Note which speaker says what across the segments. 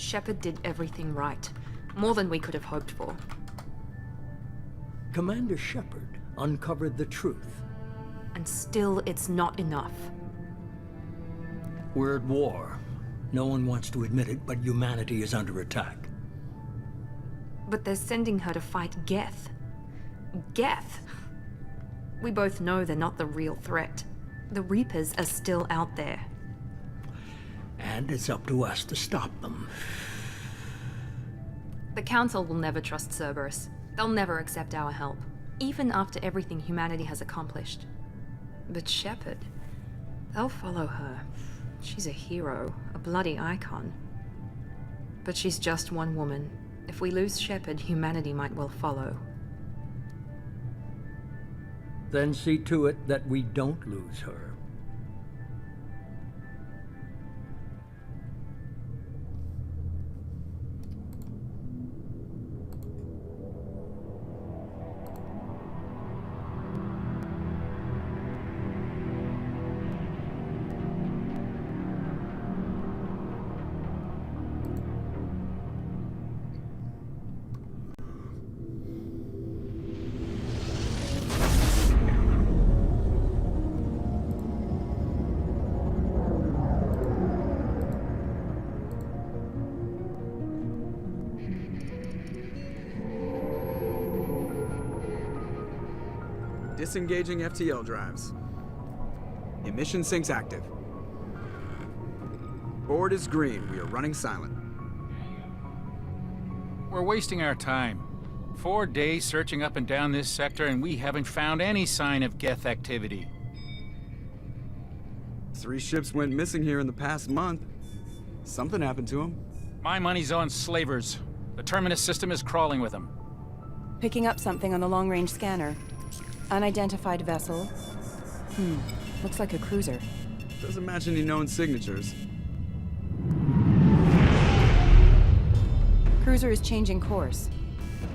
Speaker 1: Shepard did everything right. More than we could have hoped for.
Speaker 2: Commander Shepard uncovered the truth.
Speaker 1: And still, it's not enough.
Speaker 2: We're at war. No one wants to admit it, but humanity is under attack.
Speaker 1: But they're sending her to fight Geth. Geth! We both know they're not the real threat. The Reapers are still out there.
Speaker 2: And it's up to us to stop them.
Speaker 1: The Council will never trust Cerberus. They'll never accept our help, even after everything humanity has accomplished. But Shepard, they'll follow her. She's a hero, a bloody icon. But she's just one woman. If we lose Shepard, humanity might well follow.
Speaker 2: Then see to it that we don't lose her.
Speaker 3: Disengaging FTL drives. Emission sinks active. Board is green. We are running silent.
Speaker 4: We're wasting our time. 4 days searching up and down this sector, and we haven't found any sign of Geth activity.
Speaker 3: 3 ships went missing here in the past month. Something happened to them.
Speaker 4: My money's on slavers. The Terminus system is crawling with them.
Speaker 5: Picking up something on the long-range scanner. Unidentified vessel. Looks like a cruiser.
Speaker 3: Doesn't match any known signatures.
Speaker 5: Cruiser is changing course.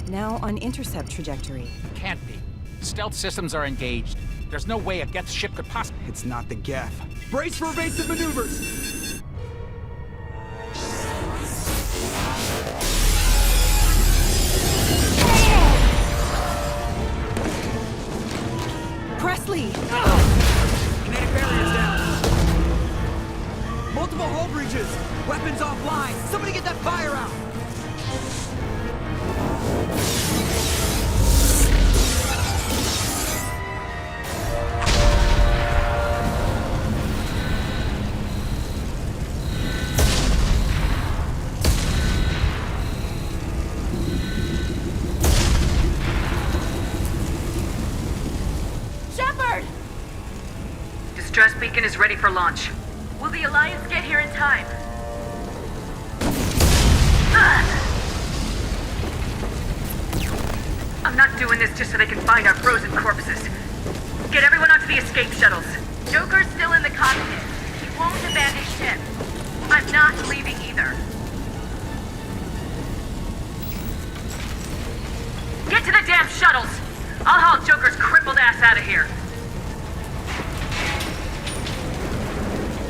Speaker 5: Now on intercept trajectory.
Speaker 4: Can't be. Stealth systems are engaged. There's no way a Geth ship could possibly...
Speaker 3: It's not the Geth. Brace for evasive maneuvers!
Speaker 5: Presley!
Speaker 3: Kinetic barriers down. Multiple hull breaches. Weapons offline. Somebody get that fire out.
Speaker 6: Distress beacon is ready for launch. Will the Alliance get here in time? I'm not doing this just so they can find our frozen corpses. Get everyone onto the escape shuttles. Joker's still in the cockpit. He won't abandon ship. I'm not leaving either. Get to the damn shuttles! I'll haul Joker's crippled ass out of here.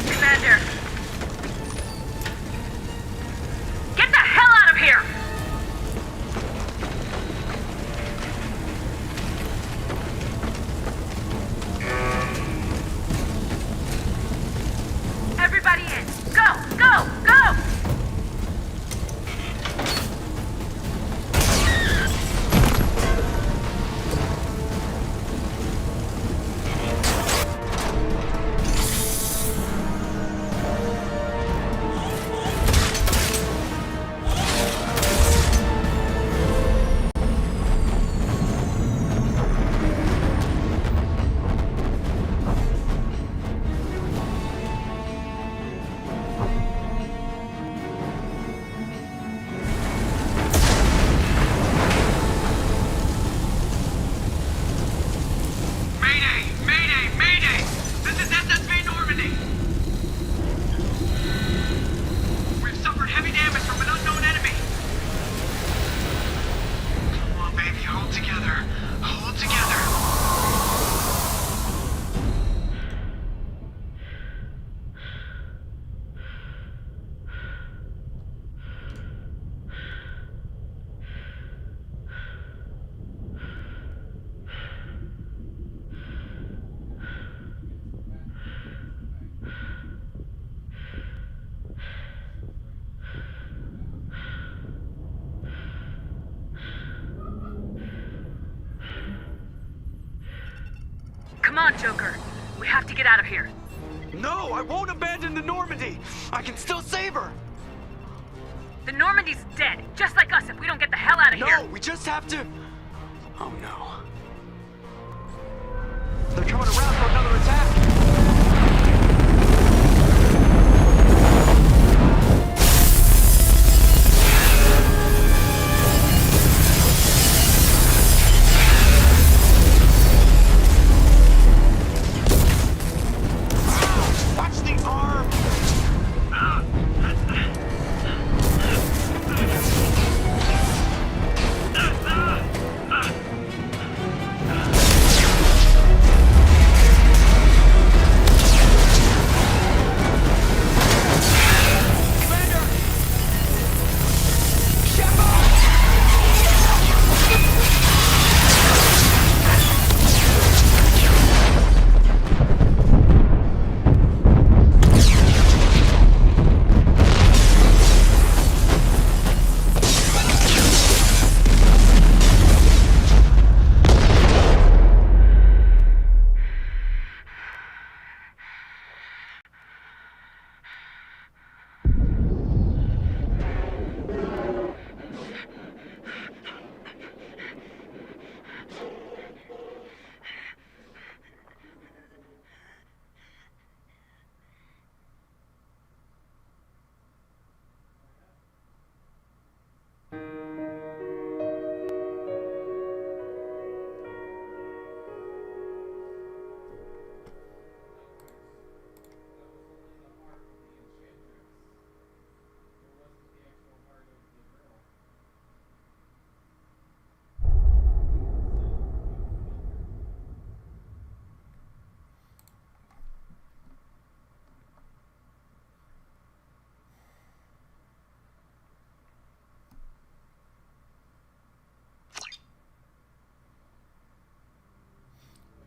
Speaker 6: Commander. Get the hell out of here! Everybody in! Go! Go! Go! Come on, Joker. We have to get out of here.
Speaker 3: No, I won't abandon the Normandy. I can still save her.
Speaker 6: The Normandy's dead, just like us if we don't get the hell out of here.
Speaker 3: No, we just have to... Oh no. They're coming around for another attack. Watch the arm!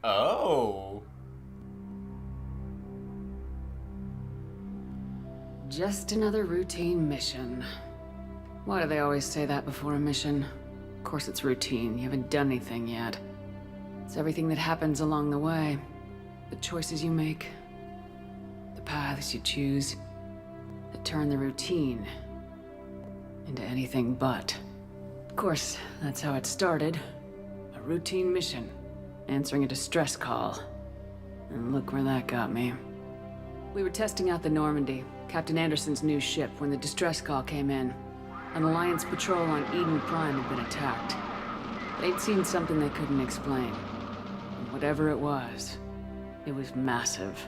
Speaker 7: Oh.
Speaker 8: Just another routine mission. Why do they always say that before a mission? Of course it's routine. You haven't done anything yet. It's everything that happens along the way. The choices you make. The paths you choose. That turn the routine into anything but. Of course, that's how it started. A routine mission. Answering a distress call. And look where that got me. We were testing out the Normandy, Captain Anderson's new ship, when the distress call came in. An Alliance patrol on Eden Prime had been attacked. They'd seen something they couldn't explain. And whatever it was massive.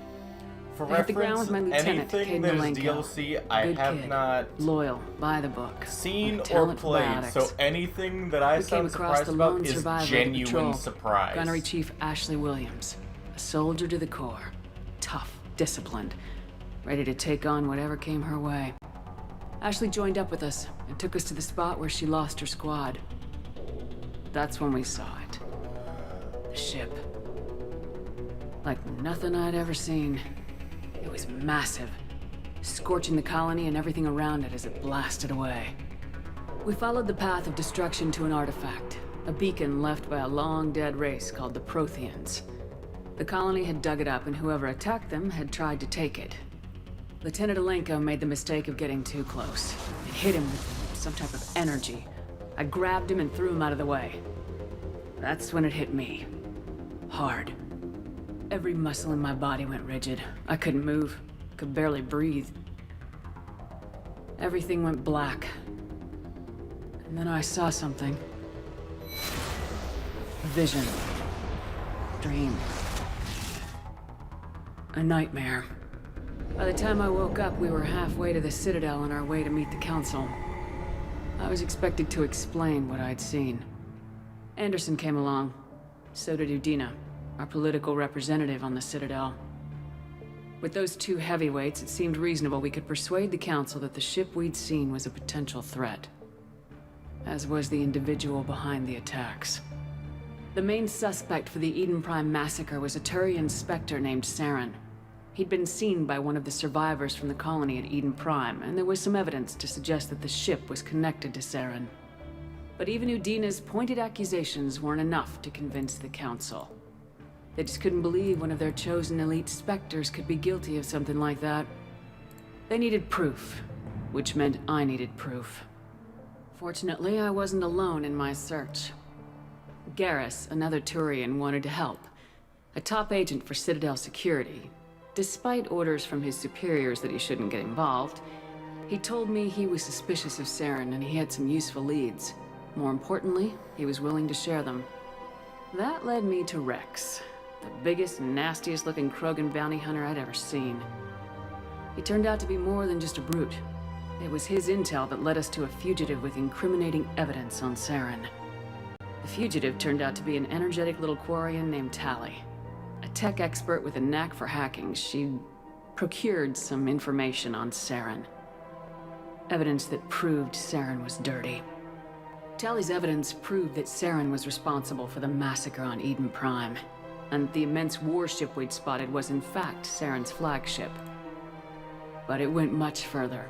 Speaker 7: For
Speaker 8: I hit the ground with my
Speaker 7: reference,
Speaker 8: lieutenant,
Speaker 7: anything
Speaker 8: Cade
Speaker 7: that is
Speaker 8: Malenko.
Speaker 7: DLC I
Speaker 8: Good
Speaker 7: have
Speaker 8: kid.
Speaker 7: not
Speaker 8: Loyal, by the book.
Speaker 7: seen
Speaker 8: Like
Speaker 7: or
Speaker 8: talent
Speaker 7: played,
Speaker 8: probiotics.
Speaker 7: so anything that I
Speaker 8: We came
Speaker 7: sound
Speaker 8: across
Speaker 7: surprised
Speaker 8: the
Speaker 7: about
Speaker 8: lone
Speaker 7: is
Speaker 8: survivor of the
Speaker 7: genuine
Speaker 8: patrol,
Speaker 7: surprise.
Speaker 8: Gunnery Chief Ashley Williams. A soldier to the core. Tough, disciplined. Ready to take on whatever came her way. Ashley joined up with us and took us to the spot where she lost her squad. That's when we saw it. The ship. Like nothing I'd ever seen. It was massive, scorching the colony and everything around it as it blasted away. We followed the path of destruction to an artifact, a beacon left by a long-dead race called the Protheans. The colony had dug it up, and whoever attacked them had tried to take it. Lieutenant Alenko made the mistake of getting too close. It hit him with some type of energy. I grabbed him and threw him out of the way. That's when it hit me. Hard. Every muscle in my body went rigid. I couldn't move, could barely breathe. Everything went black. And then I saw something. A vision. Dream. A nightmare. By the time I woke up, we were halfway to the Citadel on our way to meet the Council. I was expected to explain what I'd seen. Anderson came along. So did Udina, our political representative on the Citadel. With those two heavyweights, it seemed reasonable we could persuade the Council that the ship we'd seen was a potential threat. As was the individual behind the attacks. The main suspect for the Eden Prime massacre was a Turian Spectre named Saren. He'd been seen by one of the survivors from the colony at Eden Prime, and there was some evidence to suggest that the ship was connected to Saren. But even Udina's pointed accusations weren't enough to convince the Council. They just couldn't believe one of their chosen elite Spectres could be guilty of something like that. They needed proof, which meant I needed proof. Fortunately, I wasn't alone in my search. Garrus, another Turian, wanted to help. A top agent for Citadel Security. Despite orders from his superiors that he shouldn't get involved, he told me he was suspicious of Saren and he had some useful leads. More importantly, he was willing to share them. That led me to Rex, the biggest, nastiest looking Krogan bounty hunter I'd ever seen. He turned out to be more than just a brute. It was his intel that led us to a fugitive with incriminating evidence on Saren. The fugitive turned out to be an energetic little Quarian named Tali. A tech expert with a knack for hacking, she procured some information on Saren. Evidence that proved Saren was dirty. Tali's evidence proved that Saren was responsible for the massacre on Eden Prime, and the immense warship we'd spotted was in fact Saren's flagship. But it went much further.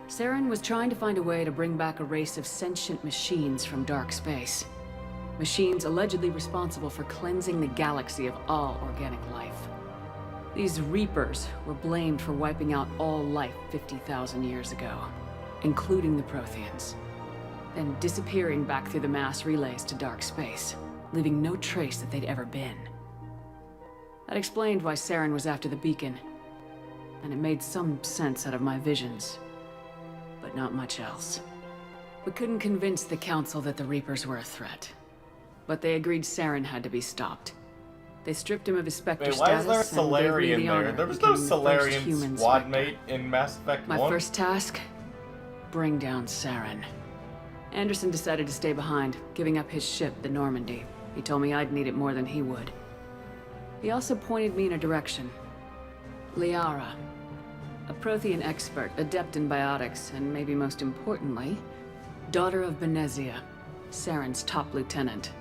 Speaker 8: Saren was trying to find a way to bring back a race of sentient machines from dark space. Machines allegedly responsible for cleansing the galaxy of all organic life. These Reapers were blamed for wiping out all life 50,000 years ago, including the Protheans, then disappearing back through the mass relays to dark space, leaving no trace that they'd ever been. That explained why Saren was after the beacon, and it made some sense out of my visions, but not much else. We couldn't convince the Council that the Reapers were a threat, but they agreed Saren had to be stopped. They stripped him of his Spectre
Speaker 7: Wait, why is
Speaker 8: status
Speaker 7: there a
Speaker 8: and gave me
Speaker 7: Salarian
Speaker 8: the
Speaker 7: there?
Speaker 8: honor
Speaker 7: There
Speaker 8: of
Speaker 7: was no
Speaker 8: becoming the first
Speaker 7: Salarian
Speaker 8: human
Speaker 7: squad
Speaker 8: Spectre.
Speaker 7: mate in Mass Effect
Speaker 8: My
Speaker 7: 1.
Speaker 8: first task? Bring down Saren. Anderson decided to stay behind, giving up his ship, the Normandy. He told me I'd need it more than he would. He also pointed me in a direction. Liara. A Prothean expert, adept in biotics, and maybe most importantly, daughter of Benezia, Saren's top lieutenant.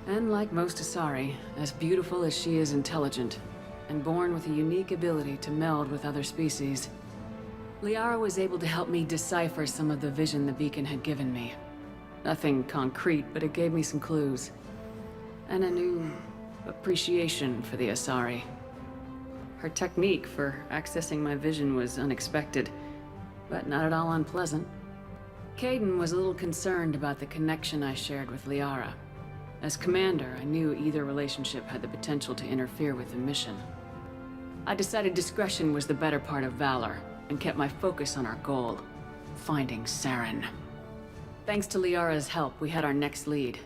Speaker 8: And like most Asari, as beautiful as she is intelligent, and born with a unique ability to meld with other species. Liara was able to help me decipher some of the vision the beacon had given me. Nothing concrete, but it gave me some clues. And a new appreciation for the Asari. Her technique for accessing my vision was unexpected, but not at all unpleasant. Kaidan was a little concerned about the connection I shared with Liara. As commander, I knew either relationship had the potential to interfere with the mission. I decided discretion was the better part of valor, and kept my focus on our goal, finding Saren. Thanks to Liara's help, we had our next lead,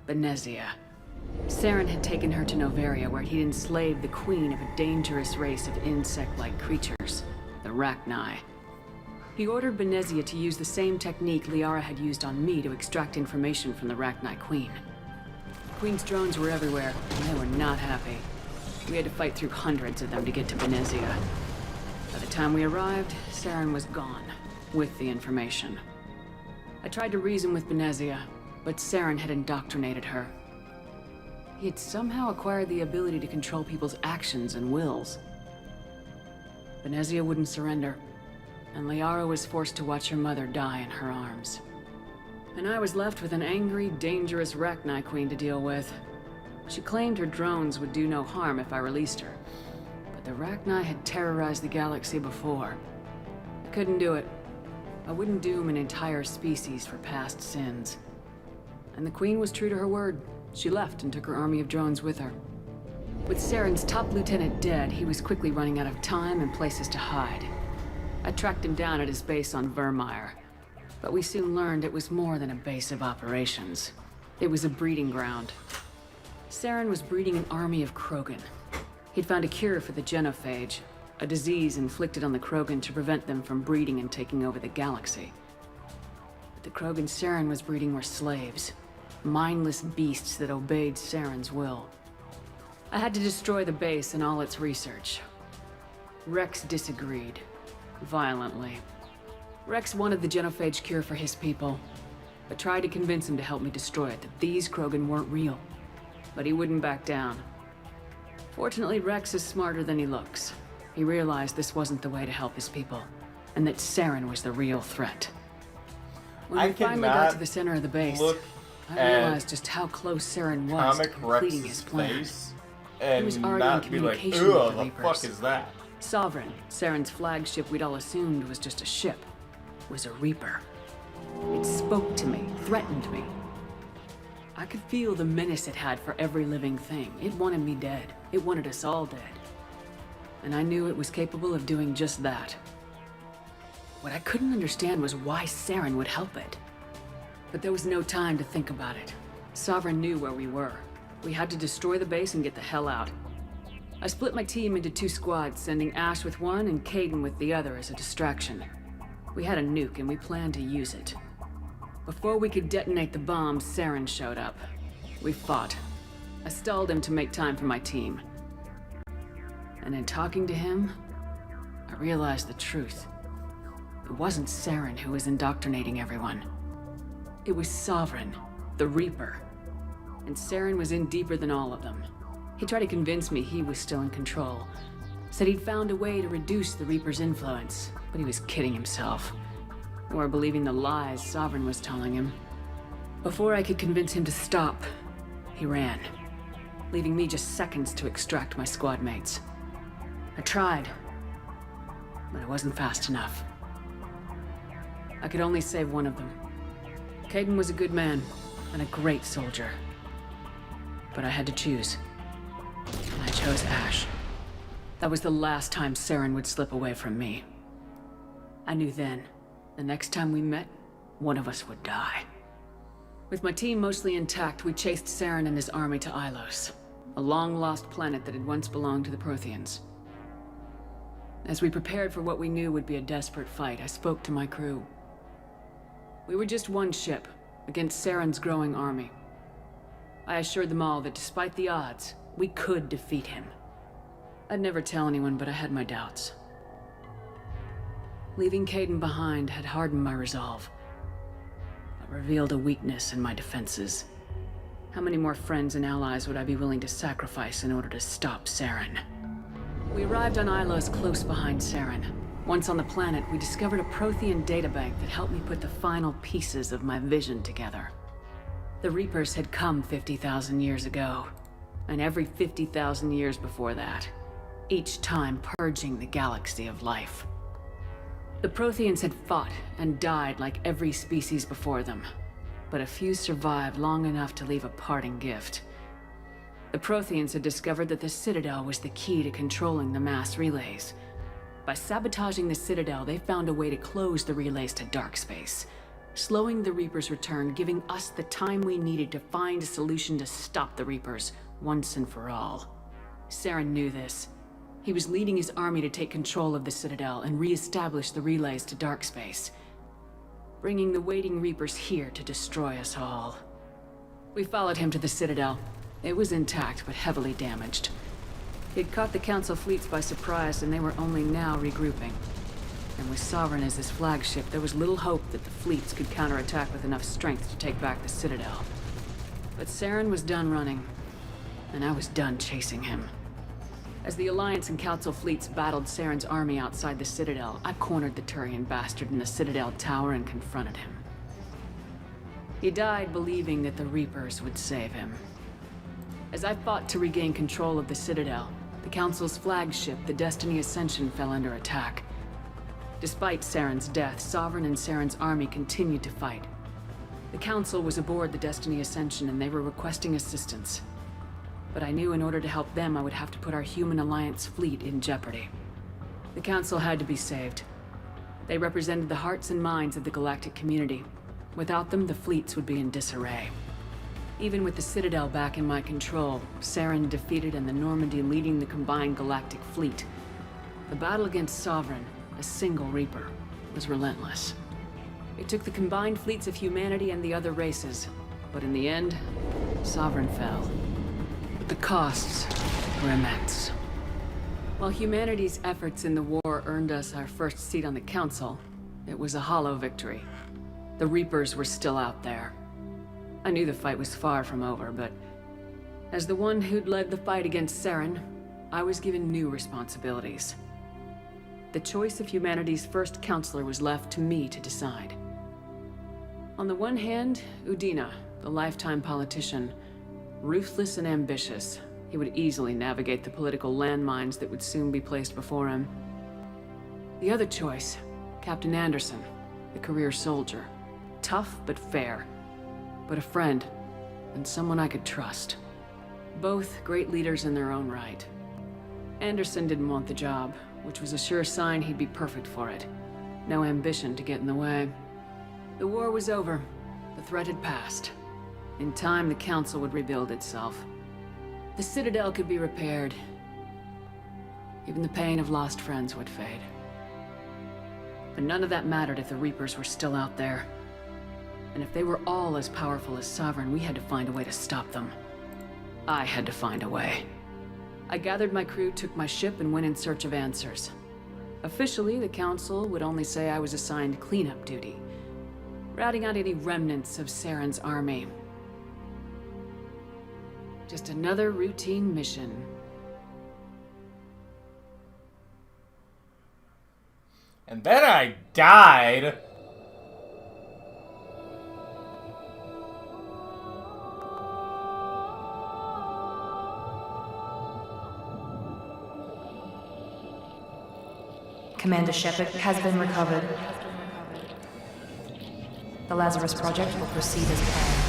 Speaker 8: Benezia. Saren had taken her to Noveria, where he'd enslaved the queen of a dangerous race of insect-like creatures, the Rachni. He ordered Benezia to use the same technique Liara had used on me to extract information from the Rachni queen. The queen's drones were everywhere, and they were not happy. We had to fight through hundreds of them to get to Benezia. By the time we arrived, Saren was gone, with the information. I tried to reason with Benezia, but Saren had indoctrinated her. He had somehow acquired the ability to control people's actions and wills. Benezia wouldn't surrender, and Liara was forced to watch her mother die in her arms. And I was left with an angry, dangerous Rachni queen to deal with. She claimed her drones would do no harm if I released her. But the Rachni had terrorized the galaxy before. I couldn't do it. I wouldn't doom an entire species for past sins. And the queen was true to her word. She left and took her army of drones with her. With Saren's top lieutenant dead, he was quickly running out of time and places to hide. I tracked him down at his base on Vermeer. But we soon learned it was more than a base of operations. It was a breeding ground. Saren was breeding an army of Krogan. He'd found a cure for the genophage, a disease inflicted on the Krogan to prevent them from breeding and taking over the galaxy. But the Krogan Saren was breeding were slaves, mindless beasts that obeyed Saren's will. I had to destroy the base and all its research. Rex disagreed, violently. Rex wanted the genophage cure for his people, but tried to convince him to help me destroy it, that these Krogan weren't real. But he wouldn't back down. Fortunately, Rex is smarter than he looks. He realized this wasn't the way to help his people, and that Saren was the real threat. When we finally got to the center of the base, I realized just how close Saren was to completing his plan.
Speaker 7: and
Speaker 8: was already in
Speaker 7: not be like,
Speaker 8: communication with
Speaker 7: ugh,
Speaker 8: the
Speaker 7: the
Speaker 8: Reapers.
Speaker 7: fuck is that?
Speaker 8: Sovereign, Saren's flagship we'd all assumed was just a ship, was a Reaper. It spoke to me, threatened me. I could feel the menace it had for every living thing. It wanted me dead. It wanted us all dead. And I knew it was capable of doing just that. What I couldn't understand was why Saren would help it. But there was no time to think about it. Sovereign knew where we were. We had to destroy the base and get the hell out. I split my team into 2 squads, sending Ash with one and Kaidan with the other as a distraction. We had a nuke and we planned to use it. Before we could detonate the bomb, Saren showed up. We fought. I stalled him to make time for my team. And in talking to him, I realized the truth. It wasn't Saren who was indoctrinating everyone. It was Sovereign, the Reaper. And Saren was in deeper than all of them. He tried to convince me he was still in control. Said he'd found a way to reduce the Reaper's influence, but he was kidding himself. Or believing the lies Sovereign was telling him. Before I could convince him to stop, he ran, leaving me just seconds to extract my squad mates. I tried, but I wasn't fast enough. I could only save one of them. Kaidan was a good man and a great soldier. But I had to choose. And I chose Ash. That was the last time Saren would slip away from me. I knew then, the next time we met, one of us would die. With my team mostly intact, we chased Saren and his army to Ilos, a long-lost planet that had once belonged to the Protheans. As we prepared for what we knew would be a desperate fight, I spoke to my crew. We were just one ship, against Saren's growing army. I assured them all that despite the odds, we could defeat him. I'd never tell anyone, but I had my doubts. Leaving Kaidan behind had hardened my resolve. It revealed a weakness in my defenses. How many more friends and allies would I be willing to sacrifice in order to stop Saren? We arrived on Ilos close behind Saren. Once on the planet, we discovered a Prothean databank that helped me put the final pieces of my vision together. The Reapers had come 50,000 years ago, and every 50,000 years before that, each time purging the galaxy of life. The Protheans had fought and died like every species before them, but a few survived long enough to leave a parting gift. The Protheans had discovered that the Citadel was the key to controlling the mass relays. By sabotaging the Citadel, they found a way to close the relays to dark space, slowing the Reapers' return, giving us the time we needed to find a solution to stop the Reapers once and for all. Saren knew this. He was leading his army to take control of the Citadel and re-establish the relays to dark space, bringing the waiting Reapers here to destroy us all. We followed him to the Citadel. It was intact, but heavily damaged. He'd caught the Council fleets by surprise, and they were only now regrouping. And with Sovereign as his flagship, there was little hope that the fleets could counterattack with enough strength to take back the Citadel. But Saren was done running, and I was done chasing him. As the Alliance and Council fleets battled Saren's army outside the Citadel, I cornered the Turian bastard in the Citadel tower and confronted him. He died believing that the Reapers would save him. As I fought to regain control of the Citadel, the Council's flagship, the Destiny Ascension, fell under attack. Despite Saren's death, Sovereign and Saren's army continued to fight. The Council was aboard the Destiny Ascension and they were requesting assistance. But I knew in order to help them, I would have to put our human Alliance fleet in jeopardy. The Council had to be saved. They represented the hearts and minds of the galactic community. Without them, the fleets would be in disarray. Even with the Citadel back in my control, Saren defeated and the Normandy leading the combined galactic fleet, the battle against Sovereign, a single Reaper, was relentless. It took the combined fleets of humanity and the other races, but in the end, Sovereign fell. But the costs were immense. While humanity's efforts in the war earned us our first seat on the Council, it was a hollow victory. The Reapers were still out there. I knew the fight was far from over, but as the one who'd led the fight against Saren, I was given new responsibilities. The choice of humanity's first counselor was left to me to decide. On the one hand, Udina, the lifetime politician, ruthless and ambitious, he would easily navigate the political landmines that would soon be placed before him. The other choice, Captain Anderson, the career soldier. Tough but fair. But a friend, and someone I could trust. Both great leaders in their own right. Anderson didn't want the job, which was a sure sign he'd be perfect for it. No ambition to get in the way. The war was over. The threat had passed. In time, the Council would rebuild itself. The Citadel could be repaired. Even the pain of lost friends would fade. But none of that mattered if the Reapers were still out there. And if they were all as powerful as Sovereign, we had to find a way to stop them. I had to find a way. I gathered my crew, took my ship, and went in search of answers. Officially, the Council would only say I was assigned cleanup duty, routing out any remnants of Saren's army. Just another routine mission.
Speaker 7: And then I died.
Speaker 1: Commander Shepard has been recovered. The Lazarus Project will proceed as planned.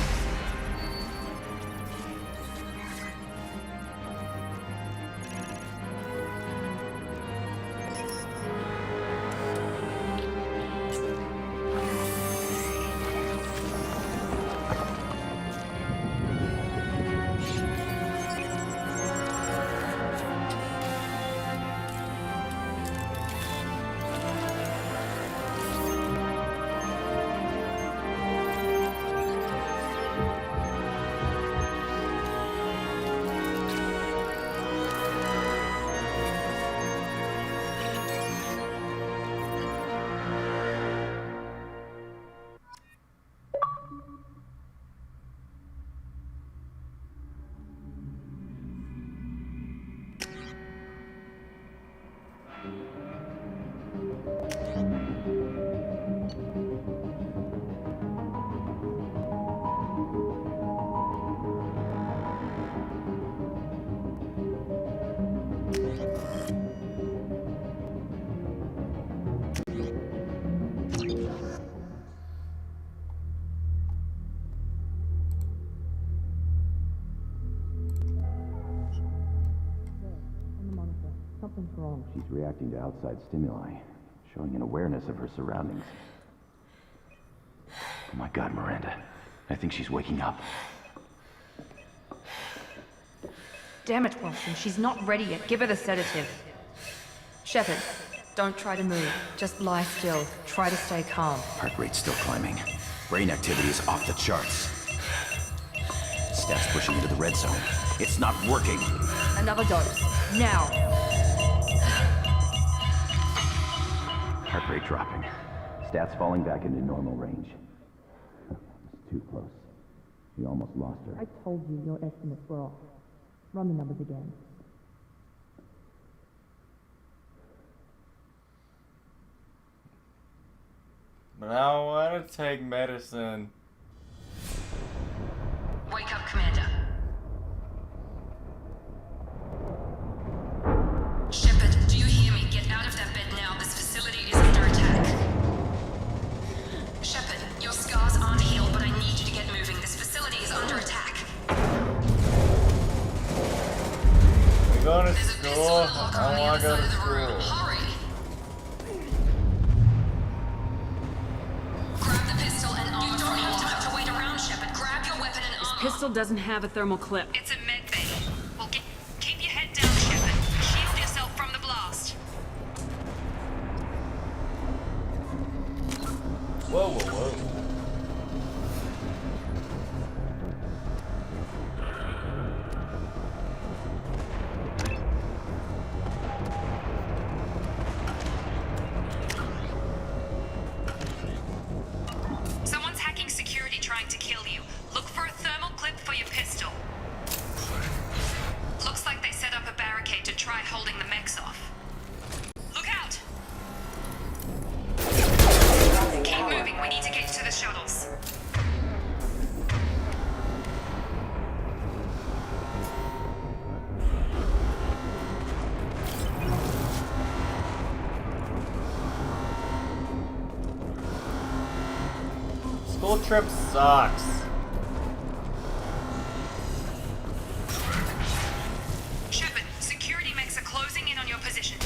Speaker 9: She's reacting to outside stimuli, showing an awareness of her surroundings. Oh my God, Miranda. I think she's waking up.
Speaker 1: Damn it, Watson. She's not ready yet. Give her the sedative. Shepard, don't try to move. Just lie still. Try to stay calm.
Speaker 9: Heart rate's still climbing. Brain activity is off the charts. Stats pushing into the red zone. It's not working.
Speaker 1: Another dose. Now.
Speaker 9: Heart rate dropping. Stats falling back into normal range. It's too close. We almost lost her.
Speaker 10: I told you your estimates were off. Run the numbers again.
Speaker 7: But I want to take medicine.
Speaker 6: Wake up, Commander. Shepard, do you hear me? Get out of that bed now. This facility is under attack. Shepard, your scars aren't healed, but I need you to get moving. This facility is under attack.
Speaker 7: We going to
Speaker 6: There's a
Speaker 7: school?
Speaker 6: pistol in the locker on the
Speaker 7: I
Speaker 6: other
Speaker 7: want to
Speaker 6: side
Speaker 7: go
Speaker 6: of
Speaker 7: to
Speaker 6: the room.
Speaker 7: school.
Speaker 6: Hurry! Grab the pistol and armor. You don't have to wait around, Shepard. Grab your weapon and armor.
Speaker 8: Pistol doesn't have a thermal clip.
Speaker 6: It's a med bay. Well, keep your head down, Shepard. Shield yourself from the blast.
Speaker 7: Whoa, whoa, whoa.
Speaker 6: Someone's hacking security trying to kill you. Look for a thermal clip for your pistol. Looks like they set up a barricade to try holding the mechs off. Look out! Keep moving, we need to
Speaker 7: School trip sucks.
Speaker 1: Shepard, security mechs are closing in on your position.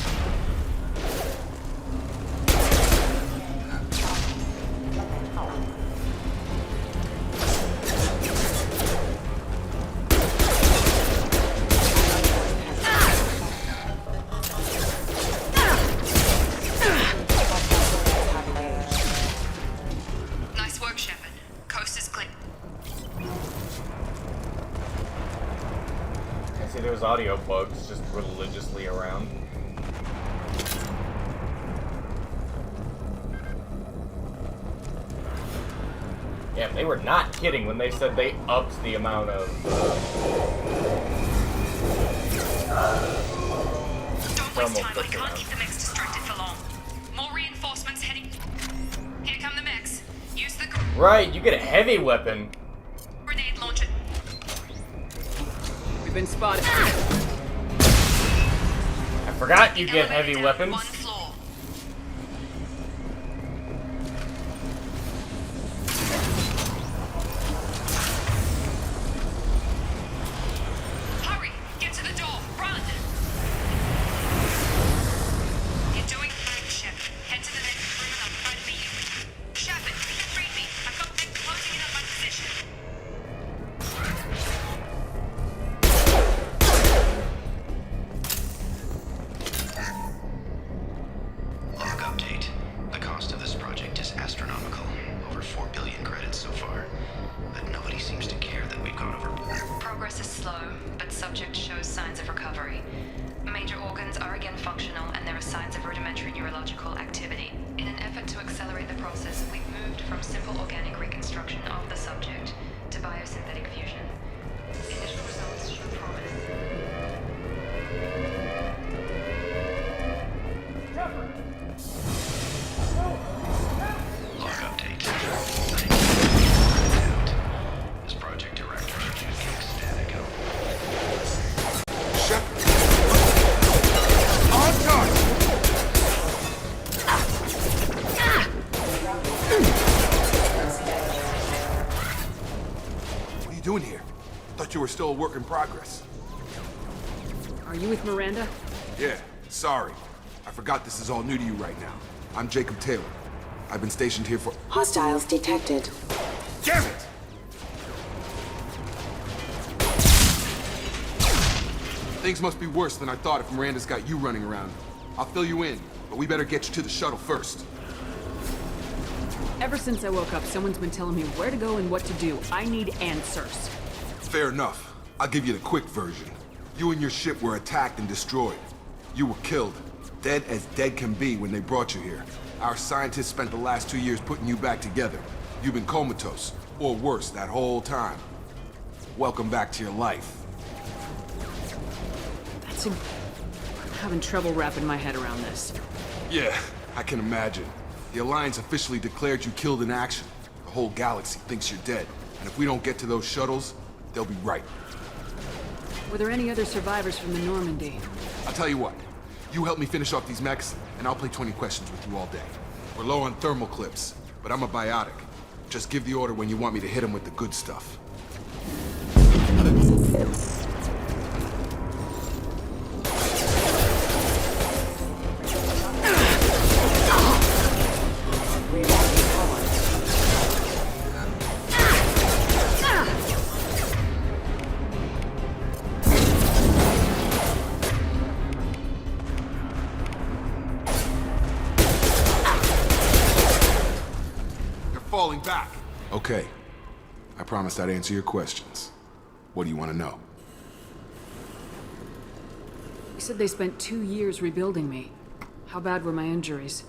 Speaker 1: Nice work, Shepard. Coast is clear.
Speaker 7: I see there was audio bugs just religiously around. Yeah, they were not kidding when they said they upped the amount of.
Speaker 1: Don't waste time. I can't keep the mechs distracted for long. More reinforcements heading. Here come the mechs. Use the
Speaker 7: Right, you get a heavy weapon.
Speaker 1: grenade launcher.
Speaker 8: We've been spotted.
Speaker 7: I forgot you get heavy
Speaker 1: Elevator down,
Speaker 7: weapons.
Speaker 1: One floor. Hurry! Get to the door! Run! You're doing fine, Shepard. Head to the next room and I'll try to meet you. Shepard, read me. I've got men closing in on my position.
Speaker 9: Log update. The cost of this project is astronomical. Over 4 billion credits so far. But nobody seems to care that we've gone over.
Speaker 1: Progress is slow, but subject shows signs of recovery. Major organs are again functional, and there are signs of rudimentary neurological activity. In an effort to accelerate the process, we've moved from simple organic reconstruction of the subject to biosynthetic fusion. Initial results show promise.
Speaker 9: Log update. This project director is getting ecstatic.
Speaker 11: What are you doing here? Thought you were still a work in progress.
Speaker 8: Are you with Miranda?
Speaker 11: Yeah, sorry. I forgot this is all new to you right now. I'm Jacob Taylor. I've been stationed here for—
Speaker 12: Hostiles detected.
Speaker 11: Damn it! Things must be worse than I thought if Miranda's got you running around. I'll fill you in, but we better get you to the shuttle first.
Speaker 8: Ever since I woke up, someone's been telling me where to go and what to do. I need answers.
Speaker 11: Fair enough. I'll give you the quick version. You and your ship were attacked and destroyed. You were killed. Dead as dead can be when they brought you here. Our scientists spent the last 2 years putting you back together. You've been comatose, or worse, that whole time. Welcome back to your life.
Speaker 8: I'm having trouble wrapping my head around this.
Speaker 11: Yeah, I can imagine. The Alliance officially declared you killed in action. The whole galaxy thinks you're dead. And if we don't get to those shuttles, they'll be right.
Speaker 8: Were there any other survivors from the Normandy?
Speaker 11: I'll tell you what. You help me finish off these mechs, and I'll play 20 questions with you all day. We're low on thermal clips, but I'm a biotic. Just give the order when you want me to hit them with the good stuff. Falling back. Okay. I promised I'd answer your questions. What do you want to know?
Speaker 8: You said they spent 2 years rebuilding me. How bad were my injuries?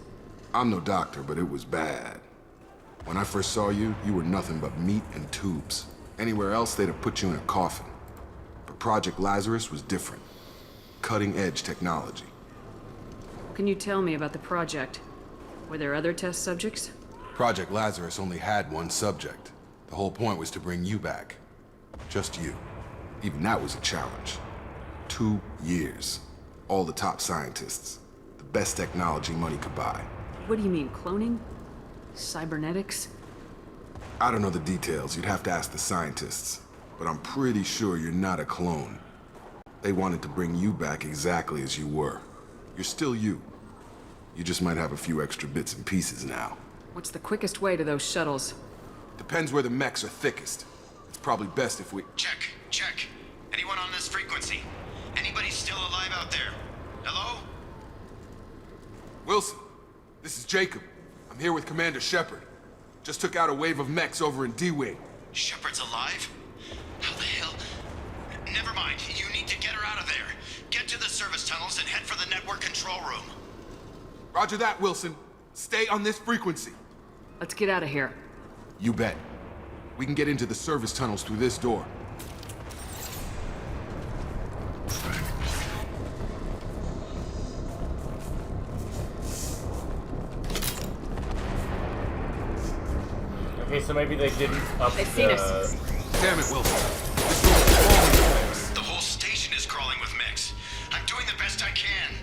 Speaker 11: I'm no doctor, but it was bad. When I first saw you, you were nothing but meat and tubes. Anywhere else, they'd have put you in a coffin. But Project Lazarus was different. Cutting-edge technology.
Speaker 8: Can you tell me about the project? Were there other test subjects?
Speaker 11: Project Lazarus only had one subject. The whole point was to bring you back. Just you. Even that was a challenge. 2 years. All the top scientists. The best technology money could buy.
Speaker 8: What do you mean, cloning? Cybernetics?
Speaker 11: I don't know the details. You'd have to ask the scientists. But I'm pretty sure you're not a clone. They wanted to bring you back exactly as you were. You're still you. You just might have a few extra bits and pieces now.
Speaker 8: What's the quickest way to those shuttles?
Speaker 11: Depends where the mechs are thickest. It's probably best if we...
Speaker 9: Check. Anyone on this frequency? Anybody still alive out there? Hello?
Speaker 11: Wilson, this is Jacob. I'm here with Commander Shepard. Just took out a wave of mechs over in D-Wing.
Speaker 9: Shepard's alive? How the hell? Never mind. You need to get her out of there. Get to the service tunnels and head for the network control room.
Speaker 11: Roger that, Wilson. Stay on this frequency.
Speaker 8: Let's get out of here.
Speaker 11: You bet. We can get into the service tunnels through this door.
Speaker 7: Okay, so maybe they didn't up
Speaker 8: They've seen us.
Speaker 11: Damn it, Wilson. This room is crawling with mechs.
Speaker 9: The whole station is crawling with mechs. I'm doing the best I can.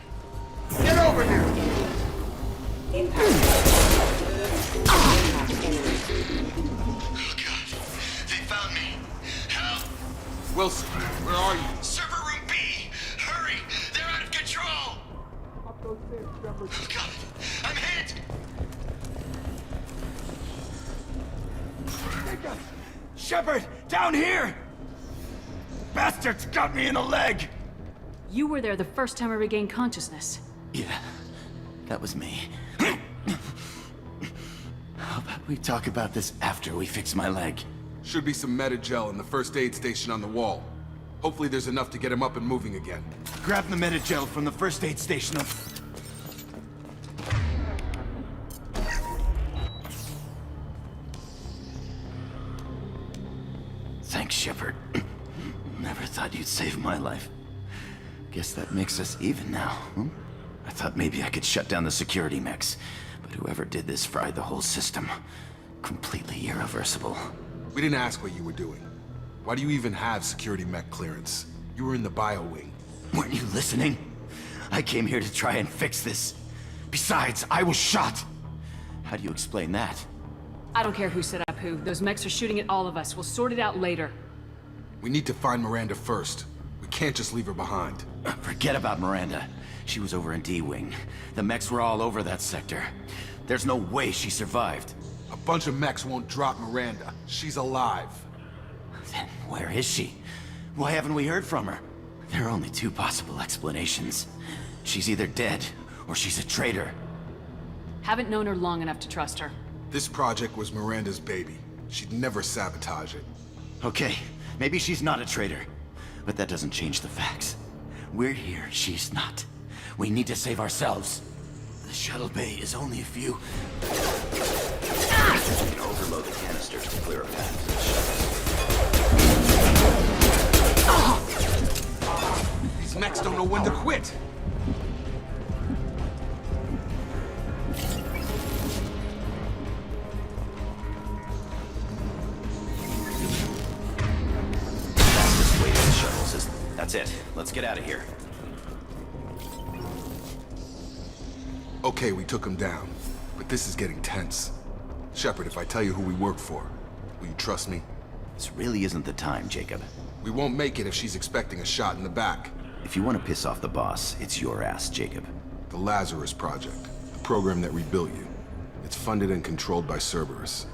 Speaker 11: Get over here!
Speaker 9: Oh god. They found me. Help!
Speaker 11: Wilson, where are you?
Speaker 9: Server room B! Hurry! They're out of control! Oh god! I'm hit!
Speaker 12: Shepard, down here! Bastards got me in the leg!
Speaker 8: You were there the first time I regained consciousness.
Speaker 12: Yeah, that was me. How about we talk about this after we fix my leg?
Speaker 11: Should be some Medi-gel in the first aid station on the wall. Hopefully there's enough to get him up and moving again.
Speaker 12: Grab the Medi-gel from the first aid station. Thanks, Shepard. Never thought you'd save my life. Guess that makes us even now, hmm? I thought maybe I could shut down the security mechs, but whoever did this fried the whole system. Completely irreversible.
Speaker 11: We didn't ask what you were doing. Why do you even have security mech clearance? You were in the bio wing.
Speaker 12: Weren't you listening? I came here to try and fix this. Besides, I was shot. How do you explain that?
Speaker 8: I don't care who set up who. Those mechs are shooting at all of us. We'll sort it out later.
Speaker 11: We need to find Miranda first. We can't just leave her behind.
Speaker 12: Forget about Miranda. She was over in D-Wing. The mechs were all over that sector. There's no way she survived.
Speaker 11: A bunch of mechs won't drop Miranda. She's alive.
Speaker 12: Then where is she? Why haven't we heard from her? There are only two possible explanations. She's either dead, or she's a traitor.
Speaker 8: Haven't known her long enough to trust her.
Speaker 11: This project was Miranda's baby. She'd never sabotage it.
Speaker 12: Okay, maybe she's not a traitor. But that doesn't change the facts. We're here, she's not. We need to save ourselves. The shuttle bay is only a few...
Speaker 9: You can overload the canisters to clear a path to the shuttle.
Speaker 11: These mechs don't know when to quit.
Speaker 9: Fastest way to the shuttles is... That's it. Let's get out of here.
Speaker 11: Okay, we took him down. But this is getting tense. Shepard, if I tell you who we work for, will you trust me?
Speaker 9: This really isn't the time, Jacob.
Speaker 11: We won't make it if she's expecting a shot in the back.
Speaker 9: If you want to piss off the boss, it's your ass, Jacob.
Speaker 11: The Lazarus Project, the program that rebuilt you. It's funded and controlled by Cerberus.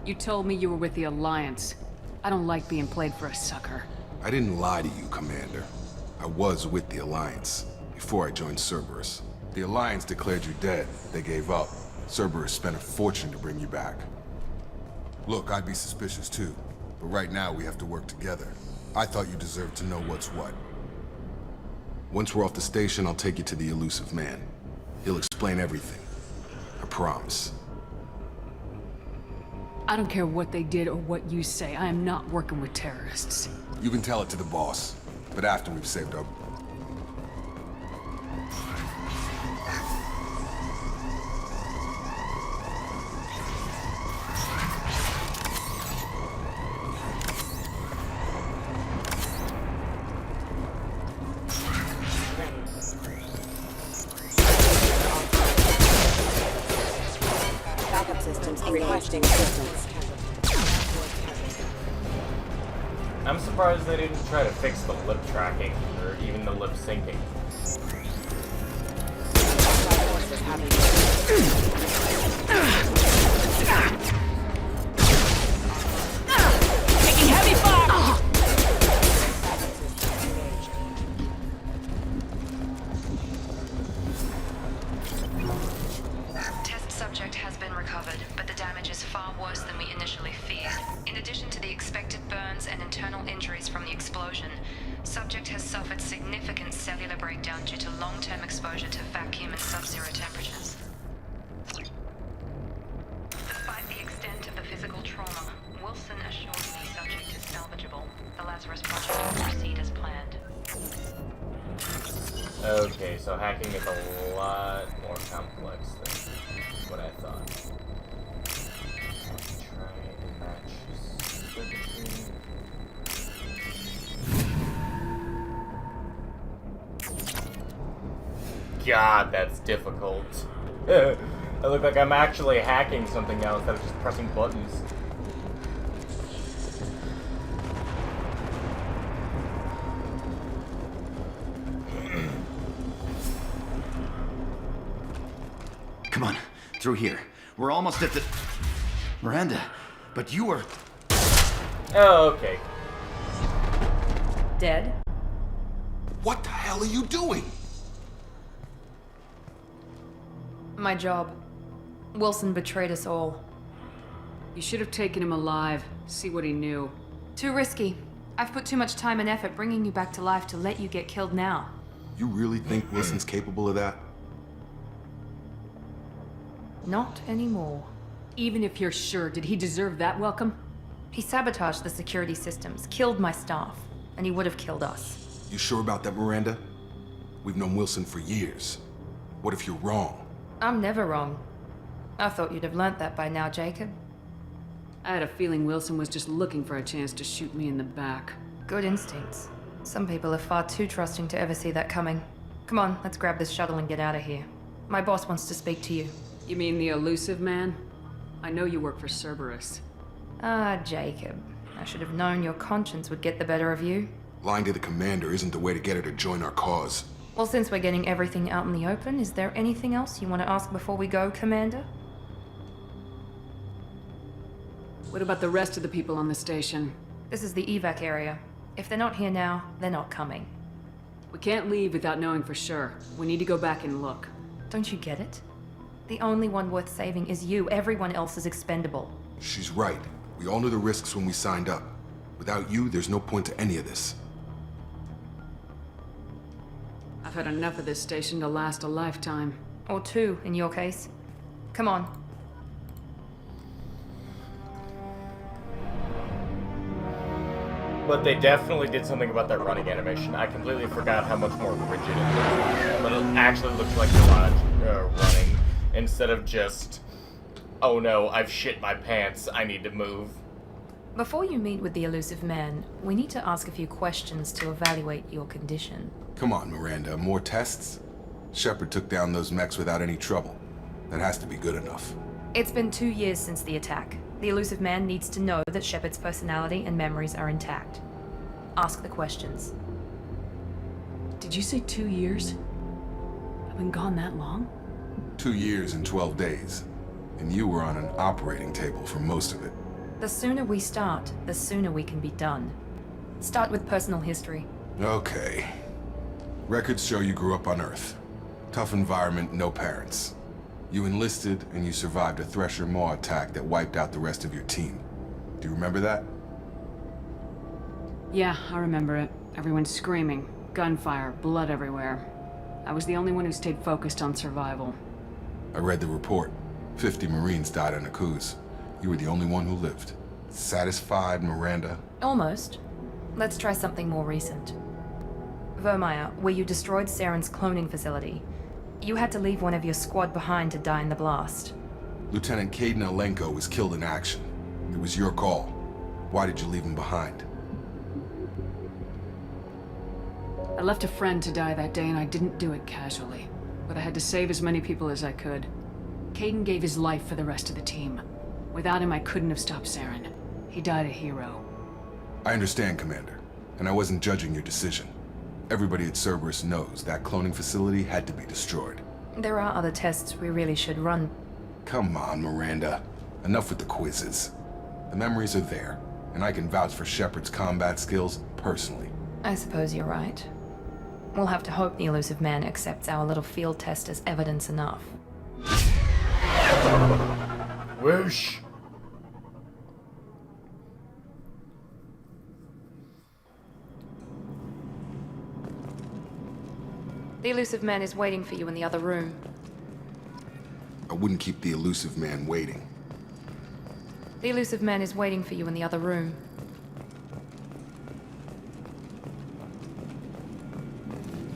Speaker 8: You told me you were with the Alliance. I don't like being played for a sucker.
Speaker 11: I didn't lie to you, Commander. I was with the Alliance, before I joined Cerberus. The Alliance declared you dead. They gave up. Cerberus spent a fortune to bring you back. Look, I'd be suspicious too, but right now we have to work together. I thought you deserved to know what's what. Once we're off the station, I'll take you to the Elusive Man. He'll explain everything. I promise.
Speaker 8: I don't care what they did or what you say. I am not working with terrorists.
Speaker 11: You can tell it to the boss, but after we've saved our...
Speaker 10: Backup systems engaged.
Speaker 5: requesting assistance.
Speaker 7: I'm surprised they didn't try to fix the lip tracking, or even the lip syncing.
Speaker 8: Taking heavy fire!
Speaker 13: Test subject has been recovered, but the damage is far worse than we initially feared. In addition to the expected burns and internal injuries from the explosion, subject has suffered significant cellular breakdown due to long-term exposure to vacuum and sub-zero temperatures. Despite the extent of the physical trauma, Wilson assured me subject is salvageable. The Lazarus project will proceed as planned.
Speaker 7: Okay, so hacking is a lot more complex than what I thought. Try and match circuitry. God, that's difficult. I look like I'm actually hacking something now instead of just pressing buttons.
Speaker 12: Come on, through here. We're almost at the... Miranda, but you were...
Speaker 7: Oh, okay.
Speaker 1: Dead?
Speaker 11: What the hell are you doing?
Speaker 1: My job. Wilson betrayed us all.
Speaker 8: You should have taken him alive. See what he knew.
Speaker 1: Too risky. I've put too much time and effort bringing you back to life to let you get killed now.
Speaker 11: You really think Wilson's capable of that?
Speaker 1: Not anymore.
Speaker 8: Even if you're sure, did he deserve that welcome?
Speaker 1: He sabotaged the security systems, killed my staff, and he would have killed us.
Speaker 11: You sure about that, Miranda? We've known Wilson for years. What if you're wrong?
Speaker 1: I'm never wrong. I thought you'd have learnt that by now, Jacob.
Speaker 8: I had a feeling Wilson was just looking for a chance to shoot me in the back.
Speaker 1: Good instincts. Some people are far too trusting to ever see that coming. Come on, let's grab this shuttle and get out of here. My boss wants to speak to you.
Speaker 8: You mean the elusive man? I know you work for Cerberus.
Speaker 1: Ah, Jacob. I should have known your conscience would get the better of you.
Speaker 11: Lying to the commander isn't the way to get her to join our cause.
Speaker 1: Well, since we're getting everything out in the open, is there anything else you want to ask before we go, Commander?
Speaker 8: What about the rest of the people on the station?
Speaker 1: This is the evac area. If they're not here now, they're not coming.
Speaker 8: We can't leave without knowing for sure. We need to go back and look.
Speaker 1: Don't you get it? The only one worth saving is you. Everyone else is expendable.
Speaker 11: She's right. We all knew the risks when we signed up. Without you, there's no point to any of this.
Speaker 8: I've had enough of this station to last a lifetime.
Speaker 1: Or two, in your case. Come on.
Speaker 7: But they definitely did something about that running animation. I completely forgot how much more rigid it looked. But it actually looks like you're running instead of just, oh no, I've shit my pants, I need to move.
Speaker 1: Before you meet with the elusive man, we need to ask a few questions to evaluate your condition.
Speaker 11: Come on, Miranda, more tests? Shepard took down those mechs without any trouble. That has to be good enough.
Speaker 1: It's been 2 years since the attack. The elusive man needs to know that Shepard's personality and memories are intact. Ask the questions.
Speaker 8: Did you say 2 years? I've been gone that long?
Speaker 11: 2 years and 12 days. And you were on an operating table for most of it.
Speaker 1: The sooner we start, the sooner we can be done. Start with personal history.
Speaker 11: Okay. Records show you grew up on Earth. Tough environment, no parents. You enlisted, and you survived a Thresher Maw attack that wiped out the rest of your team. Do you remember that?
Speaker 8: Yeah, I remember it. Everyone screaming, gunfire, blood everywhere. I was the only one who stayed focused on survival.
Speaker 11: I read the report. 50 Marines died on Akuz. You were the only one who lived. Satisfied, Miranda?
Speaker 1: Almost. Let's try something more recent. Vermeer, where you destroyed Saren's cloning facility. You had to leave one of your squad behind to die in the blast.
Speaker 11: Lieutenant Kaidan Alenko was killed in action. It was your call. Why did you leave him behind?
Speaker 8: I left a friend to die that day and I didn't do it casually. But I had to save as many people as I could. Kaidan gave his life for the rest of the team. Without him, I couldn't have stopped Saren. He died a hero.
Speaker 11: I understand, Commander, and I wasn't judging your decision. Everybody at Cerberus knows that cloning facility had to be destroyed.
Speaker 1: There are other tests we really should run.
Speaker 11: Come on, Miranda. Enough with the quizzes. The memories are there, and I can vouch for Shepard's combat skills personally.
Speaker 1: I suppose you're right. We'll have to hope the Elusive Man accepts our little field test as evidence enough.
Speaker 7: Whoosh!
Speaker 1: The Elusive Man is waiting for you in the other room.
Speaker 11: I wouldn't keep the Elusive Man waiting.
Speaker 1: The Elusive Man is waiting for you in the other room.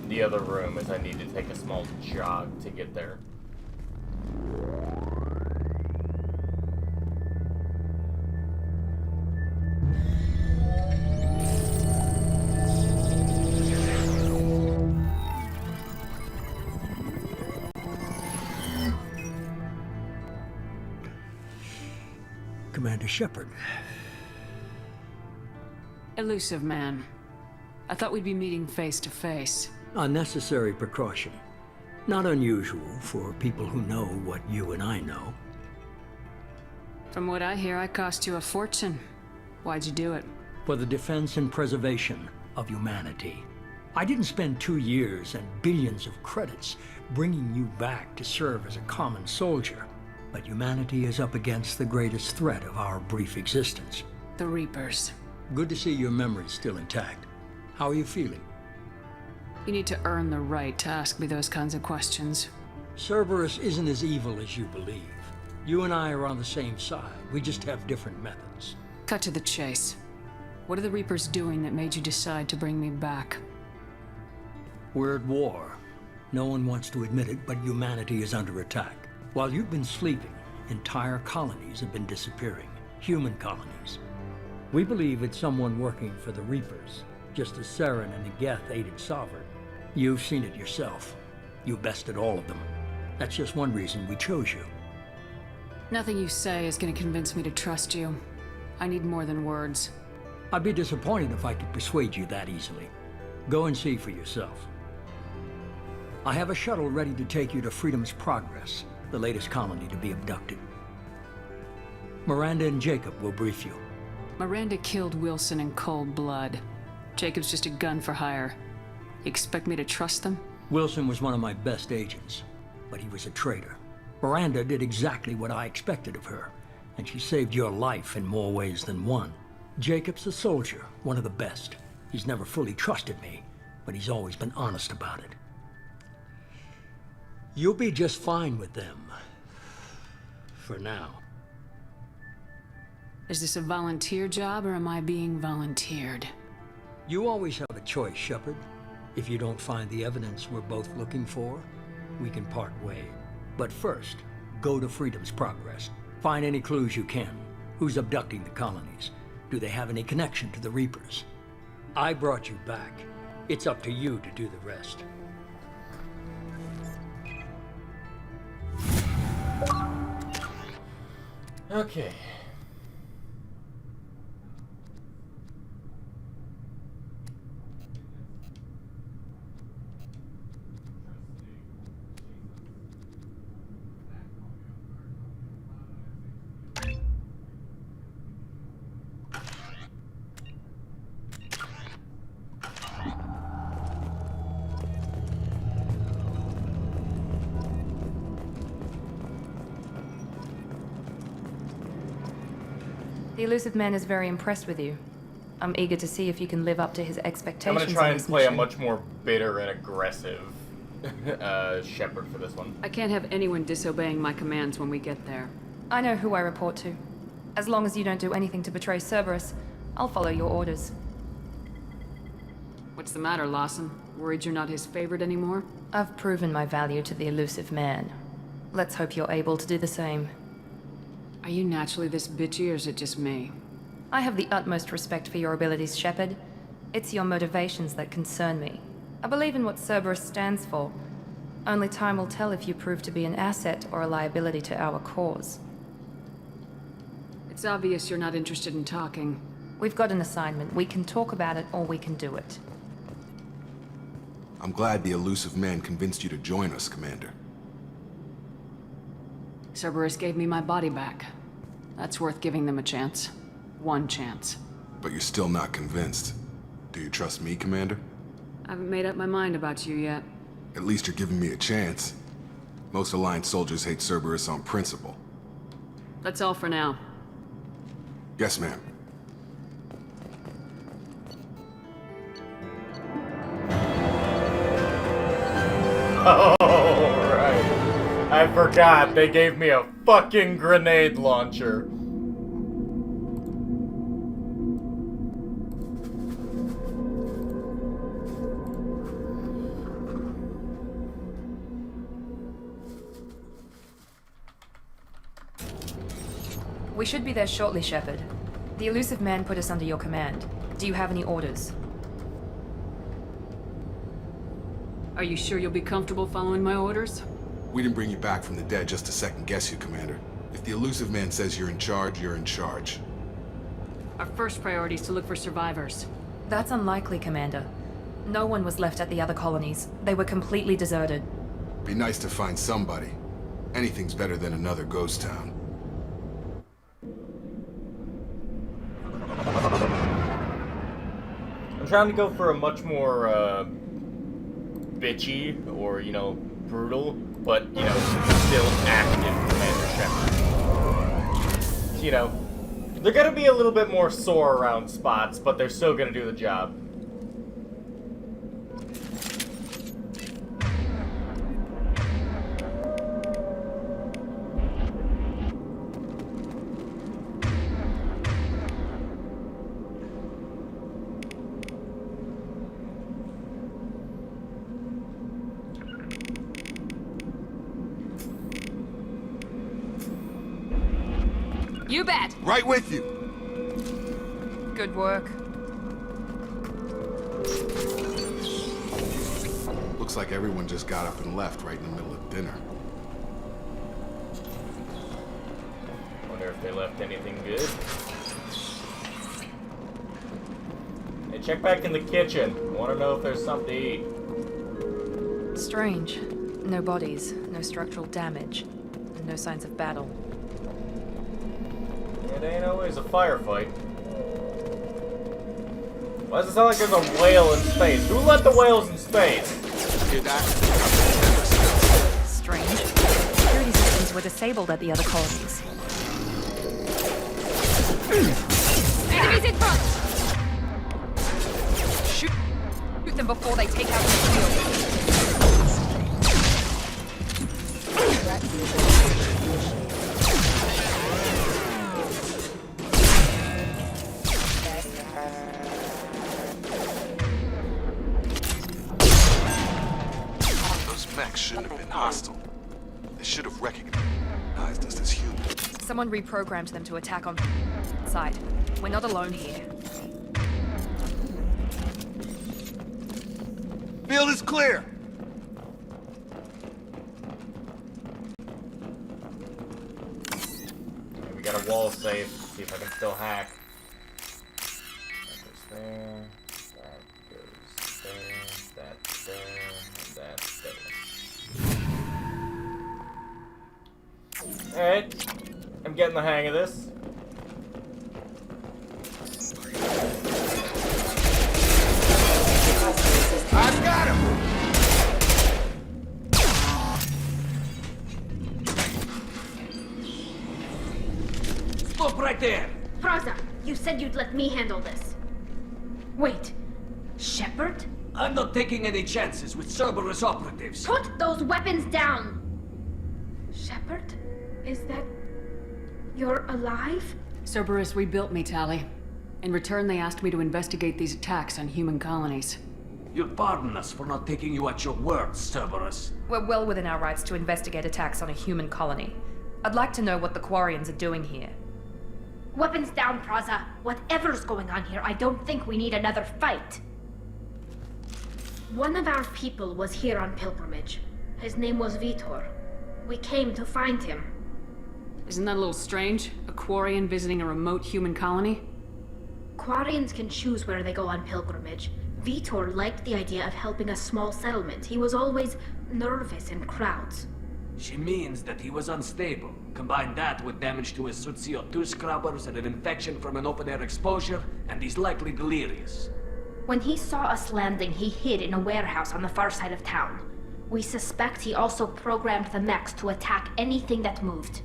Speaker 7: The other room is I need to take a small jog to get there.
Speaker 2: Commander Shepard.
Speaker 8: Elusive Man. I thought we'd be meeting face to face.
Speaker 2: Unnecessary precaution. Not unusual for people who know what you and I know.
Speaker 8: From what I hear, I cost you a fortune. Why'd you do it?
Speaker 2: For the defense and preservation of humanity. I didn't spend 2 years and billions of credits bringing you back to serve as a common soldier. But humanity is up against the greatest threat of our brief existence.
Speaker 8: The Reapers.
Speaker 2: Good to see your memory's still intact. How are you feeling?
Speaker 8: You need to earn the right to ask me those kinds of questions.
Speaker 2: Cerberus isn't as evil as you believe. You and I are on the same side. We just have different methods.
Speaker 8: Cut to the chase. What are the Reapers doing that made you decide to bring me back?
Speaker 2: We're at war. No one wants to admit it, but humanity is under attack. While you've been sleeping, entire colonies have been disappearing. Human colonies. We believe it's someone working for the Reapers, just as Saren and Geth aided Sovereign. You've seen it yourself. You bested all of them. That's just one reason we chose you.
Speaker 8: Nothing you say is going to convince me to trust you. I need more than words.
Speaker 2: I'd be disappointed if I could persuade you that easily. Go and see for yourself. I have a shuttle ready to take you to Freedom's Progress, the latest colony to be abducted. Miranda and Jacob will brief you.
Speaker 8: Miranda killed Wilson in cold blood. Jacob's just a gun for hire. You expect me to trust them?
Speaker 2: Wilson was one of my best agents, but he was a traitor. Miranda did exactly what I expected of her, and she saved your life in more ways than one. Jacob's a soldier, one of the best. He's never fully trusted me, but he's always been honest about it. You'll be just fine with them. For now.
Speaker 8: Is this a volunteer job, or am I being volunteered?
Speaker 2: You always have a choice, Shepard. If you don't find the evidence we're both looking for, we can part ways. But first, go to Freedom's Progress. Find any clues you can. Who's abducting the colonies? Do they have any connection to the Reapers? I brought you back. It's up to you to do the rest.
Speaker 7: Okay.
Speaker 1: The Elusive Man is very impressed with you. I'm eager to see if you can live up to his expectations.
Speaker 7: I'm gonna try
Speaker 1: in
Speaker 7: and
Speaker 1: this
Speaker 7: play a
Speaker 1: mission.
Speaker 7: much more bitter and aggressive Shepard for this one.
Speaker 8: I can't have anyone disobeying my commands when we get there.
Speaker 1: I know who I report to. As long as you don't do anything to betray Cerberus, I'll follow your orders.
Speaker 8: What's the matter, Lawson? Worried you're not his favorite anymore?
Speaker 1: I've proven my value to the Elusive Man. Let's hope you're able to do the same.
Speaker 8: Are you naturally this bitchy, or is it just me?
Speaker 1: I have the utmost respect for your abilities, Shepard. It's your motivations that concern me. I believe in what Cerberus stands for. Only time will tell if you prove to be an asset or a liability to our cause.
Speaker 8: It's obvious you're not interested in talking.
Speaker 1: We've got an assignment. We can talk about it, or we can do it.
Speaker 11: I'm glad the elusive man convinced you to join us, Commander.
Speaker 8: Cerberus gave me my body back. That's worth giving them a chance. One chance.
Speaker 11: But you're still not convinced. Do you trust me, Commander?
Speaker 8: I haven't made up my mind about you yet.
Speaker 11: At least you're giving me a chance. Most Alliance soldiers hate Cerberus on principle.
Speaker 8: That's all for now.
Speaker 11: Yes, ma'am.
Speaker 7: Oh, right. I forgot. They gave me a fucking grenade launcher.
Speaker 1: We should be there shortly, Shepard. The elusive man put us under your command. Do you have any orders?
Speaker 8: Are you sure you'll be comfortable following my orders?
Speaker 11: We didn't bring you back from the dead just to second guess you, Commander. If the elusive man says you're in charge, you're in charge.
Speaker 8: Our first priority is to look for survivors.
Speaker 1: That's unlikely, Commander. No one was left at the other colonies. They were completely deserted.
Speaker 11: Be nice to find somebody. Anything's better than another ghost town.
Speaker 7: I'm trying to go for a much more, bitchy, or, you know, brutal, but, you know, still active Commander Shepard. You know, they're gonna be a little bit more sore around spots, but they're still gonna do the job.
Speaker 1: You bet!
Speaker 11: Right with you!
Speaker 1: Good work.
Speaker 11: Looks like everyone just got up and left right in the middle of dinner.
Speaker 7: Wonder if they left anything good. Hey, check back in the kitchen. Want to know if there's something to eat.
Speaker 1: Strange. No bodies, no structural damage, and no signs of battle.
Speaker 7: It ain't always a firefight. Why does it sound like there's a whale in space? Who let the whales in space?
Speaker 11: Hear that?
Speaker 1: Strange. Security systems were disabled at the other colonies. Enemies in front! Shoot them before they take out the shield.
Speaker 11: Mechs shouldn't have been hostile. They should have recognized us as human.
Speaker 1: Someone reprogrammed them to attack on side. We're not alone here.
Speaker 11: Field is clear!
Speaker 7: Okay, we got a wall safe. See if I can still hack. That goes there. That goes there. That's there. And that's there. Alright, I'm getting the hang of this.
Speaker 11: I've got him!
Speaker 14: Stop right there!
Speaker 15: Praza, you said you'd let me handle this. Wait, Shepard?
Speaker 14: I'm not taking any chances with Cerberus operatives.
Speaker 15: Put those weapons down! Shepard? Is that... you're alive?
Speaker 8: Cerberus rebuilt me, Tali. In return, they asked me to investigate these attacks on human colonies.
Speaker 14: You'll pardon us for not taking you at your word, Cerberus.
Speaker 1: We're well within our rights to investigate attacks on a human colony. I'd like to know what the Quarians are doing here.
Speaker 15: Weapons down, Praza. Whatever's going on here, I don't think we need another fight. One of our people was here on pilgrimage. His name was Vitor. We came to find him.
Speaker 8: Isn't that a little strange? A Quarian visiting a remote human colony?
Speaker 15: Quarians can choose where they go on pilgrimage. Vitor liked the idea of helping a small settlement. He was always nervous in crowds.
Speaker 14: She means that he was unstable. Combine that with damage to his suit CO2 scrubbers and an infection from an open-air exposure, and he's likely delirious.
Speaker 15: When he saw us landing, he hid in a warehouse on the far side of town. We suspect he also programmed the mechs to attack anything that moved.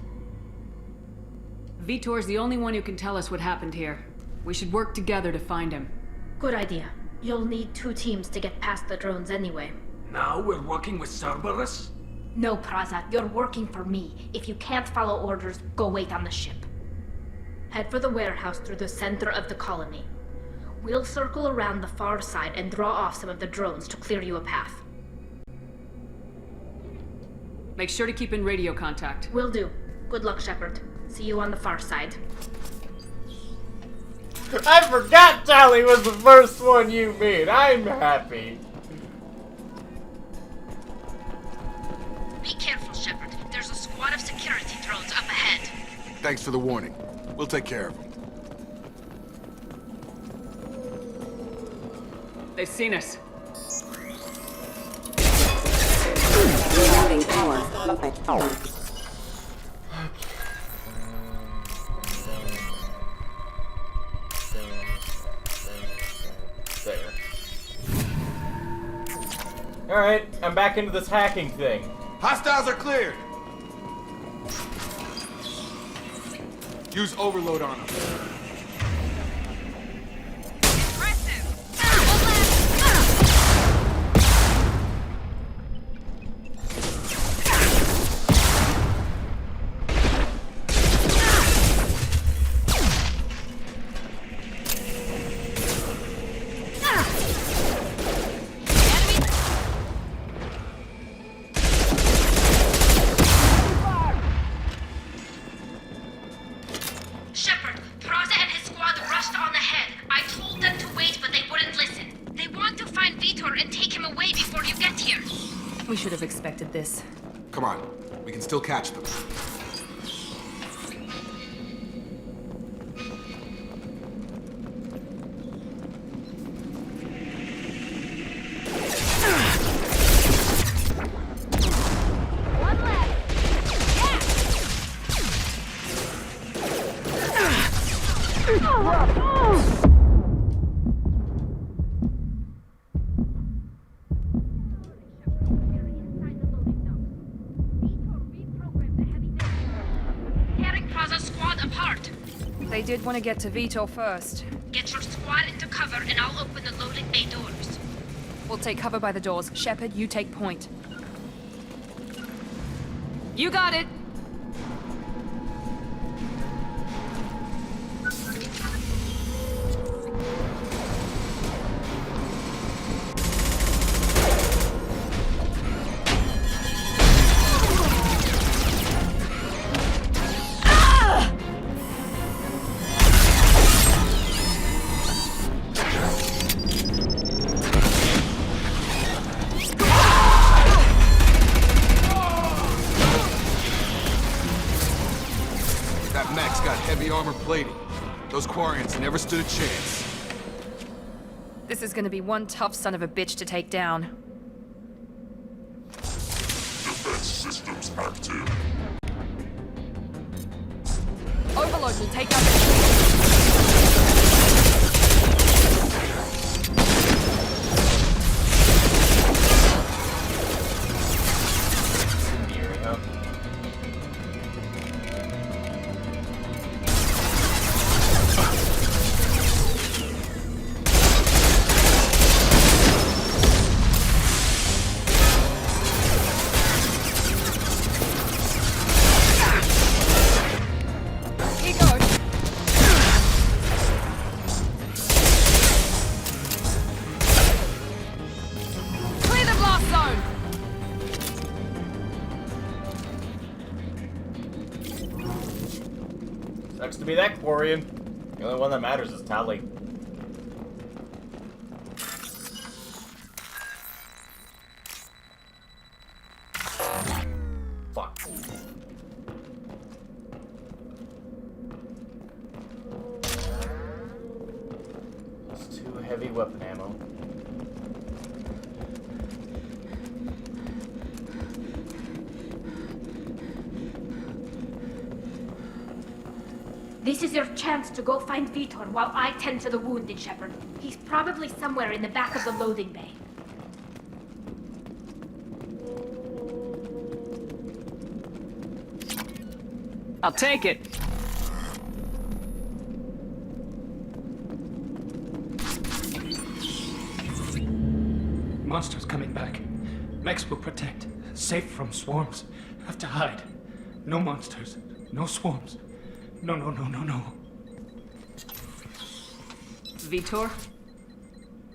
Speaker 8: Vitor's the only one who can tell us what happened here. We should work together to find him.
Speaker 15: Good idea. You'll need 2 teams to get past the drones anyway.
Speaker 14: Now we're working with Cerberus?
Speaker 15: No, Praza, you're working for me. If you can't follow orders, go wait on the ship. Head for the warehouse through the center of the colony. We'll circle around the far side and draw off some of the drones to clear you a path.
Speaker 8: Make sure to keep in radio contact.
Speaker 15: Will do. Good luck, Shepard. See you on the far side.
Speaker 7: I forgot Tali was the first one you meet. I'm happy.
Speaker 15: Be careful, Shepard. There's a squad of security drones up ahead.
Speaker 11: Thanks for the warning. We'll take care of them.
Speaker 8: They've seen us.
Speaker 7: There. Alright, I'm back into this hacking thing.
Speaker 11: Hostiles are cleared! Use overload on them.
Speaker 1: We should have expected this.
Speaker 11: Come on, we can still catch them.
Speaker 1: They did want to get to Vitor first.
Speaker 15: Get your squad into cover and I'll open the loading bay doors.
Speaker 1: We'll take cover by the doors. Shepard, you take point. You got it!
Speaker 11: Armor plating. Those Quarians never stood a chance.
Speaker 1: This is gonna be one tough son of a bitch to take down.
Speaker 16: Defense systems active.
Speaker 1: Overload will take out the...
Speaker 7: Sucks to be that Quarian. The only one that matters is Tali. Fuck. weapon ammo.
Speaker 15: This is your chance to go find Vitor while I tend to the wounded, Shepard. He's probably somewhere in the back of the loading bay.
Speaker 8: I'll take it.
Speaker 14: Monsters coming back. Mechs will protect. Safe from swarms. Have to hide. No monsters. No swarms. No.
Speaker 8: Vitor?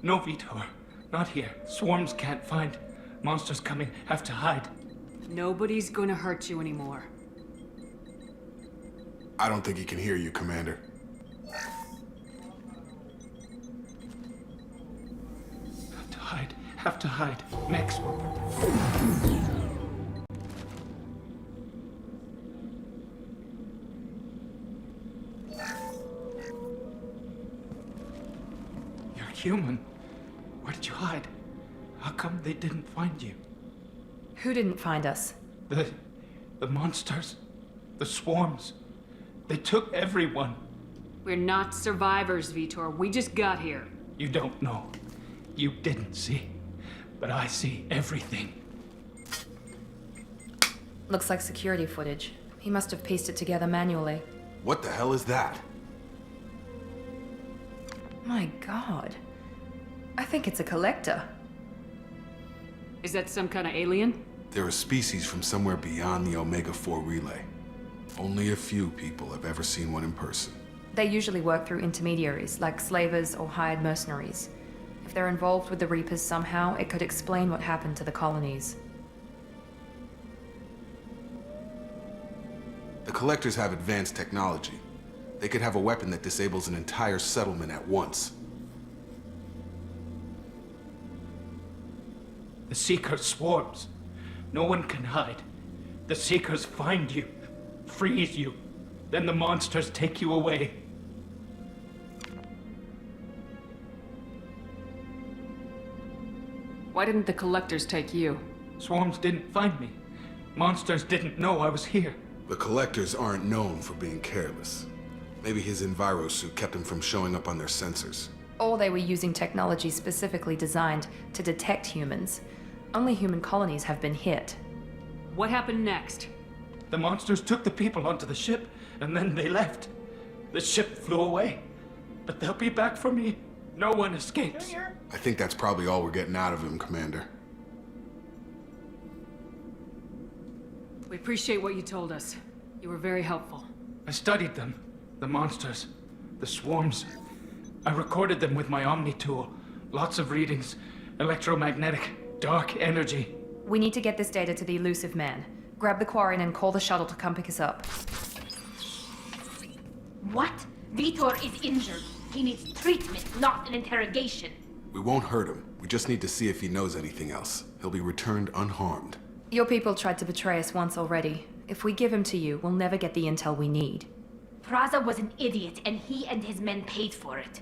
Speaker 14: No Vitor. Not here. Swarms can't find. Monsters coming. Have to hide.
Speaker 8: Nobody's gonna hurt you anymore.
Speaker 11: I don't think he can hear you, Commander.
Speaker 14: Have to hide. Mechs will protect. You're human. Where did you hide? How come they didn't find you?
Speaker 1: Who didn't find us?
Speaker 14: The monsters. The swarms. They took everyone.
Speaker 8: We're not survivors, Vitor. We just got here.
Speaker 14: You don't know. You didn't see. But I see everything.
Speaker 1: Looks like security footage. He must have pieced it together manually.
Speaker 11: What the hell is that?
Speaker 1: My god. I think it's a collector.
Speaker 8: Is that some kind of alien?
Speaker 11: They're a species from somewhere beyond the Omega-4 relay. Only a few people have ever seen one in person.
Speaker 1: They usually work through intermediaries, like slavers or hired mercenaries. If they're involved with the Reapers somehow, it could explain what happened to the colonies.
Speaker 11: The Collectors have advanced technology. They could have a weapon that disables an entire settlement at once.
Speaker 14: The Seeker swarms. No one can hide. The Seekers find you, freeze you, then the monsters take you away.
Speaker 8: Why didn't the Collectors take you?
Speaker 14: Swarms didn't find me. Monsters didn't know I was here.
Speaker 11: The Collectors aren't known for being careless. Maybe his Enviro suit kept him from showing up on their sensors.
Speaker 1: Or they were using technology specifically designed to detect humans. Only human colonies have been hit.
Speaker 8: What happened next?
Speaker 14: The monsters took the people onto the ship, and then they left. The ship flew away. But they'll be back for me. No one escapes.
Speaker 11: I think that's probably all we're getting out of him, Commander.
Speaker 8: We appreciate what you told us. You were very helpful.
Speaker 14: I studied them. The monsters. The swarms. I recorded them with my Omni tool. Lots of readings. Electromagnetic. Dark energy.
Speaker 1: We need to get this data to the Elusive Man. Grab the Quarian and call the shuttle to come pick us up.
Speaker 15: What? Vitor is injured. He needs treatment, not an interrogation.
Speaker 11: We won't hurt him. We just need to see if he knows anything else. He'll be returned unharmed.
Speaker 1: Your people tried to betray us once already. If we give him to you, we'll never get the intel we need.
Speaker 15: Praza was an idiot, and he and his men paid for it.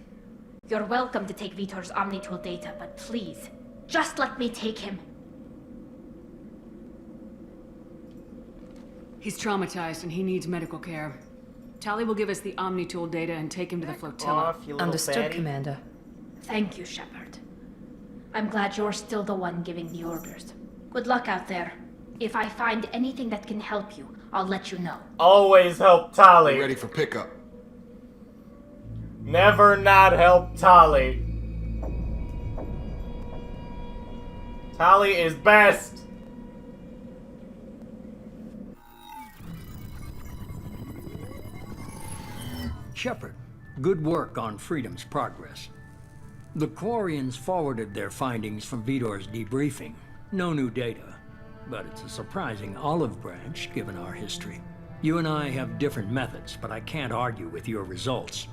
Speaker 15: You're welcome to take Vitor's Omnitool data, but please, just let me take him.
Speaker 8: He's traumatized and he needs medical care. Tali will give us the Omnitool data and take him to the flotilla.
Speaker 1: Understood, Commander.
Speaker 15: Thank you, Shepard. I'm glad you're still the one giving the orders. Good luck out there. If I find anything that can help you, I'll let you know.
Speaker 7: Always help Tali.
Speaker 11: We're ready for pickup.
Speaker 7: Never not help Tali. Tali is best.
Speaker 2: Shepard, good work on Freedom's progress. The Quarians forwarded their findings from Vitor's debriefing. No new data, but it's a surprising olive branch given our history. You and I have different methods, but I can't argue with your results.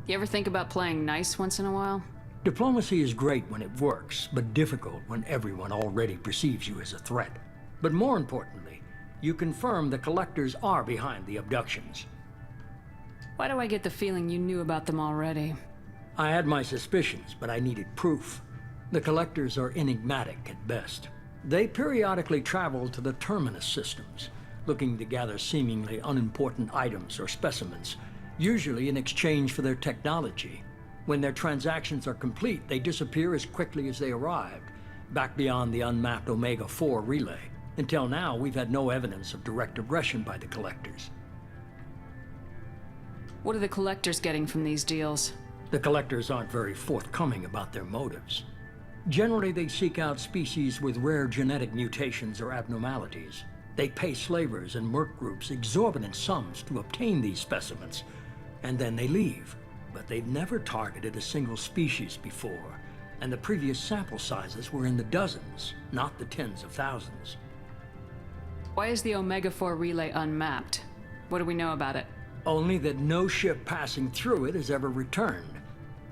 Speaker 8: You ever think about playing nice once in a while?
Speaker 2: Diplomacy is great when it works, but difficult when everyone already perceives you as a threat. But more importantly, you confirm the Collectors are behind the abductions.
Speaker 8: Why do I get the feeling you knew about them already?
Speaker 2: I had my suspicions, but I needed proof. The Collectors are enigmatic at best. They periodically travel to the Terminus systems, looking to gather seemingly unimportant items or specimens, usually in exchange for their technology. When their transactions are complete, they disappear as quickly as they arrived, back beyond the unmapped Omega-4 relay. Until now, we've had no evidence of direct aggression by the Collectors.
Speaker 8: What are the Collectors getting from these deals?
Speaker 2: The Collectors aren't very forthcoming about their motives. Generally, they seek out species with rare genetic mutations or abnormalities. They pay slavers and merc groups exorbitant sums to obtain these specimens, and then they leave. But they've never targeted a single species before, and the previous sample sizes were in the dozens, not the tens of thousands.
Speaker 8: Why is the Omega-4 relay unmapped? What do we know about it?
Speaker 2: Only that no ship passing through it has ever returned.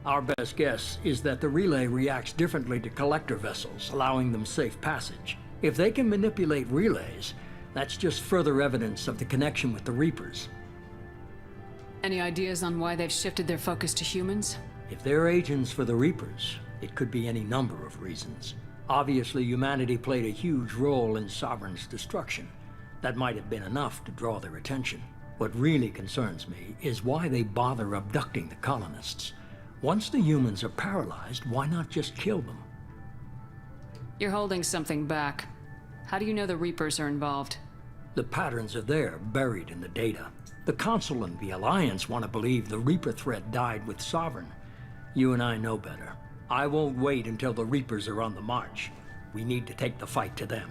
Speaker 2: Our best guess is that the relay reacts differently to Collector vessels, allowing them safe passage. If they can manipulate relays, that's just further evidence of the connection with the Reapers.
Speaker 8: Any ideas on why they've shifted their focus to humans?
Speaker 2: If they're agents for the Reapers, it could be any number of reasons. Obviously, humanity played a huge role in Sovereign's destruction. That might have been enough to draw their attention. What really concerns me is why they bother abducting the colonists. Once the humans are paralyzed, why not just kill them?
Speaker 8: You're holding something back. How do you know the Reapers are involved?
Speaker 2: The patterns are there, buried in the data. The Council and the Alliance want to believe the Reaper threat died with Sovereign. You and I know better. I won't wait until the Reapers are on the march. We need to take the fight to them.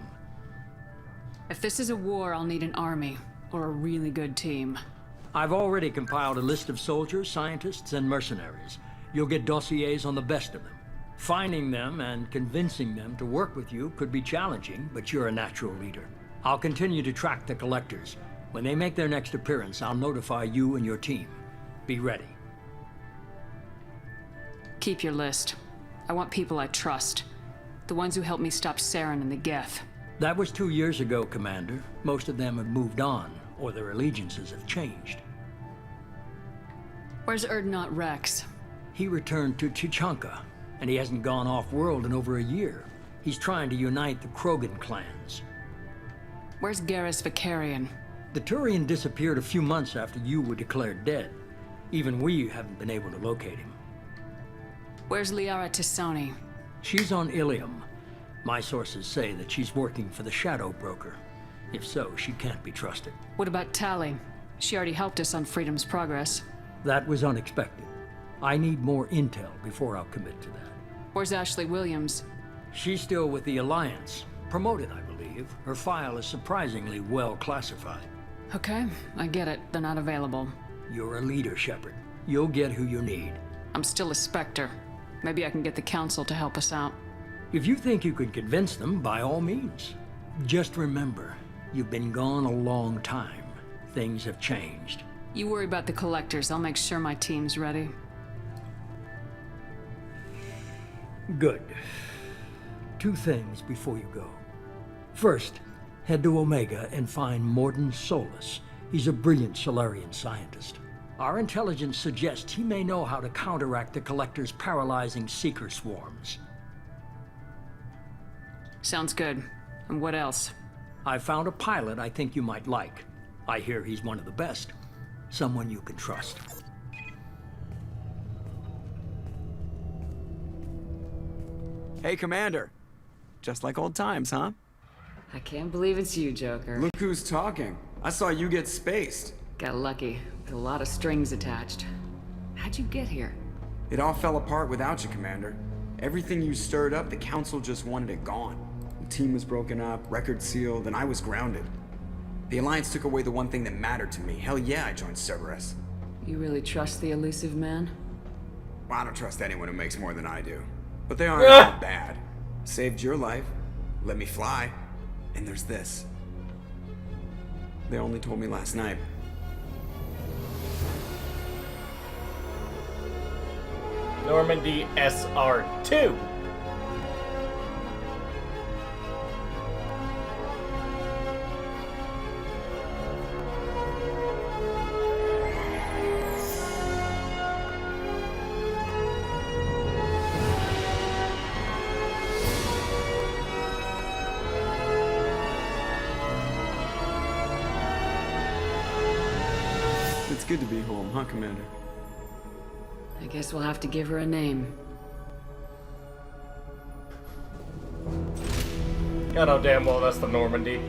Speaker 8: If this is a war, I'll need an army, or a really good team.
Speaker 2: I've already compiled a list of soldiers, scientists, and mercenaries. You'll get dossiers on the best of them. Finding them and convincing them to work with you could be challenging, but you're a natural leader. I'll continue to track the Collectors. When they make their next appearance, I'll notify you and your team. Be ready.
Speaker 8: Keep your list. I want people I trust. The ones who helped me stop Saren and the Geth.
Speaker 2: That was 2 years ago, Commander. Most of them have moved on, or their allegiances have changed.
Speaker 8: Where's Erdnot Rex?
Speaker 2: He returned to Chichanka, and he hasn't gone off-world in over a year. He's trying to unite the Krogan clans.
Speaker 8: Where's Garrus Vicarian?
Speaker 2: The Turian disappeared a few months after you were declared dead. Even we haven't been able to locate him.
Speaker 8: Where's Liara T'Soni?
Speaker 2: She's on Ilium. My sources say that she's working for the Shadow Broker. If so, she can't be trusted.
Speaker 8: What about Tali? She already helped us on Freedom's Progress.
Speaker 2: That was unexpected. I need more intel before I'll commit to that.
Speaker 8: Where's Ashley Williams?
Speaker 2: She's still with the Alliance. Promoted, I believe. Her file is surprisingly well classified.
Speaker 8: Okay, I get it. They're not available.
Speaker 2: You're a leader, Shepard. You'll get who you need.
Speaker 8: I'm still a Spectre. Maybe I can get the Council to help us out.
Speaker 2: If you think you can convince them, by all means. Just remember, you've been gone a long time. Things have changed.
Speaker 8: You worry about the Collectors. I'll make sure my team's ready.
Speaker 2: Good. 2 things before you go. First, head to Omega and find Mordin Solus. He's a brilliant Solarian scientist. Our intelligence suggests he may know how to counteract the Collector's paralyzing Seeker swarms.
Speaker 8: Sounds good. And what else?
Speaker 2: I found a pilot I think you might like. I hear he's one of the best. Someone you can trust.
Speaker 3: Hey, Commander. Just like old times, huh?
Speaker 8: I can't believe it's you, Joker.
Speaker 3: Look who's talking. I saw you get spaced.
Speaker 8: Got lucky. With a lot of strings attached. How'd you get here?
Speaker 3: It all fell apart without you, Commander. Everything you stirred up, the Council just wanted it gone. The team was broken up, record sealed, and I was grounded. The Alliance took away the one thing that mattered to me. Hell yeah, I joined Cerberus.
Speaker 8: You really trust the elusive man?
Speaker 3: Well, I don't trust anyone who makes more than I do. But they aren't all bad. Saved your life, let me fly, and there's this. They only told me last night.
Speaker 7: Normandy SR2.
Speaker 3: good to be home, huh, Commander?
Speaker 8: I guess we'll have to give her a name.
Speaker 7: I know damn well that's the Normandy.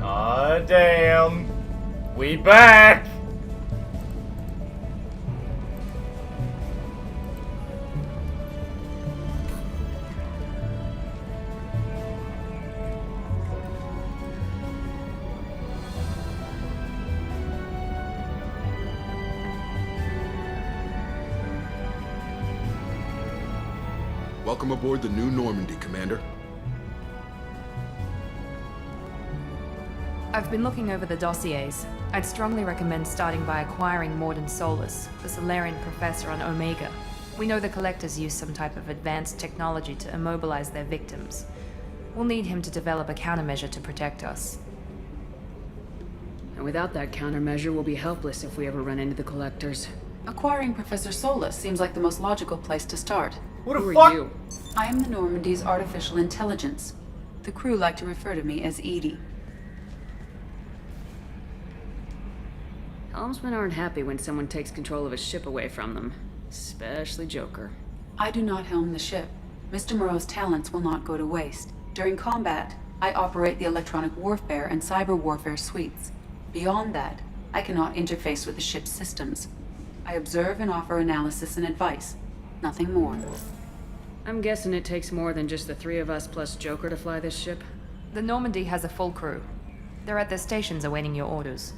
Speaker 7: Aw, damn. We back!
Speaker 11: Welcome aboard the new Normandy, Commander.
Speaker 1: I've been looking over the dossiers. I'd strongly recommend starting by acquiring Mordin Solus, the Solarian professor on Omega. We know the Collectors use some type of advanced technology to immobilize their victims. We'll need him to develop a countermeasure to protect us.
Speaker 8: And without that countermeasure, we'll be helpless if we ever run into the Collectors.
Speaker 5: Acquiring Professor Solus seems like the most logical place to start.
Speaker 8: Who are you?
Speaker 5: I am the Normandy's artificial intelligence. The crew like to refer to me as Edie.
Speaker 8: Helmsmen aren't happy when someone takes control of a ship away from them. Especially Joker.
Speaker 5: I do not helm the ship. Mr. Moreau's talents will not go to waste. During combat, I operate the electronic warfare and cyber warfare suites. Beyond that, I cannot interface with the ship's systems. I observe and offer analysis and advice. Nothing more.
Speaker 8: I'm guessing it takes more than just the three of us plus Joker to fly this ship?
Speaker 1: The Normandy has a full crew. They're at their stations awaiting your orders.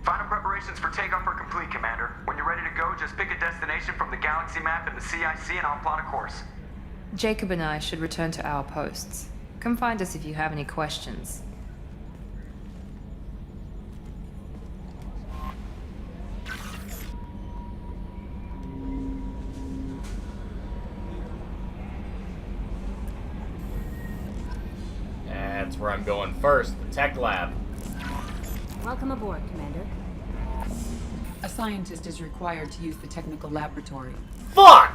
Speaker 17: Final preparations for takeoff are complete, Commander. When you're ready to go, just pick a destination from the galaxy map in the CIC and I'll plot a course.
Speaker 1: Jacob and I should return to our posts. Come find us if you have any questions.
Speaker 7: That's where I'm going first, the tech lab.
Speaker 10: Welcome aboard, Commander.
Speaker 5: A scientist is required to use the technical laboratory.
Speaker 7: Fuck!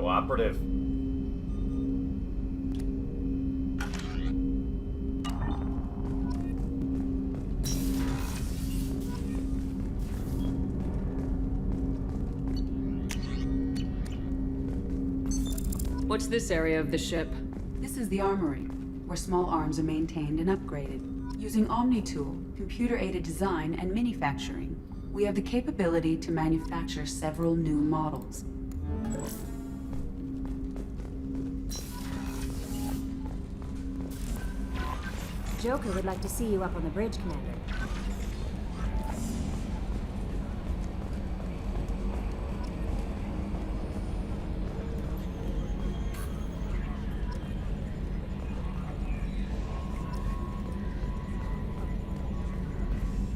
Speaker 7: Operative.
Speaker 8: What's this area of the ship?
Speaker 5: This is the armory, where small arms are maintained and upgraded. Using OmniTool, computer-aided design, and manufacturing, we have the capability to manufacture several new models.
Speaker 10: Joker would like to see you up on the bridge, Commander.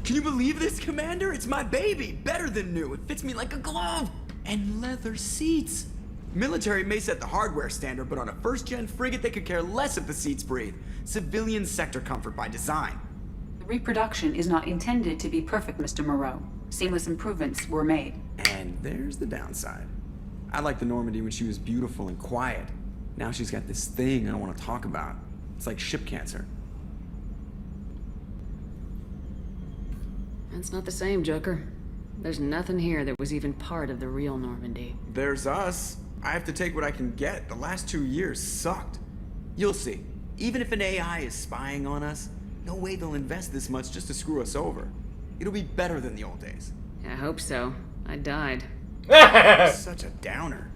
Speaker 3: Can you believe this, Commander? It's my baby! Better than new. It fits me like a glove! And leather seats! Military may set the hardware standard, but on a first-gen frigate, they could care less if the seats breathe. Civilian sector comfort by design.
Speaker 5: The reproduction is not intended to be perfect, Mr. Moreau. Seamless improvements were made.
Speaker 3: And there's the downside. I liked the Normandy when she was beautiful and quiet. Now she's got this thing I don't want to talk about. It's like ship cancer.
Speaker 8: That's not the same, Joker. There's nothing here that was even part of the real Normandy.
Speaker 3: There's us. I have to take what I can get. The last 2 years sucked. You'll see. Even if an AI is spying on us, no way they'll invest this much just to screw us over. It'll be better than the old days.
Speaker 8: I hope so. I died.
Speaker 3: Such a downer.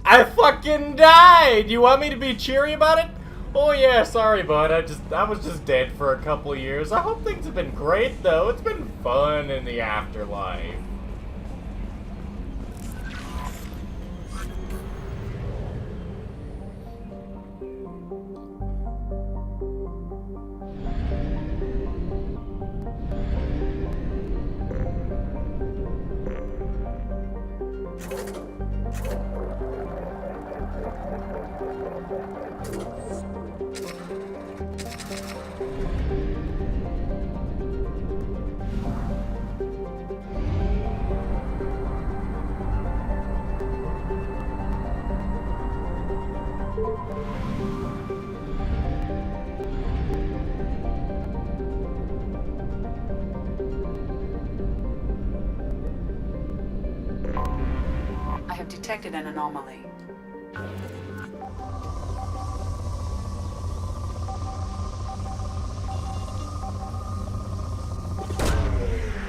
Speaker 7: I fucking died! You want me to be cheery about it? Oh yeah, sorry bud, I was just dead for a couple years. I hope things have been great though. It's been fun in the afterlife.
Speaker 5: I have detected an anomaly.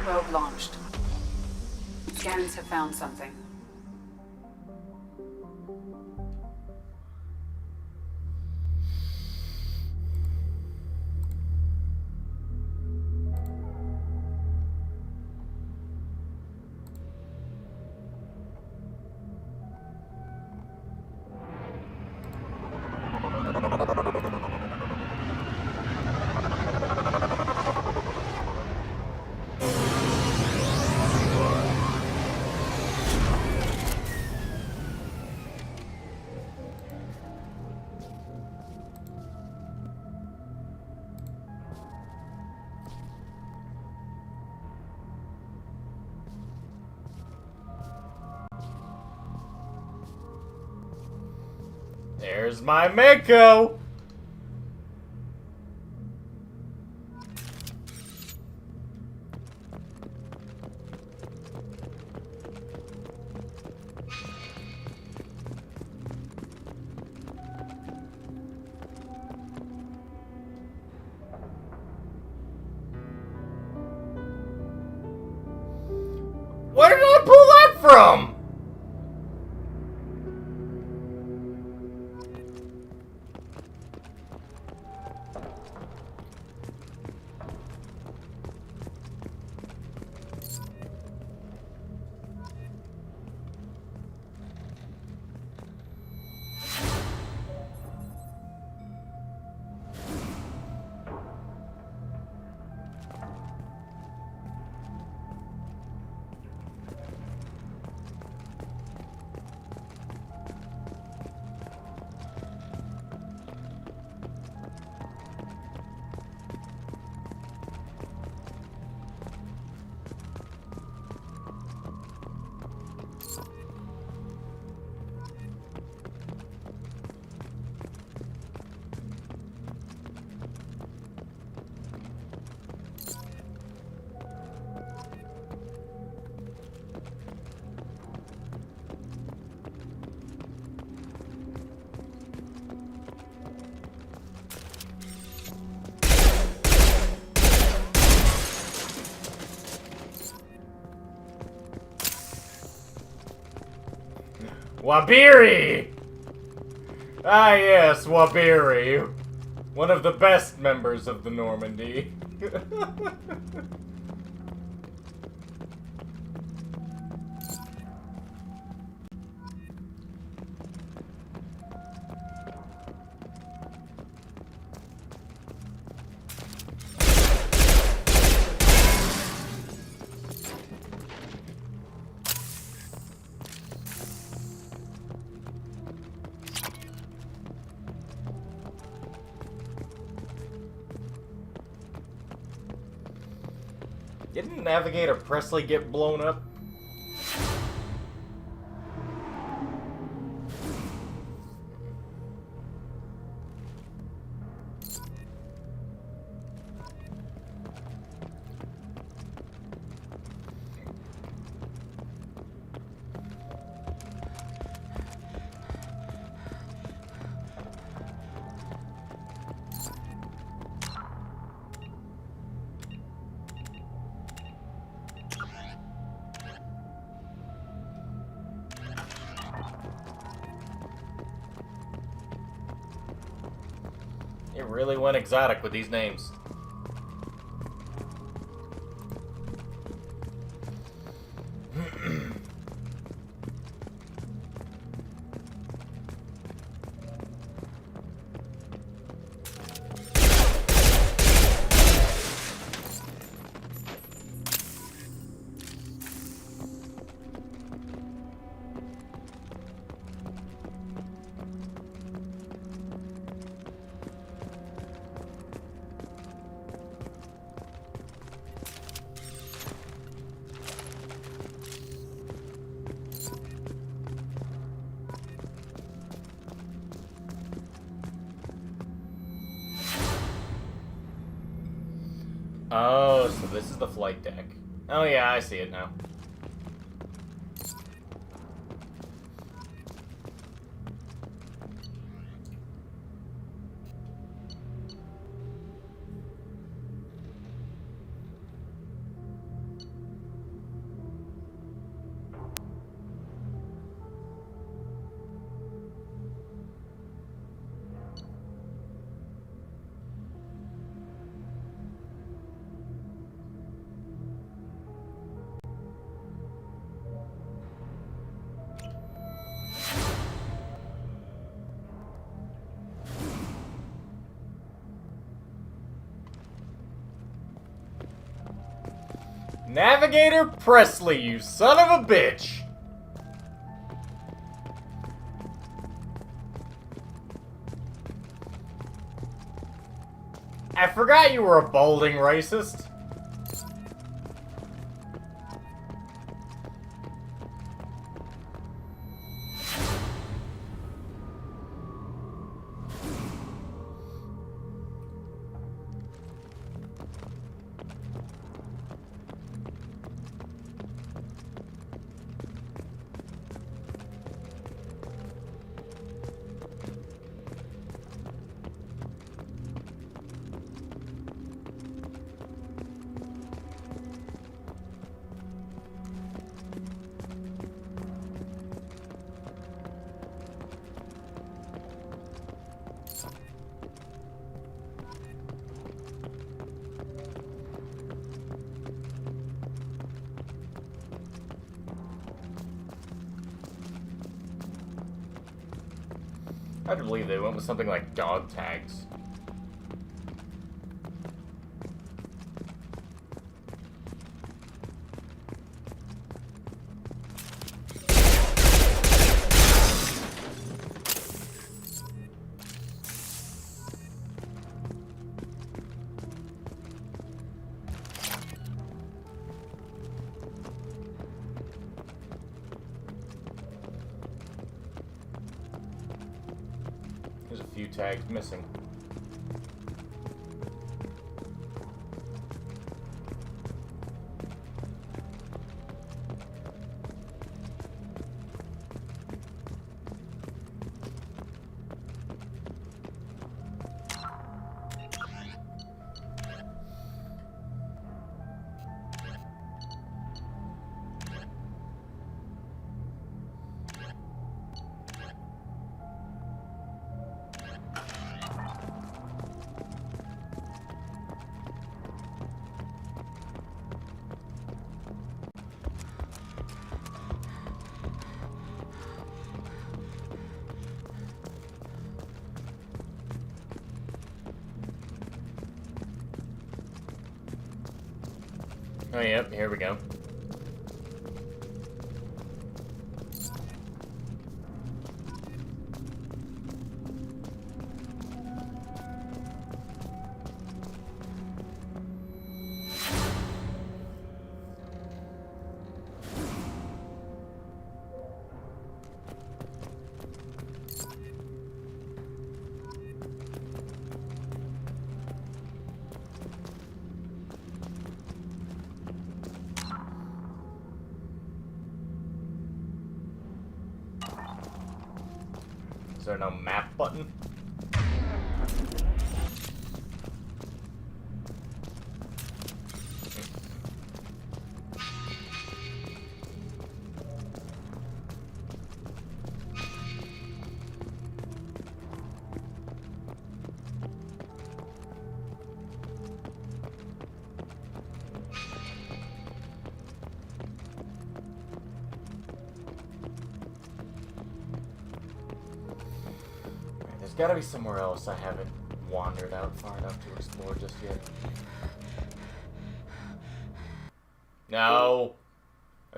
Speaker 5: Probe launched. Scans have found something.
Speaker 7: There's my Mako! Where did I pull that from? Wabiri! Ah yes, Wabiri. One of the best members of the Normandy. Didn't Navigator Presley get blown up? It really went exotic with these names. Oh, so this is the flight deck. Oh yeah, I see it now. Navigator Presley, you son of a bitch! I forgot you were a balding racist. Hard to believe they went with something like dog tags. There's a few tags missing. Oh, yep, here we go. Is there no map button? There's gotta be somewhere else I haven't wandered out far enough to explore just yet. No.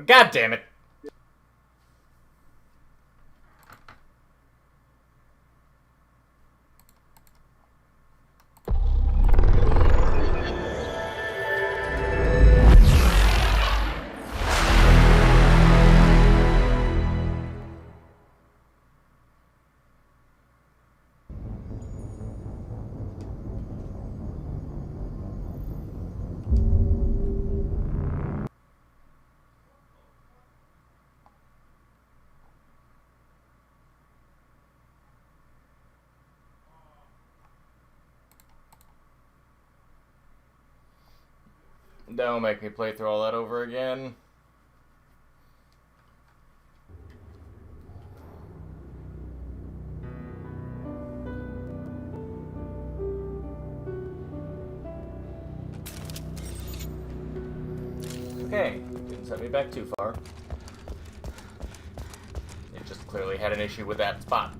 Speaker 7: God damn it. Don't make me play through all that over again. Okay, didn't set me back too far. It just clearly had an issue with that spot.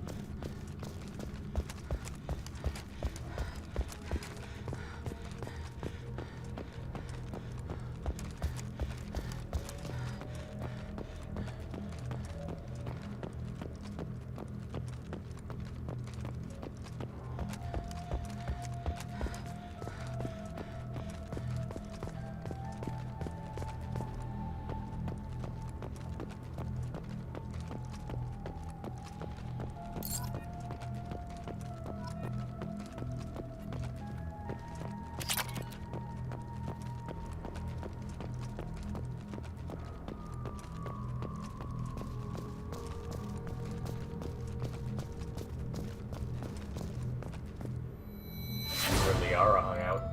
Speaker 7: Where Liara hung out.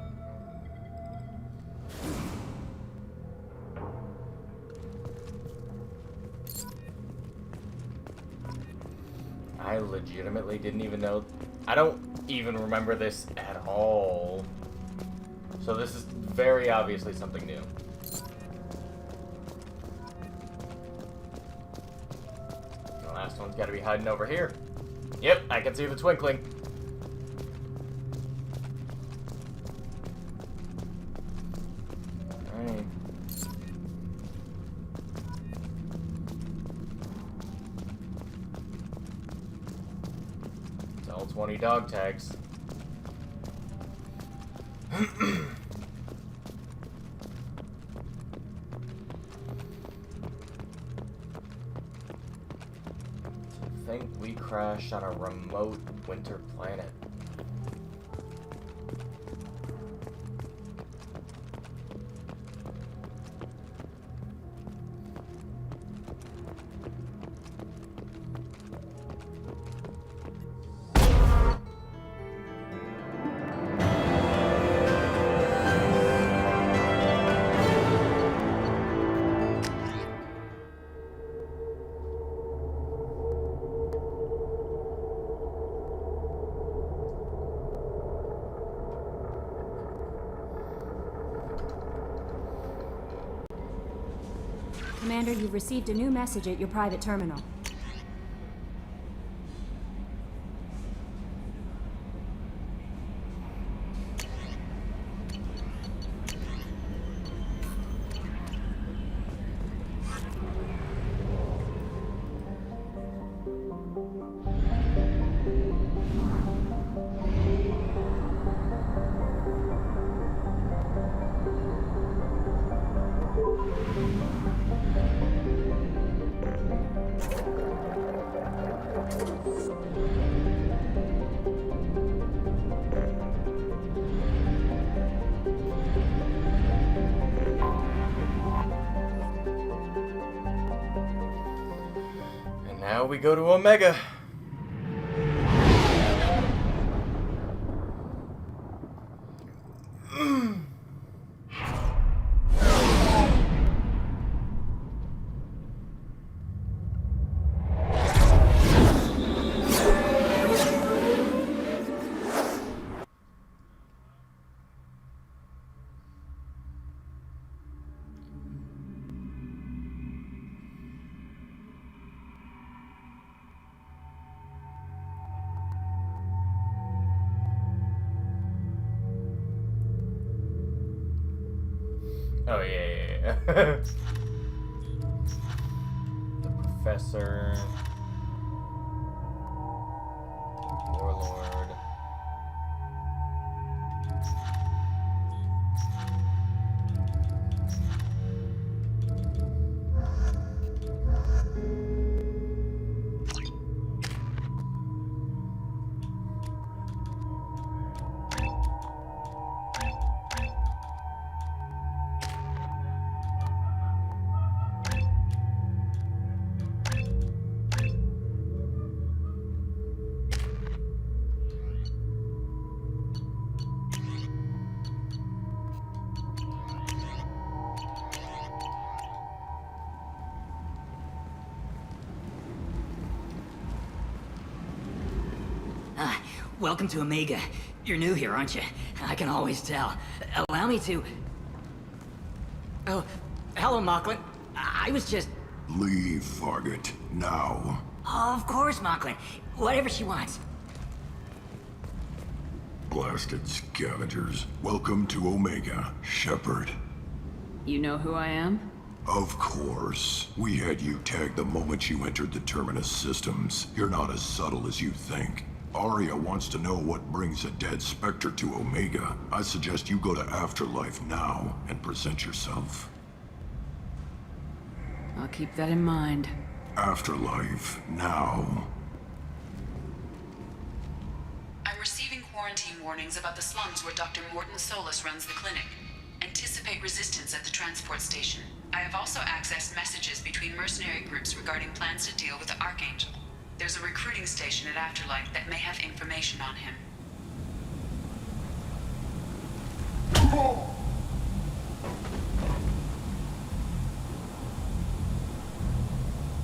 Speaker 7: I legitimately didn't even know. I don't even remember this at all. So this is very obviously something new. The last one's got to be hiding over here. Yep, I can see the twinkling. Alright. Sell 20 dog tags. To think we crashed on a remote winter planet.
Speaker 18: Commander, you've received a new message at your private terminal.
Speaker 7: Now we go to Omega. Oh, yeah. The Professor. Warlord.
Speaker 19: Welcome to Omega. You're new here, aren't you? I can always tell. Allow me to... Oh, hello, Mocklin. I was just...
Speaker 16: Leave, Fargate. Now.
Speaker 19: Oh, of course, Mocklin. Whatever she wants.
Speaker 16: Blasted scavengers. Welcome to Omega, Shepard.
Speaker 8: You know who I am?
Speaker 16: Of course. We had you tagged the moment you entered the Terminus systems. You're not as subtle as you think. Aria wants to know what brings a dead Spectre to Omega. I suggest you go to Afterlife now and present yourself.
Speaker 8: I'll keep that in mind.
Speaker 16: Afterlife now.
Speaker 5: I'm receiving quarantine warnings about the slums where Dr. Morton Solus runs the clinic. Anticipate resistance at the transport station. I have also accessed messages between mercenary groups regarding plans to deal with the Archangel. There's a recruiting station at Afterlife that may have information on him.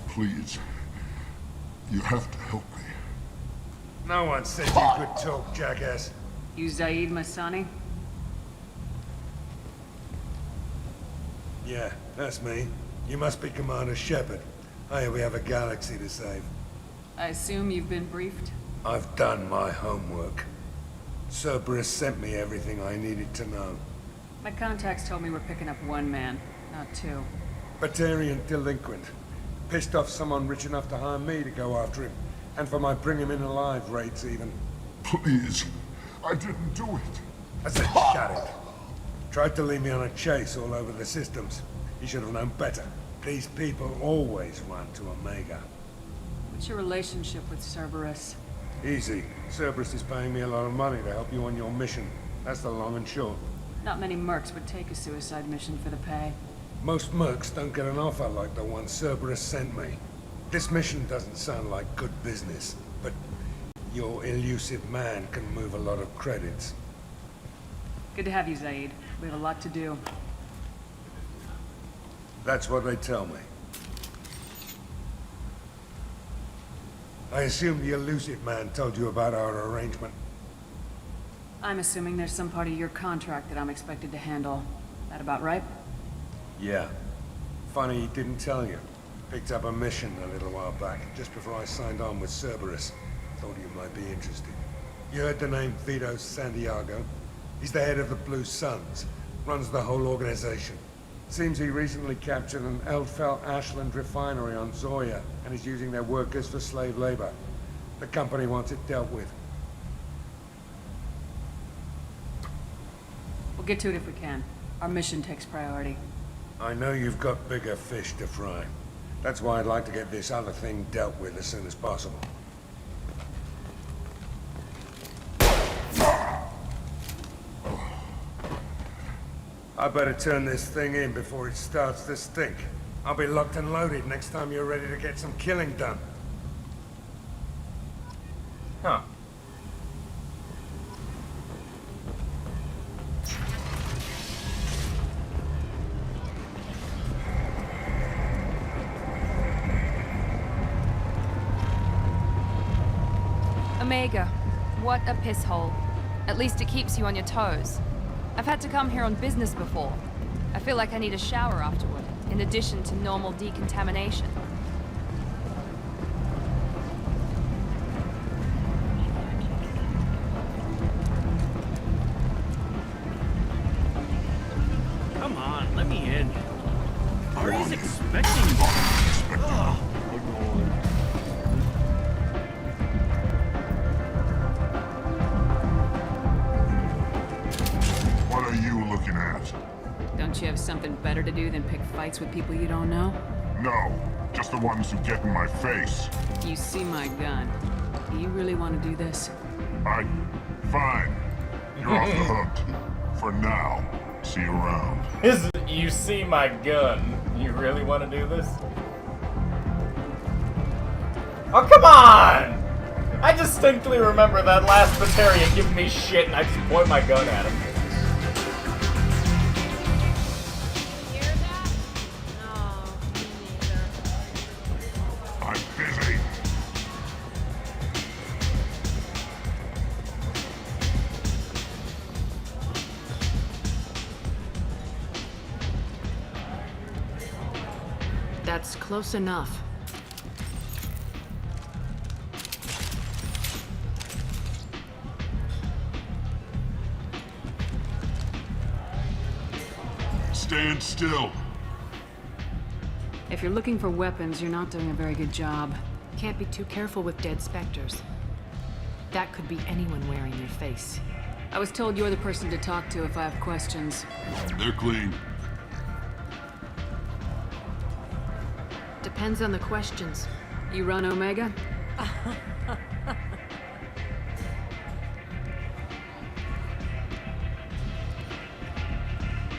Speaker 16: Please. You have to help me.
Speaker 20: No one said you could talk, jackass.
Speaker 8: You Zaid Masani?
Speaker 20: Yeah, that's me. You must be Commander Shepard. Hey, we have a galaxy to save.
Speaker 8: I assume you've been briefed?
Speaker 20: I've done my homework. Cerberus sent me everything I needed to know.
Speaker 8: My contacts told me we're picking up one man, not two.
Speaker 20: Batarian delinquent. Pissed off someone rich enough to hire me to go after him. And for my bring him in alive rates even.
Speaker 16: Please. I didn't do it.
Speaker 20: I said shut it. Tried to lead me on a chase all over the systems. He should have known better. These people always run to Omega.
Speaker 8: What's your relationship with Cerberus?
Speaker 20: Easy. Cerberus is paying me a lot of money to help you on your mission. That's the long and short.
Speaker 8: Not many mercs would take a suicide mission for the pay.
Speaker 20: Most mercs don't get an offer like the one Cerberus sent me. This mission doesn't sound like good business, but your elusive man can move a lot of credits.
Speaker 8: Good to have you, Zaid. We have a lot to do.
Speaker 20: That's what they tell me. I assume the elusive man told you about our arrangement.
Speaker 8: I'm assuming there's some part of your contract that I'm expected to handle. That about right?
Speaker 20: Yeah. Funny he didn't tell you. Picked up a mission a little while back, just before I signed on with Cerberus. Thought you might be interested. You heard the name Vito Santiago? He's the head of the Blue Suns. Runs the whole organization. Seems he recently captured an Eldfell Ashland refinery on Zoya and is using their workers for slave labor. The company wants it dealt with.
Speaker 8: We'll get to it if we can. Our mission takes priority.
Speaker 20: I know you've got bigger fish to fry. That's why I'd like to get this other thing dealt with as soon as possible. I better turn this thing in before it starts to stink. I'll be locked and loaded next time you're ready to get some killing done.
Speaker 7: Huh.
Speaker 1: Omega, what a piss hole. At least it keeps you on your toes. I've had to come here on business before. I feel like I need a shower afterward, in addition to normal decontamination.
Speaker 21: Come on, let me in. Ari's expecting me. Ugh.
Speaker 16: What are you looking at?
Speaker 8: Don't you have something better to do than pick fights with people you don't know?
Speaker 16: No, just the ones who get in my face.
Speaker 8: You see my gun. Do you really want to do this?
Speaker 16: Fine. You're off the hook. For now. See you around.
Speaker 7: You see my gun. You really want to do this? Oh, come on! I distinctly remember that last Batarian giving me shit and I just point my gun at him.
Speaker 16: I'm busy.
Speaker 8: That's close enough.
Speaker 16: Stand still.
Speaker 8: If you're looking for weapons, you're not doing a very good job.
Speaker 22: Can't be too careful with dead specters. That could be anyone wearing your face.
Speaker 8: I was told you're the person to talk to if I have questions.
Speaker 16: They're clean.
Speaker 22: Depends on the questions.
Speaker 8: You run Omega?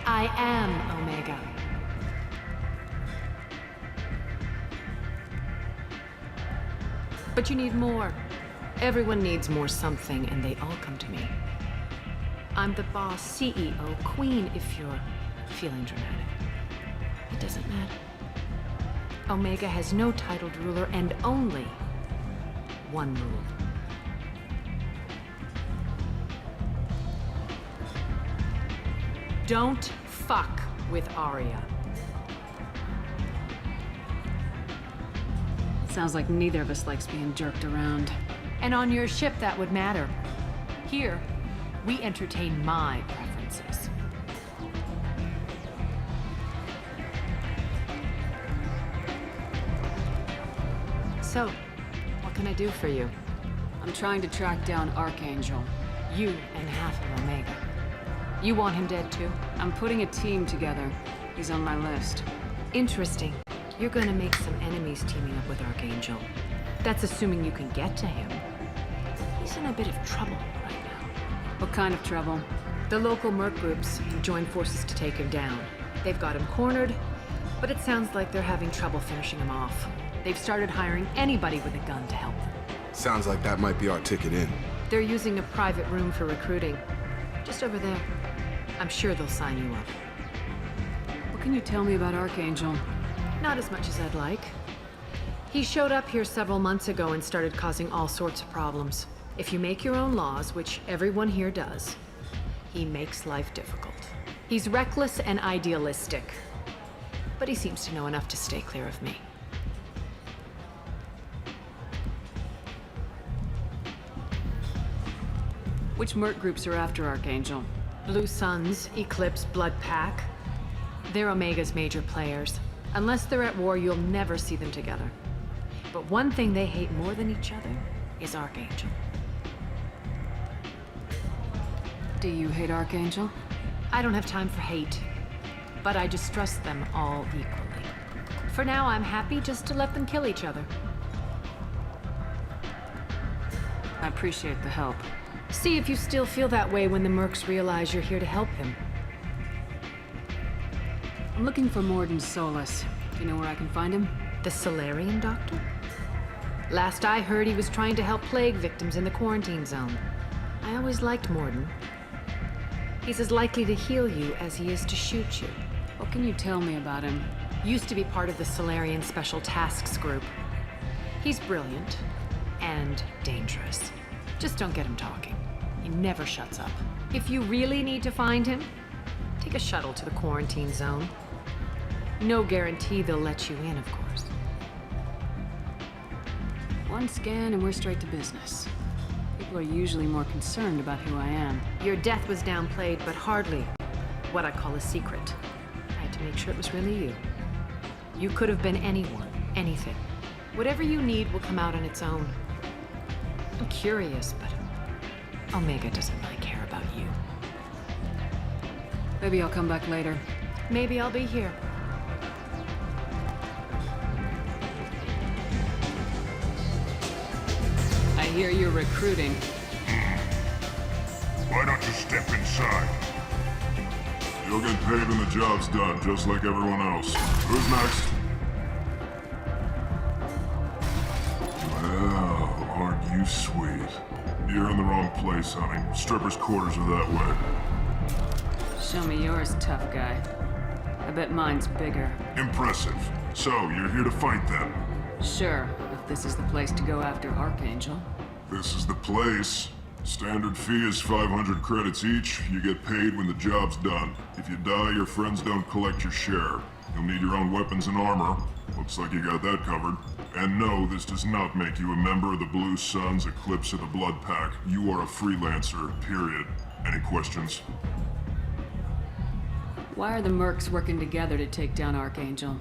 Speaker 22: I am Omega. But you need more. Everyone needs more something, and they all come to me. I'm the boss, CEO, queen, if you're feeling dramatic. It doesn't matter. Omega has no titled ruler and only one rule. Don't fuck with Aria.
Speaker 8: Sounds like neither of us likes being jerked around.
Speaker 22: And on your ship, that would matter. Here, we entertain my preferences. So, what can I do for you?
Speaker 8: I'm trying to track down Archangel.
Speaker 22: You and half of Omega. You want him dead too?
Speaker 8: I'm putting a team together. He's on my list.
Speaker 22: Interesting. You're gonna make some enemies teaming up with Archangel. That's assuming you can get to him. He's in a bit of trouble right now.
Speaker 8: What kind of trouble?
Speaker 22: The local merc groups have joined forces to take him down. They've got him cornered, but it sounds like they're having trouble finishing him off. They've started hiring anybody with a gun to help them.
Speaker 11: Sounds like that might be our ticket in.
Speaker 22: They're using a private room for recruiting. Just over there. I'm sure they'll sign you up.
Speaker 8: What can you tell me about Archangel?
Speaker 22: Not as much as I'd like. He showed up here several months ago and started causing all sorts of problems. If you make your own laws, which everyone here does, he makes life difficult. He's reckless and idealistic. But he seems to know enough to stay clear of me.
Speaker 8: Which merc groups are after Archangel?
Speaker 22: Blue Suns, Eclipse, Blood Pack. They're Omega's major players. Unless they're at war, you'll never see them together. But one thing they hate more than each other is Archangel.
Speaker 8: Do you hate Archangel?
Speaker 22: I don't have time for hate, but I distrust them all equally. For now, I'm happy just to let them kill each other.
Speaker 8: I appreciate the help.
Speaker 22: See if you still feel that way when the Mercs realize you're here to help them.
Speaker 8: I'm looking for Mordin Solus. Do you know where I can find him?
Speaker 22: The Solarian doctor? Last I heard, he was trying to help plague victims in the quarantine zone. I always liked Mordin. He's as likely to heal you as he is to shoot you.
Speaker 8: What can you tell me about him?
Speaker 22: Used to be part of the Solarian Special Tasks Group. He's brilliant and dangerous. Just don't get him talking. He never shuts up. If you really need to find him, take a shuttle to the quarantine zone. No guarantee they'll let you in, of course.
Speaker 8: One scan and we're straight to business. People are usually more concerned about who I am.
Speaker 22: Your death was downplayed, but hardly what I call a secret. I had to make sure it was really you. You could have been anyone, anything. Whatever you need will come out on its own. I'm curious, but Omega doesn't really care about you.
Speaker 8: Maybe I'll come back later.
Speaker 22: Maybe I'll be here.
Speaker 8: I hear you're recruiting.
Speaker 16: Why don't you step inside? You'll get paid when the job's done, just like everyone else. Who's next? Well, aren't you sweet? You're in the wrong place, honey. Strippers' quarters are that way.
Speaker 8: Show me yours, tough guy. I bet mine's bigger.
Speaker 16: Impressive. So, you're here to fight then?
Speaker 8: Sure, if this is the place to go after Archangel.
Speaker 16: This is the place. Standard fee is 500 credits each. You get paid when the job's done. If you die, your friends don't collect your share. You'll need your own weapons and armor. Looks like you got that covered. And no, this does not make you a member of the Blue Suns, Eclipse, or the Blood Pack. You are a freelancer, period. Any questions?
Speaker 8: Why are the Mercs working together to take down Archangel?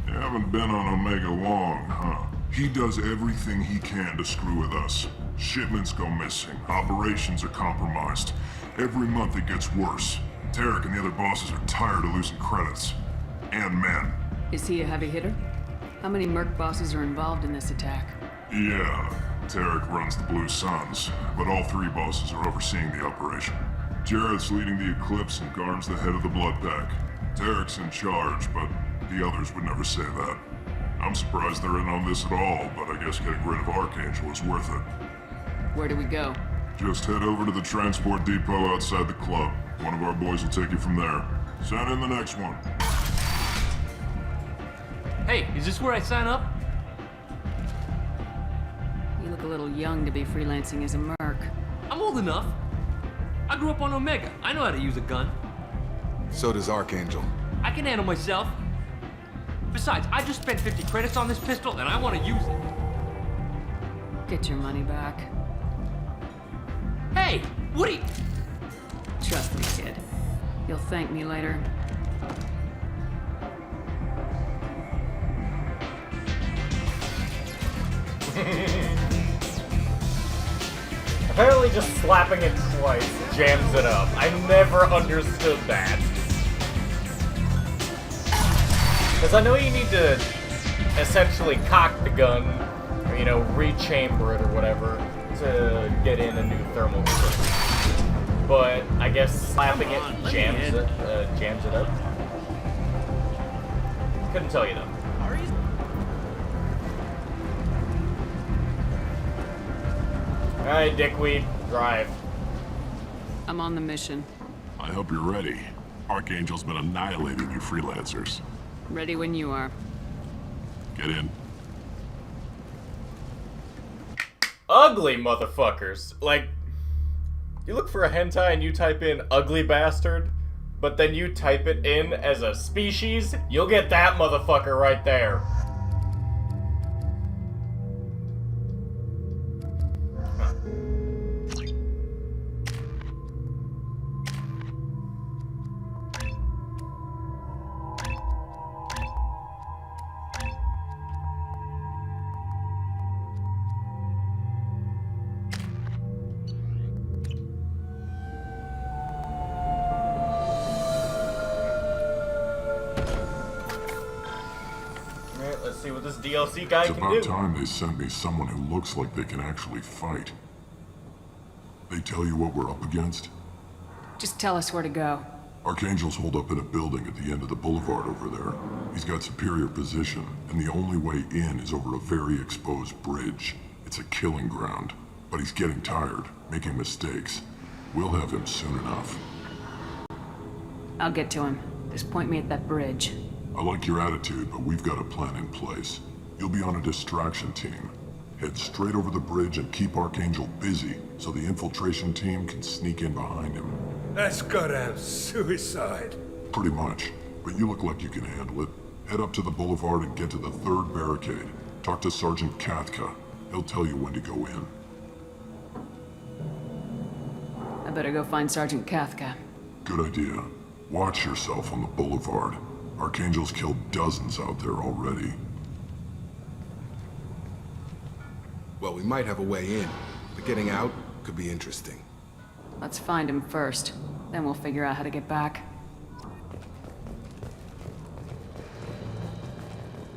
Speaker 16: You haven't been on Omega long, huh? He does everything he can to screw with us. Shipments go missing. Operations are compromised. Every month it gets worse. Tarek and the other bosses are tired of losing credits. And men.
Speaker 8: Is he a heavy hitter? How many Merc bosses are involved in this attack?
Speaker 16: Yeah, Tarek runs the Blue Suns, but all three bosses are overseeing the operation. Jared's leading the Eclipse and Garn's the head of the Blood Pack. Tarek's in charge, but the others would never say that. I'm surprised they're in on this at all, but I guess getting rid of Archangel is worth it.
Speaker 8: Where do we go?
Speaker 16: Just head over to the transport depot outside the club. One of our boys will take you from there. Send in the next one.
Speaker 21: Hey, is this where I sign up?
Speaker 8: You look a little young to be freelancing as a Merc.
Speaker 21: I'm old enough. I grew up on Omega. I know how to use a gun.
Speaker 11: So does Archangel.
Speaker 21: I can handle myself. Besides, I just spent 50 credits on this pistol and I want to use it.
Speaker 8: Get your money back.
Speaker 21: Hey, Woody!
Speaker 8: Trust me, kid. You'll thank me later.
Speaker 7: Apparently just slapping it twice jams it up. I never understood that. Because I know you need to essentially cock the gun, or, you know, rechamber it or whatever, to get in a new thermal clip. But I guess slapping it jams it up. Couldn't tell you though. Alright, dickweed, drive.
Speaker 8: I'm on the mission.
Speaker 16: I hope you're ready. Archangel's been annihilating you freelancers.
Speaker 8: Ready when you are.
Speaker 16: Get in.
Speaker 7: Ugly motherfuckers. Like, you look for a hentai and you type in ugly bastard, but then you type it in as a species, you'll get that motherfucker right there. what this DLC guy
Speaker 16: It's
Speaker 7: can
Speaker 16: about
Speaker 7: do.
Speaker 16: time they sent me someone who looks like they can actually fight. They tell you what we're up against?
Speaker 8: Just tell us where to go.
Speaker 16: Archangel's holed up in a building at the end of the boulevard over there. He's got superior position, and the only way in is over a very exposed bridge. It's a killing ground, but he's getting tired, making mistakes. We'll have him soon enough.
Speaker 8: I'll get to him. Just point me at that bridge.
Speaker 16: I like your attitude, but we've got a plan in place. You'll be on a distraction team. Head straight over the bridge and keep Archangel busy, so the infiltration team can sneak in behind him.
Speaker 20: That's goddamn suicide.
Speaker 16: Pretty much, but you look like you can handle it. Head up to the boulevard and get to the 3rd barricade. Talk to Sergeant Kathka. He'll tell you when to go in.
Speaker 8: I better go find Sergeant Kathka.
Speaker 16: Good idea. Watch yourself on the boulevard. Archangel's killed dozens out there already.
Speaker 11: Well, we might have a way in, but getting out could be interesting.
Speaker 8: Let's find him first. Then we'll figure out how to get back.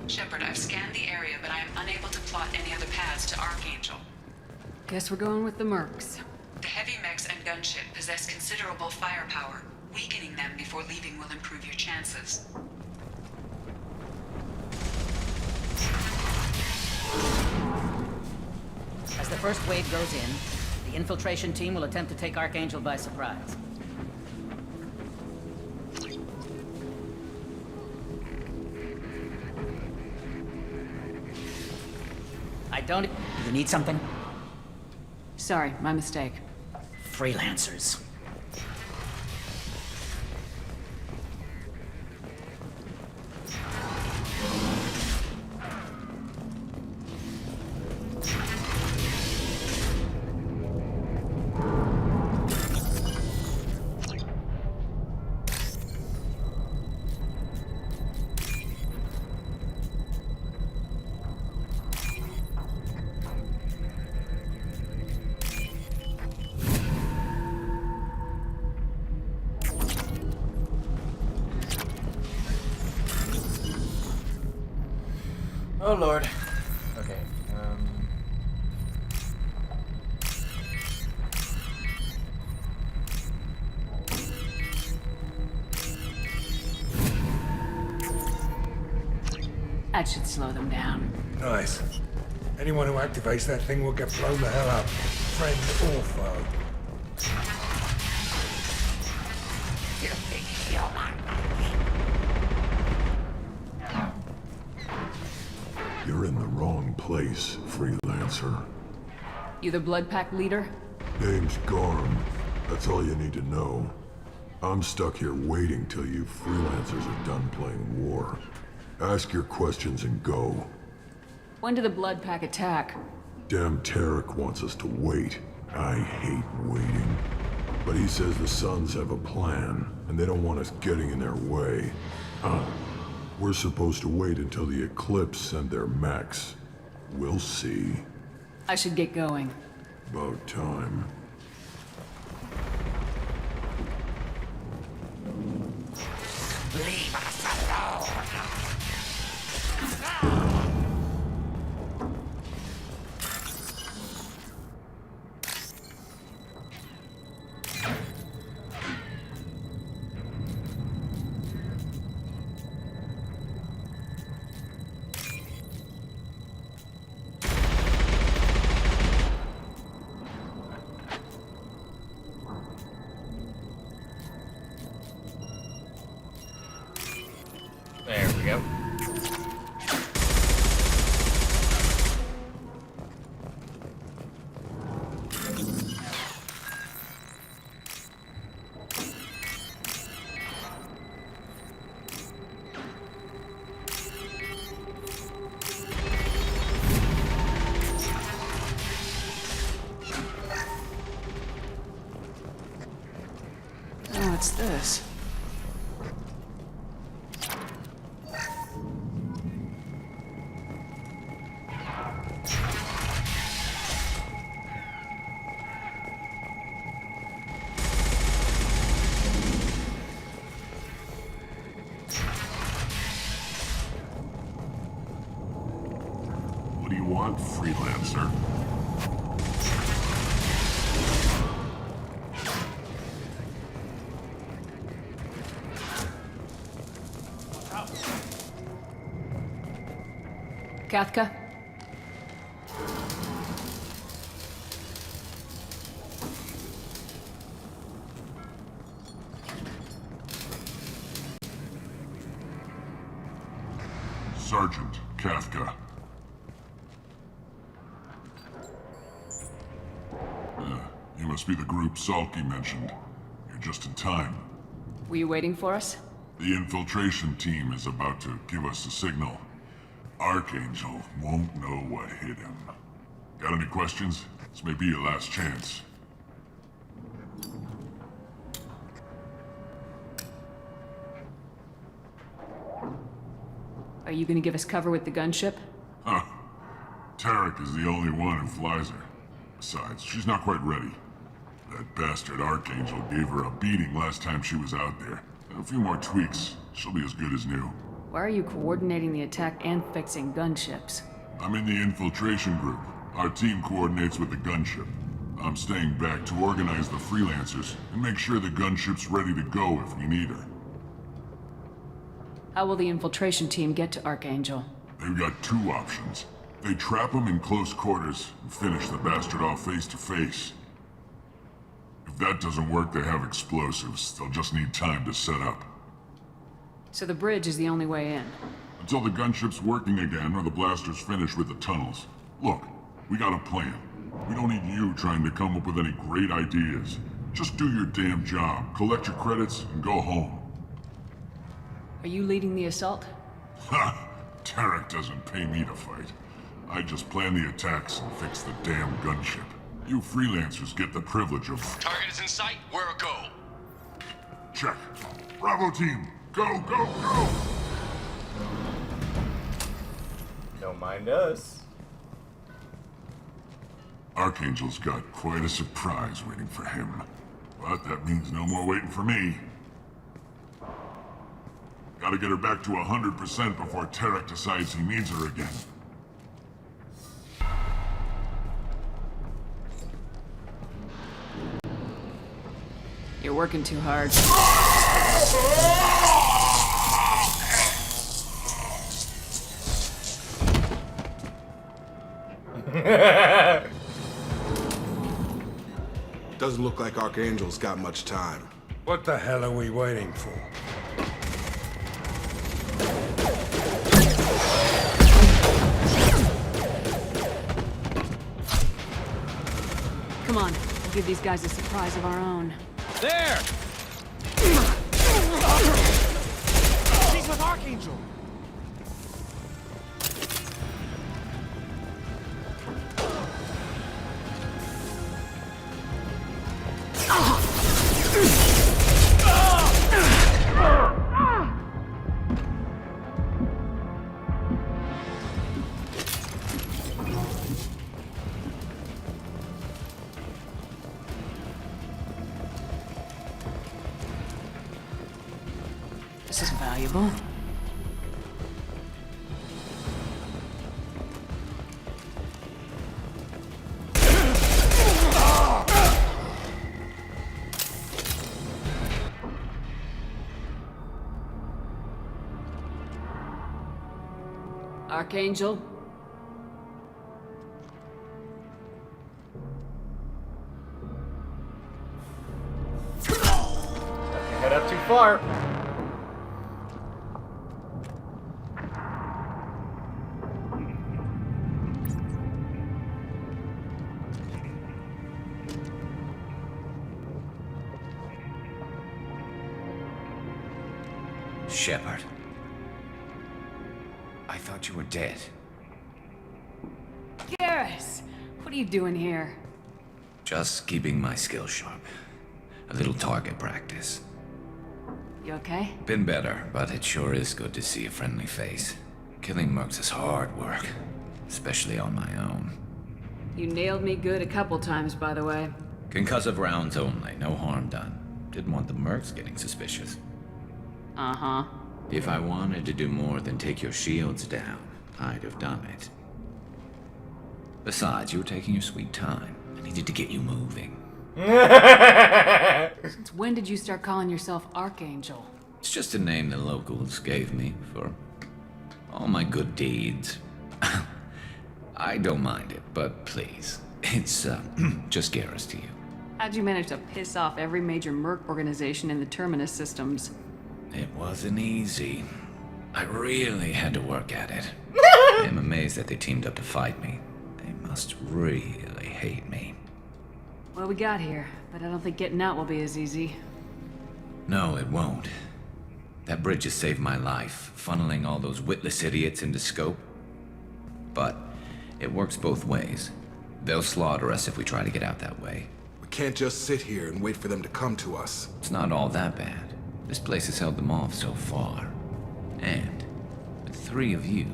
Speaker 5: Shepard, I've scanned the area, but I am unable to plot any other paths to Archangel.
Speaker 8: Guess we're going with the Mercs.
Speaker 5: The heavy mechs and gunship possess considerable firepower. Weakening them before leaving will improve your chances.
Speaker 19: As the first wave goes in, the infiltration team will attempt to take Archangel by surprise. I don't... You need something?
Speaker 8: Sorry, my mistake.
Speaker 19: Freelancers.
Speaker 7: Oh lord. Okay.
Speaker 8: That should slow them down.
Speaker 20: Nice. Anyone who activates that thing will get blown the hell up. Friend or foe.
Speaker 16: You're in the wrong place, freelancer.
Speaker 8: You the Blood Pack leader?
Speaker 16: Name's Garm. That's all you need to know. I'm stuck here waiting till you freelancers are done playing war. Ask your questions and go.
Speaker 8: When did the Blood Pack attack?
Speaker 16: Damn Tarek wants us to wait. I hate waiting. But he says the Suns have a plan, and they don't want us getting in their way. We're supposed to wait until the Eclipse send their mechs. We'll see.
Speaker 8: I should get going.
Speaker 16: About time.
Speaker 19: Leave us alone!
Speaker 7: There we go.
Speaker 8: Oh, what's this?
Speaker 16: do you want, freelancer?
Speaker 8: Kathka?
Speaker 16: Sergeant Kathka. You must be the group Salky mentioned. You're just in time.
Speaker 8: Were you waiting for us?
Speaker 16: The infiltration team is about to give us a signal. Archangel won't know what hit him. Got any questions? This may be your last chance.
Speaker 8: Are you gonna give us cover with the gunship?
Speaker 16: Huh. Tarek is the only one who flies her. Besides, she's not quite ready. That bastard Archangel gave her a beating last time she was out there. A few more tweaks, she'll be as good as new.
Speaker 8: Why are you coordinating the attack and fixing gunships?
Speaker 16: I'm in the infiltration group. Our team coordinates with the gunship. I'm staying back to organize the freelancers and make sure the gunship's ready to go if we need her.
Speaker 8: How will the infiltration team get to Archangel?
Speaker 16: They've got two options. They trap him in close quarters and finish the bastard off face to face. If that doesn't work, they have explosives. They'll just need time to set up.
Speaker 8: So the bridge is the only way in?
Speaker 16: Until the gunship's working again or the blasters finish with the tunnels. Look, we got a plan. We don't need you trying to come up with any great ideas. Just do your damn job, collect your credits, and go home.
Speaker 8: Are you leading the assault?
Speaker 16: Ha! Tarek doesn't pay me to fight. I just plan the attacks and fix the damn gunship. You freelancers get the privilege of...
Speaker 4: Target is in sight. Where a go?
Speaker 16: Check. Bravo team! Go, go, go!
Speaker 7: Don't mind us.
Speaker 16: Archangel's got quite a surprise waiting for him. But that means no more waiting for me. Gotta get her back to 100% before Tarek decides he needs her again.
Speaker 8: You're working too hard.
Speaker 11: Doesn't look like Archangel's got much time.
Speaker 20: What the hell are we waiting for?
Speaker 8: Come on, we'll give these guys a surprise of our own.
Speaker 21: There! She's with Archangel!
Speaker 8: This is valuable. Archangel?
Speaker 7: Head up too far.
Speaker 6: Shepard. I thought you were dead.
Speaker 8: Garrus! What are you doing here?
Speaker 6: Just keeping my skills sharp. A little target practice.
Speaker 8: You okay?
Speaker 6: Been better, but it sure is good to see a friendly face. Killing mercs is hard work, especially on my own.
Speaker 8: You nailed me good a couple times, by the way.
Speaker 6: Concussive rounds only, no harm done. Didn't want the mercs getting suspicious.
Speaker 8: Uh-huh.
Speaker 6: If I wanted to do more than take your shields down, I'd have done it. Besides, you were taking your sweet time. I needed to get you moving.
Speaker 8: Since when did you start calling yourself Archangel?
Speaker 6: It's just a name the locals gave me for all my good deeds. I don't mind it, but please, it's just Garrus to you.
Speaker 8: How'd you manage to piss off every major merc organization in the Terminus systems?
Speaker 6: It wasn't easy. I really had to work at it. I'm amazed that they teamed up to fight me. They must really hate me.
Speaker 8: Well, we got here, but I don't think getting out will be as easy.
Speaker 6: No, it won't. That bridge has saved my life, funneling all those witless idiots into scope. But it works both ways. They'll slaughter us if we try to get out that way.
Speaker 11: We can't just sit here and wait for them to come to us.
Speaker 6: It's not all that bad. This place has held them off so far. And with 3 of you,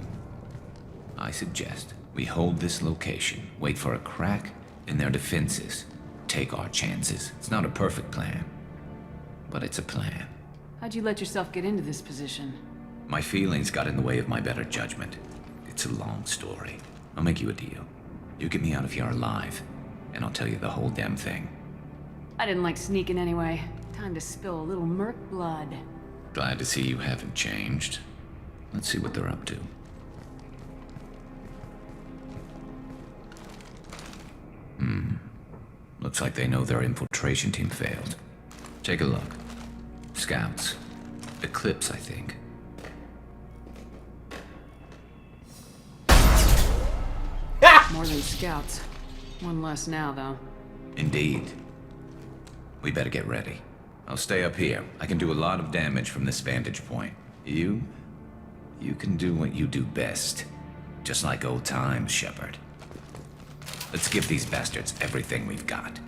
Speaker 6: I suggest we hold this location, wait for a crack in their defenses, take our chances. It's not a perfect plan, but it's a plan.
Speaker 8: How'd you let yourself get into this position?
Speaker 6: My feelings got in the way of my better judgment. It's a long story. I'll make you a deal. You get me out of here alive, and I'll tell you the whole damn thing.
Speaker 8: I didn't like sneaking anyway. Time to spill a little merc blood.
Speaker 6: Glad to see you haven't changed. Let's see what they're up to. Looks like they know their infiltration team failed. Take a look. Scouts. Eclipse, I think.
Speaker 8: More than scouts. One less now, though.
Speaker 6: Indeed. We better get ready. I'll stay up here. I can do a lot of damage from this vantage point. You can do what you do best. Just like old times, Shepard. Let's give these bastards everything we've got.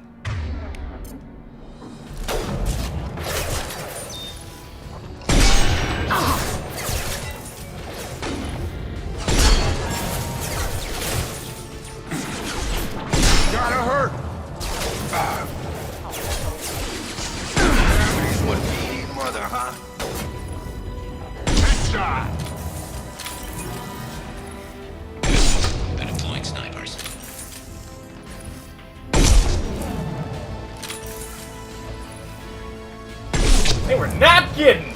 Speaker 11: Gotta hurt! Gravity's what we need, mother, huh? Headshot!
Speaker 6: Been employing snipers.
Speaker 7: They were not kidding!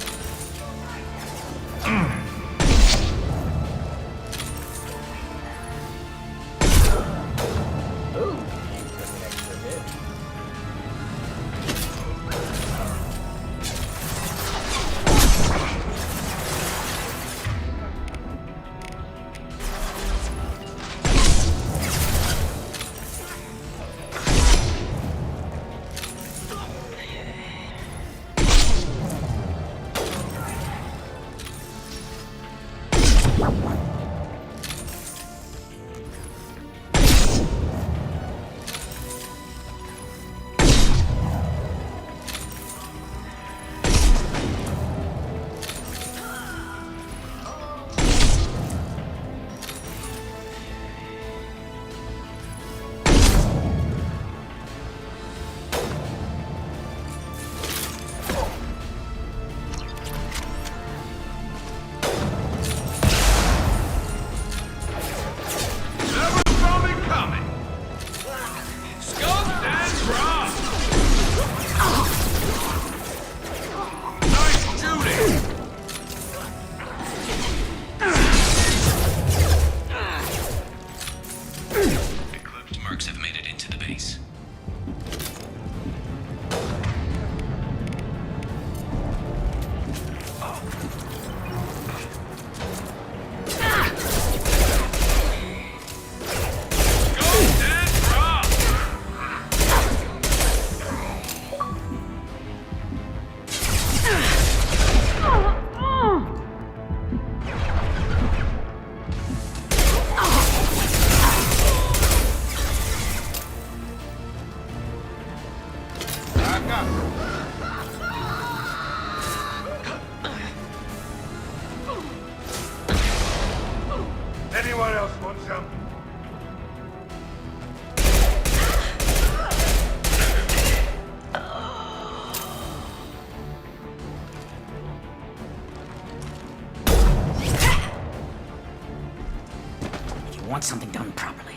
Speaker 20: Anyone else want some?
Speaker 19: You want something done properly.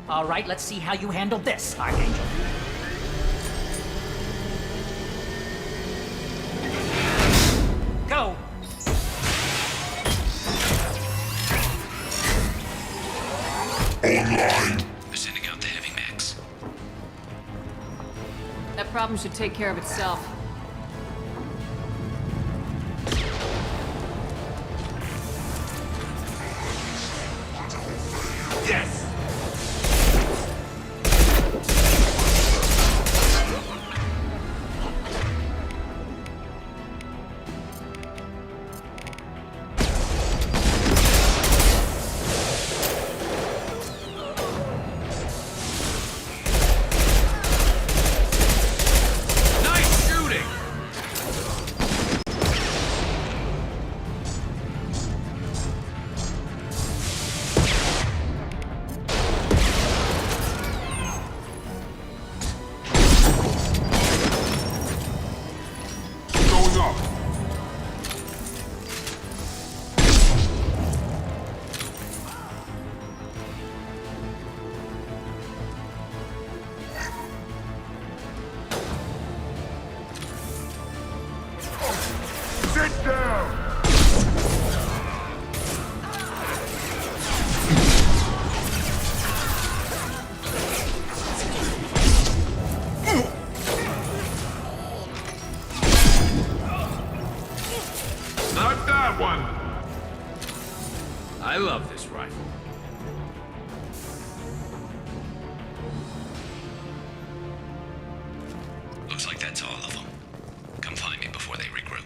Speaker 9: All right, let's see how you handle this, Archangel. Go!
Speaker 16: Online.
Speaker 6: They're sending out the heavy mechs.
Speaker 8: That problem should take care of itself.
Speaker 16: Yes!
Speaker 6: Nice shooting!
Speaker 16: Going up. Sit down. Not that one.
Speaker 6: I love this rifle. Looks like that's all of them. Come find me before they regroup.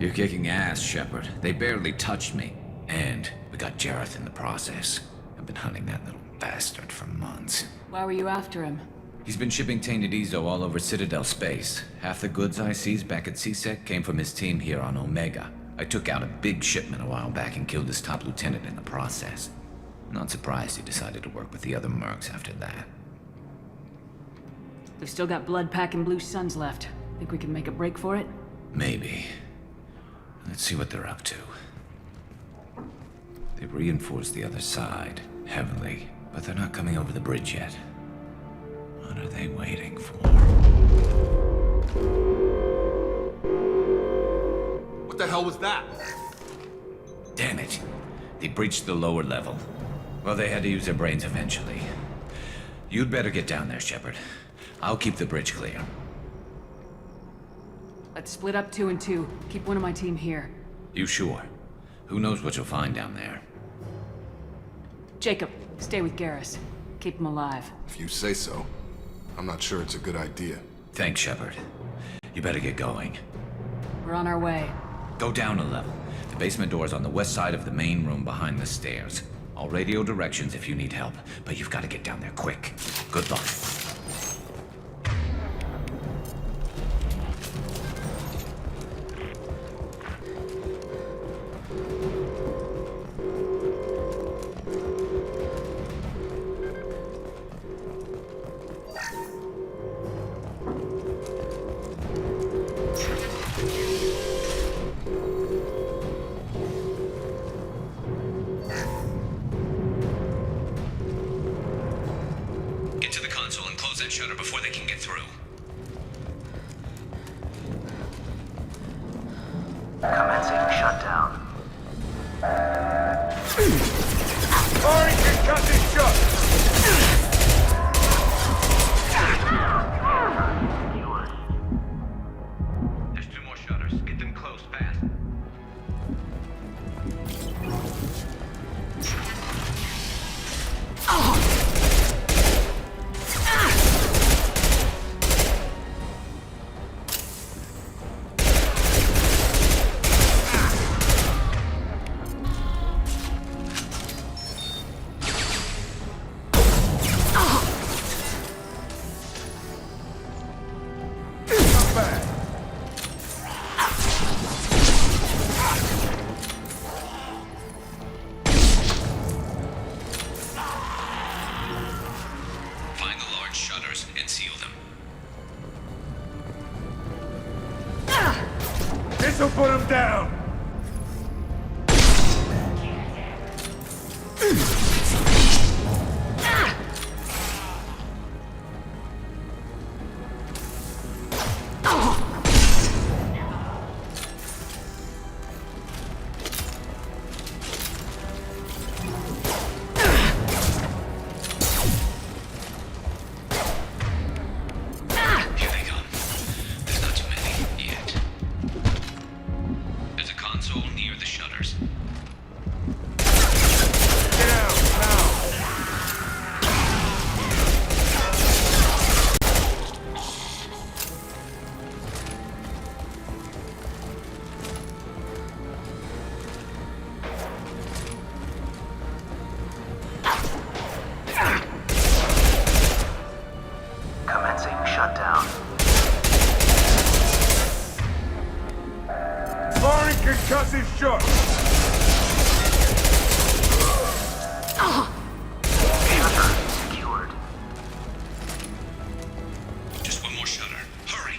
Speaker 6: You're kicking ass, Shepard. They barely touched me. And we got Jareth in the process. I've been hunting that little bastard for months.
Speaker 8: Why were you after him?
Speaker 6: He's been shipping tainted Ezo all over Citadel space. Half the goods I seized back at CSEC came from his team here on Omega. I took out a big shipment a while back and killed his top lieutenant in the process. Not surprised he decided to work with the other mercs after that.
Speaker 8: We've still got blood packing Blue Suns left. Think we can make a break for it?
Speaker 6: Maybe. Let's see what they're up to. They've reinforced the other side, heavily, but they're not coming over the bridge yet. What are they waiting for?
Speaker 11: What the hell was that?
Speaker 6: Damn it. They breached the lower level. Well, they had to use their brains eventually. You'd better get down there, Shepard. I'll keep the bridge clear.
Speaker 8: Let's split up 2 and 2. Keep one of my team here.
Speaker 6: You sure? Who knows what you'll find down there?
Speaker 8: Jacob, stay with Garrus. Keep him alive.
Speaker 11: If you say so. I'm not sure it's a good idea.
Speaker 6: Thanks, Shepard. You better get going.
Speaker 8: We're on our way.
Speaker 6: Go down a level. The basement door's on the west side of the main room behind the stairs. I'll radio directions if you need help, but you've got to get down there quick. Good luck. Get to the console and close that shutter before they can get through.
Speaker 17: Commencing shutdown.
Speaker 16: Alright, can cut this shut.
Speaker 6: There's 2 more shutters. Get them closed fast.
Speaker 20: This'll put him down!
Speaker 6: Here they come. There's not too many yet. There's a console near the shutters.
Speaker 20: Get out, now!
Speaker 17: Commencing shutdown.
Speaker 20: Firing concussive shot!
Speaker 17: Shutter secured.
Speaker 6: Just one more shutter. Hurry.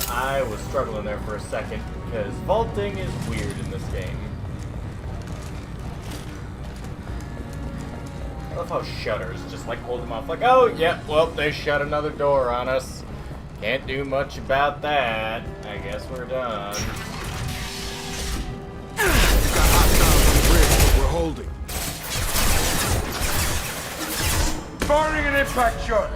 Speaker 7: I was struggling there for a second because vaulting is weird in this game. I love how shutters just like hold them off like, oh, yeah, well, they shut another door on us. Can't do much about that. I guess we're done.
Speaker 11: We've got hostiles on the bridge, but we're holding.
Speaker 20: Firing an impact shot!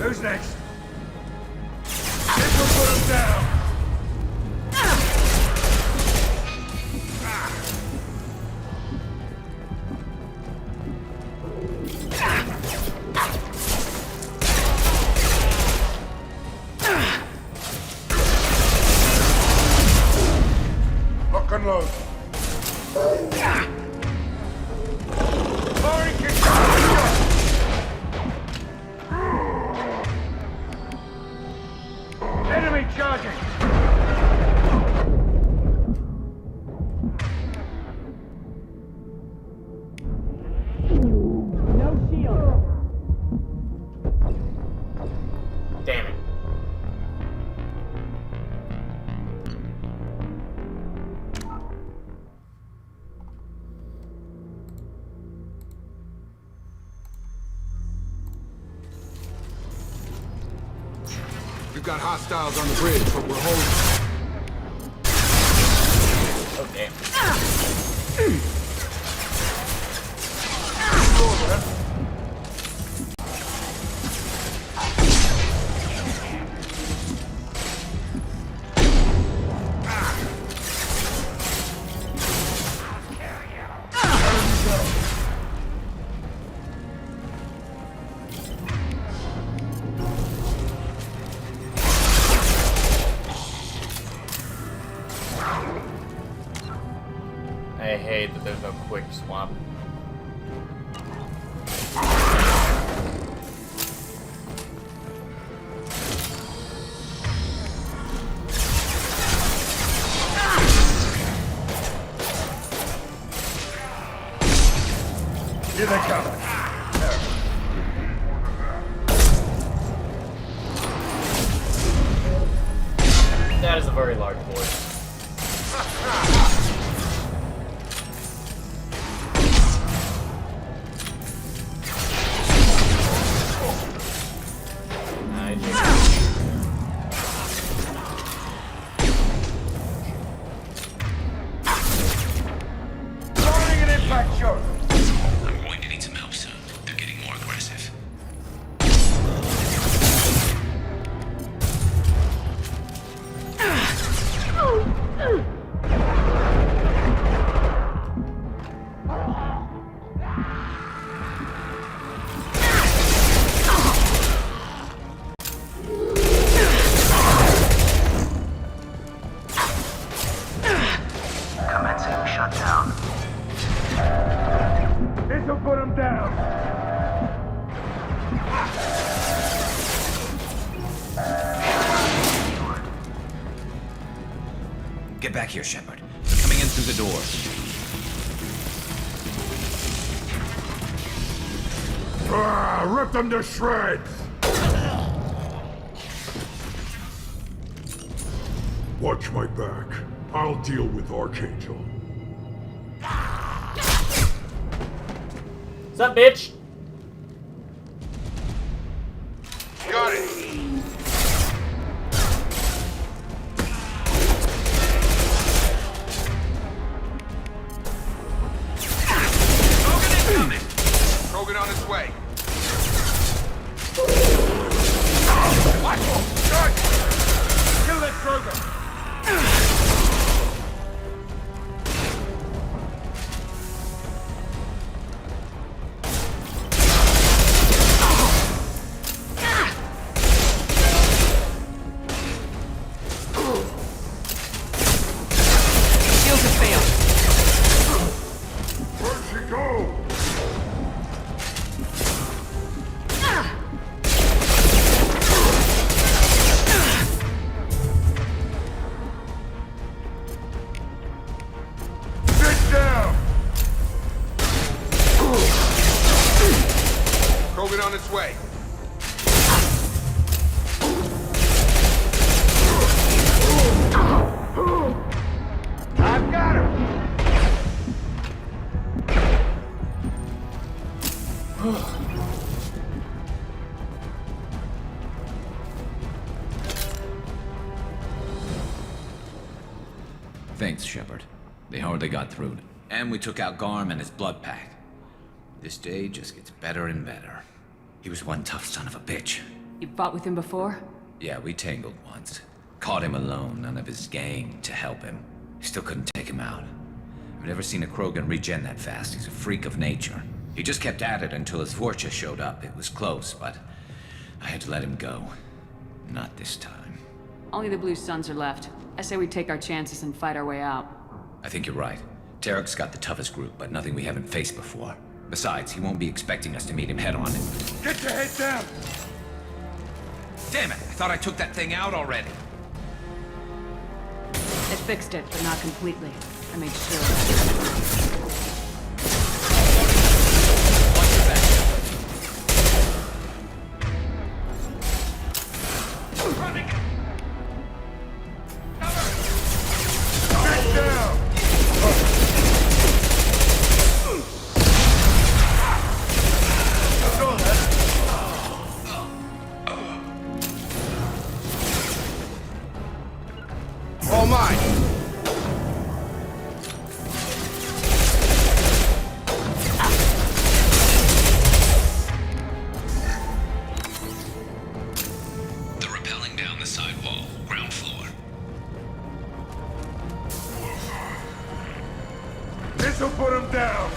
Speaker 20: Who's next? This'll put him down! Lock and load. Firing concussive shot! Enemy charging!
Speaker 10: No shield.
Speaker 7: Damn it.
Speaker 11: We've got hostiles on the bridge, but we're holding.
Speaker 7: Oh, damn. I hate that there's no quick swap.
Speaker 20: Here they come.
Speaker 7: That is a very large voice.
Speaker 20: Firing an impact shot!
Speaker 6: I'm going to need some help soon. They're getting more aggressive.
Speaker 17: Commencing shutdown.
Speaker 20: This'll put him down!
Speaker 6: Get back here, Shepard. They're coming in through the door.
Speaker 16: Rip them to shreds! Watch my back. I'll deal with Archangel.
Speaker 7: What's up, bitch?
Speaker 11: Got it! Krogan on his way. Watch him! Charge! Kill that Krogan!
Speaker 8: Shields have failed.
Speaker 16: Where'd she go? Sit down!
Speaker 11: Krogan on its way.
Speaker 16: I've got her!
Speaker 6: Thanks, Shepard. They hardly got through. And we took out Garm and his blood pack. This day just gets better and better. He was one tough son of a bitch.
Speaker 8: You fought with him before?
Speaker 6: Yeah, we tangled once. Caught him alone, none of his gang to help him. Still couldn't take him out. I've never seen a Krogan regen that fast. He's a freak of nature. He just kept at it until his Vorcha showed up. It was close, but I had to let him go. Not this time.
Speaker 8: Only the Blue Suns are left. I say we take our chances and fight our way out.
Speaker 6: I think you're right. Tarek's got the toughest group, but nothing we haven't faced before. Besides, he won't be expecting us to meet him head-on.
Speaker 16: Get your head down!
Speaker 6: Damn it! I thought I took that thing out already.
Speaker 8: It fixed it, but not completely. I made sure.
Speaker 11: All mine.
Speaker 6: They're rappelling down the side wall, ground floor.
Speaker 16: This'll put him down!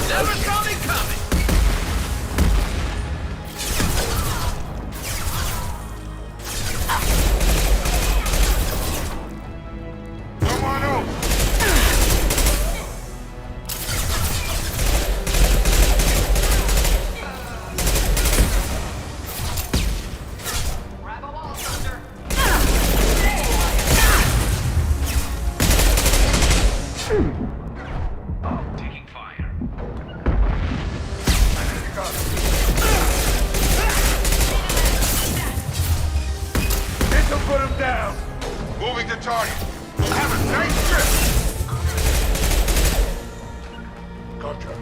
Speaker 6: Never saw me coming!
Speaker 16: Come on over!
Speaker 6: Taking fire.
Speaker 16: This'll put him down!
Speaker 11: Moving to target. We'll have a nice trip.
Speaker 16: Gotcha.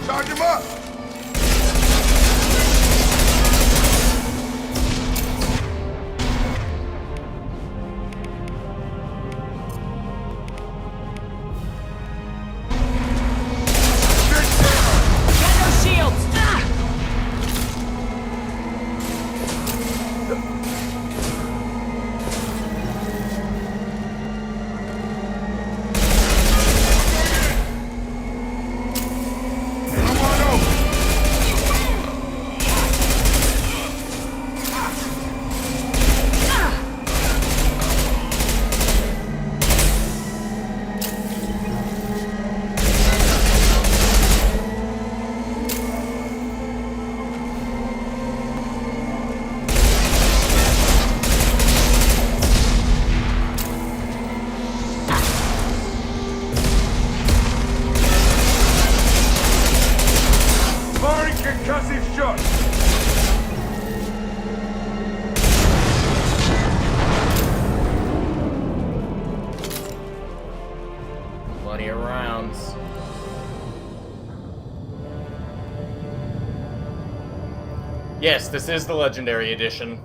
Speaker 11: Charge him up!
Speaker 20: his shot!
Speaker 7: Plenty of rounds. Yes, this is the Legendary Edition.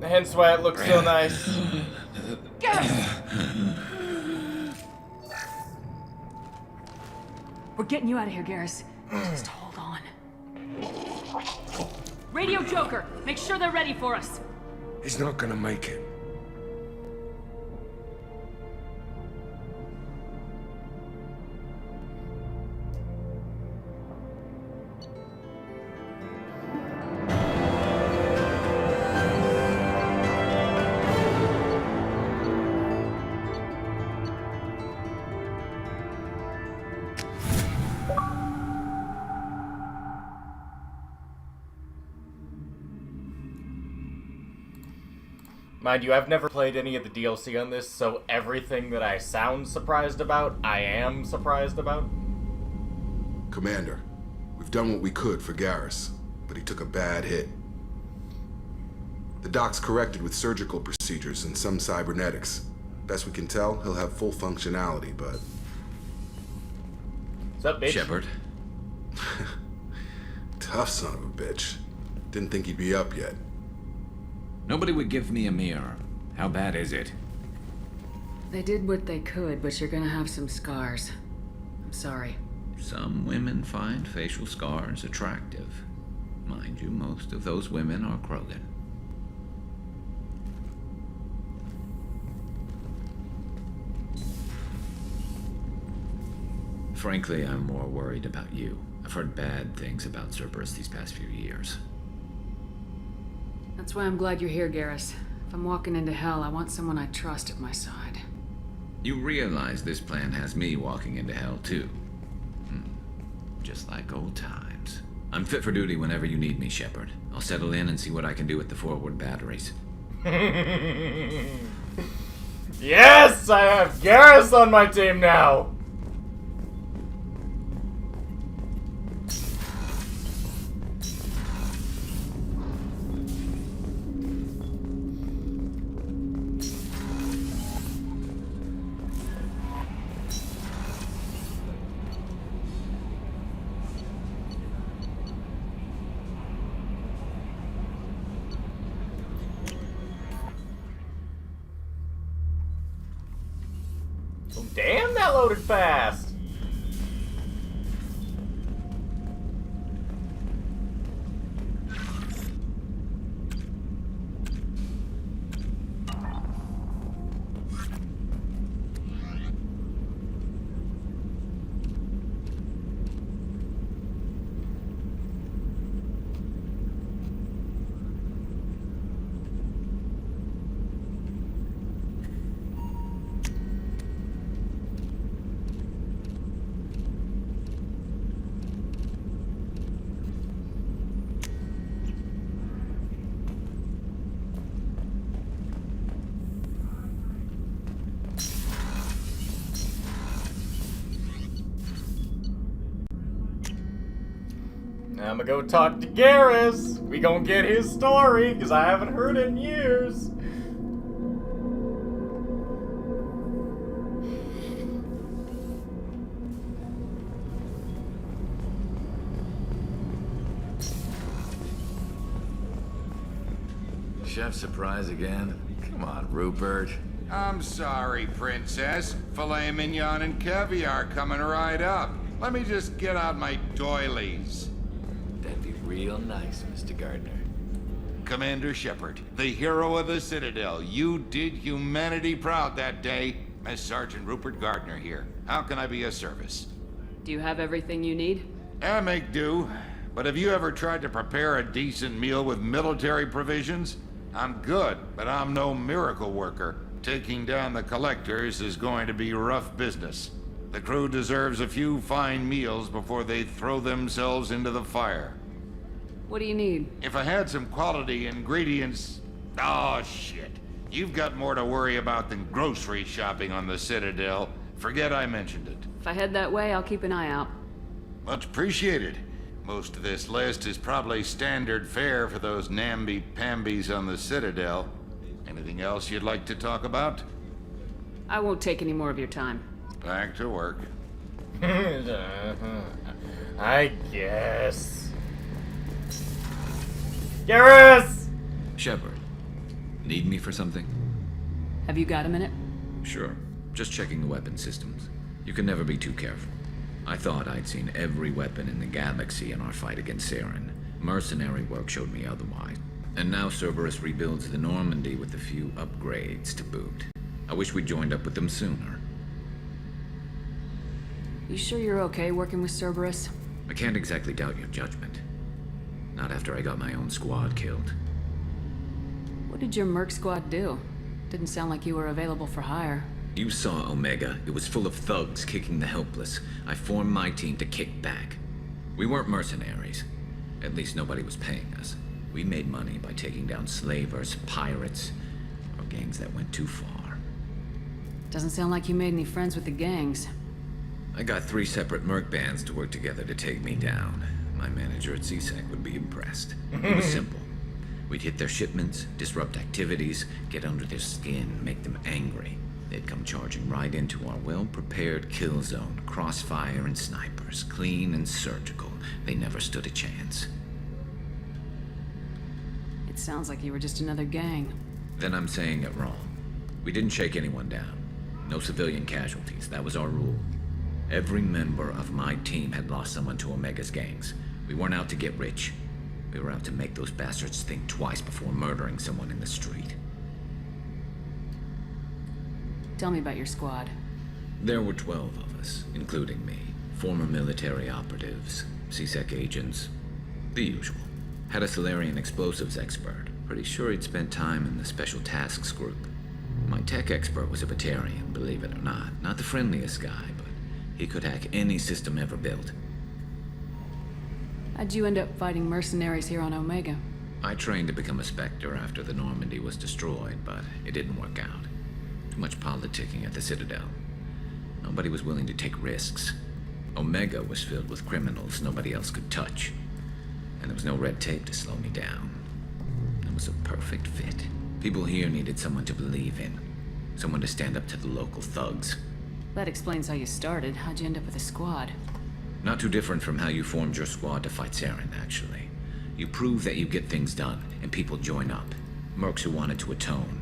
Speaker 7: Hence why it looks so nice.
Speaker 8: We're getting you out of here, Garrus. Just hold on. Radio Joker, make sure they're ready for us.
Speaker 20: He's not gonna make it.
Speaker 7: Mind you, I've never played any of the DLC on this, so everything that I sound surprised about, I am surprised about.
Speaker 11: Commander, we've done what we could for Garrus, but he took a bad hit. The doc's corrected with surgical procedures and some cybernetics. Best we can tell, he'll have full functionality, but...
Speaker 7: What's up, bitch?
Speaker 6: Shepard.
Speaker 11: Tough son of a bitch. Didn't think he'd be up yet.
Speaker 6: Nobody would give me a mirror. How bad is it?
Speaker 8: They did what they could, but you're gonna have some scars. I'm sorry.
Speaker 6: Some women find facial scars attractive. Mind you, most of those women are Krogan. Frankly, I'm more worried about you. I've heard bad things about Cerberus these past few years.
Speaker 8: That's why I'm glad you're here, Garrus. If I'm walking into hell, I want someone I trust at my side.
Speaker 6: You realize this plan has me walking into hell, too. Just like old times. I'm fit for duty whenever you need me, Shepard. I'll settle in and see what I can do with the forward batteries.
Speaker 7: Yes! I have Garrus on my team now! Damn, that loaded fast! Now I'm gonna go talk to Garrus. We gonna get his story, because I haven't heard it in years.
Speaker 12: Chef surprise again? Come on, Rupert.
Speaker 13: I'm sorry, Princess. Filet mignon and caviar coming right up. Let me just get out my doilies.
Speaker 12: That'd be real nice, Mr. Gardner.
Speaker 13: Commander Shepard, the hero of the Citadel. You did humanity proud that day. Miss Sergeant Rupert Gardner here. How can I be of service?
Speaker 8: Do you have everything you need?
Speaker 13: I make do. But have you ever tried to prepare a decent meal with military provisions? I'm good, but I'm no miracle worker. Taking down the collectors is going to be rough business. The crew deserves a few fine meals before they throw themselves into the fire.
Speaker 8: What do you need?
Speaker 13: If I had some quality ingredients... Oh, shit. You've got more to worry about than grocery shopping on the Citadel. Forget I mentioned it.
Speaker 8: If I head that way, I'll keep an eye out.
Speaker 13: Much appreciated. Most of this list is probably standard fare for those namby-pambies on the Citadel. Anything else you'd like to talk about?
Speaker 8: I won't take any more of your time.
Speaker 13: Back to work.
Speaker 7: I guess. Garrus!
Speaker 6: Shepard, need me for something?
Speaker 8: Have you got a minute?
Speaker 6: Sure. Just checking the weapon systems. You can never be too careful. I thought I'd seen every weapon in the galaxy in our fight against Saren. Mercenary work showed me otherwise. And now Cerberus rebuilds the Normandy with a few upgrades to boot. I wish we'd joined up with them sooner.
Speaker 8: You sure you're okay working with Cerberus?
Speaker 6: I can't exactly doubt your judgment. Not after I got my own squad killed.
Speaker 8: What did your merc squad do? Didn't sound like you were available for hire.
Speaker 6: You saw Omega. It was full of thugs kicking the helpless. I formed my team to kick back. We weren't mercenaries. At least nobody was paying us. We made money by taking down slavers, pirates, or gangs that went too far.
Speaker 8: Doesn't sound like you made any friends with the gangs.
Speaker 6: I got 3 separate merc bands to work together to take me down. My manager at CSEC would be impressed. It was simple. We'd hit their shipments, disrupt activities, get under their skin, make them angry. They'd come charging right into our well-prepared kill zone, crossfire and snipers, clean and surgical. They never stood a chance.
Speaker 8: It sounds like you were just another gang.
Speaker 6: Then I'm saying it wrong. We didn't shake anyone down. No civilian casualties, that was our rule. Every member of my team had lost someone to Omega's gangs. We weren't out to get rich. We were out to make those bastards think twice before murdering someone in the street.
Speaker 8: Tell me about your squad.
Speaker 6: There were 12 of us, including me. Former military operatives, CSEC agents, the usual. Had a Solarian explosives expert. Pretty sure he'd spent time in the Special Tasks Group. My tech expert was a Batarian, believe it or not. Not the friendliest guy, but he could hack any system ever built.
Speaker 8: How'd you end up fighting mercenaries here on Omega?
Speaker 6: I trained to become a Spectre after the Normandy was destroyed, but it didn't work out. Too much politicking at the Citadel. Nobody was willing to take risks. Omega was filled with criminals nobody else could touch. And there was no red tape to slow me down. It was a perfect fit. People here needed someone to believe in. Someone to stand up to the local thugs.
Speaker 8: That explains how you started. How'd you end up with a squad?
Speaker 6: Not too different from how you formed your squad to fight Saren, actually. You prove that you get things done, and people join up. Mercs who wanted to atone.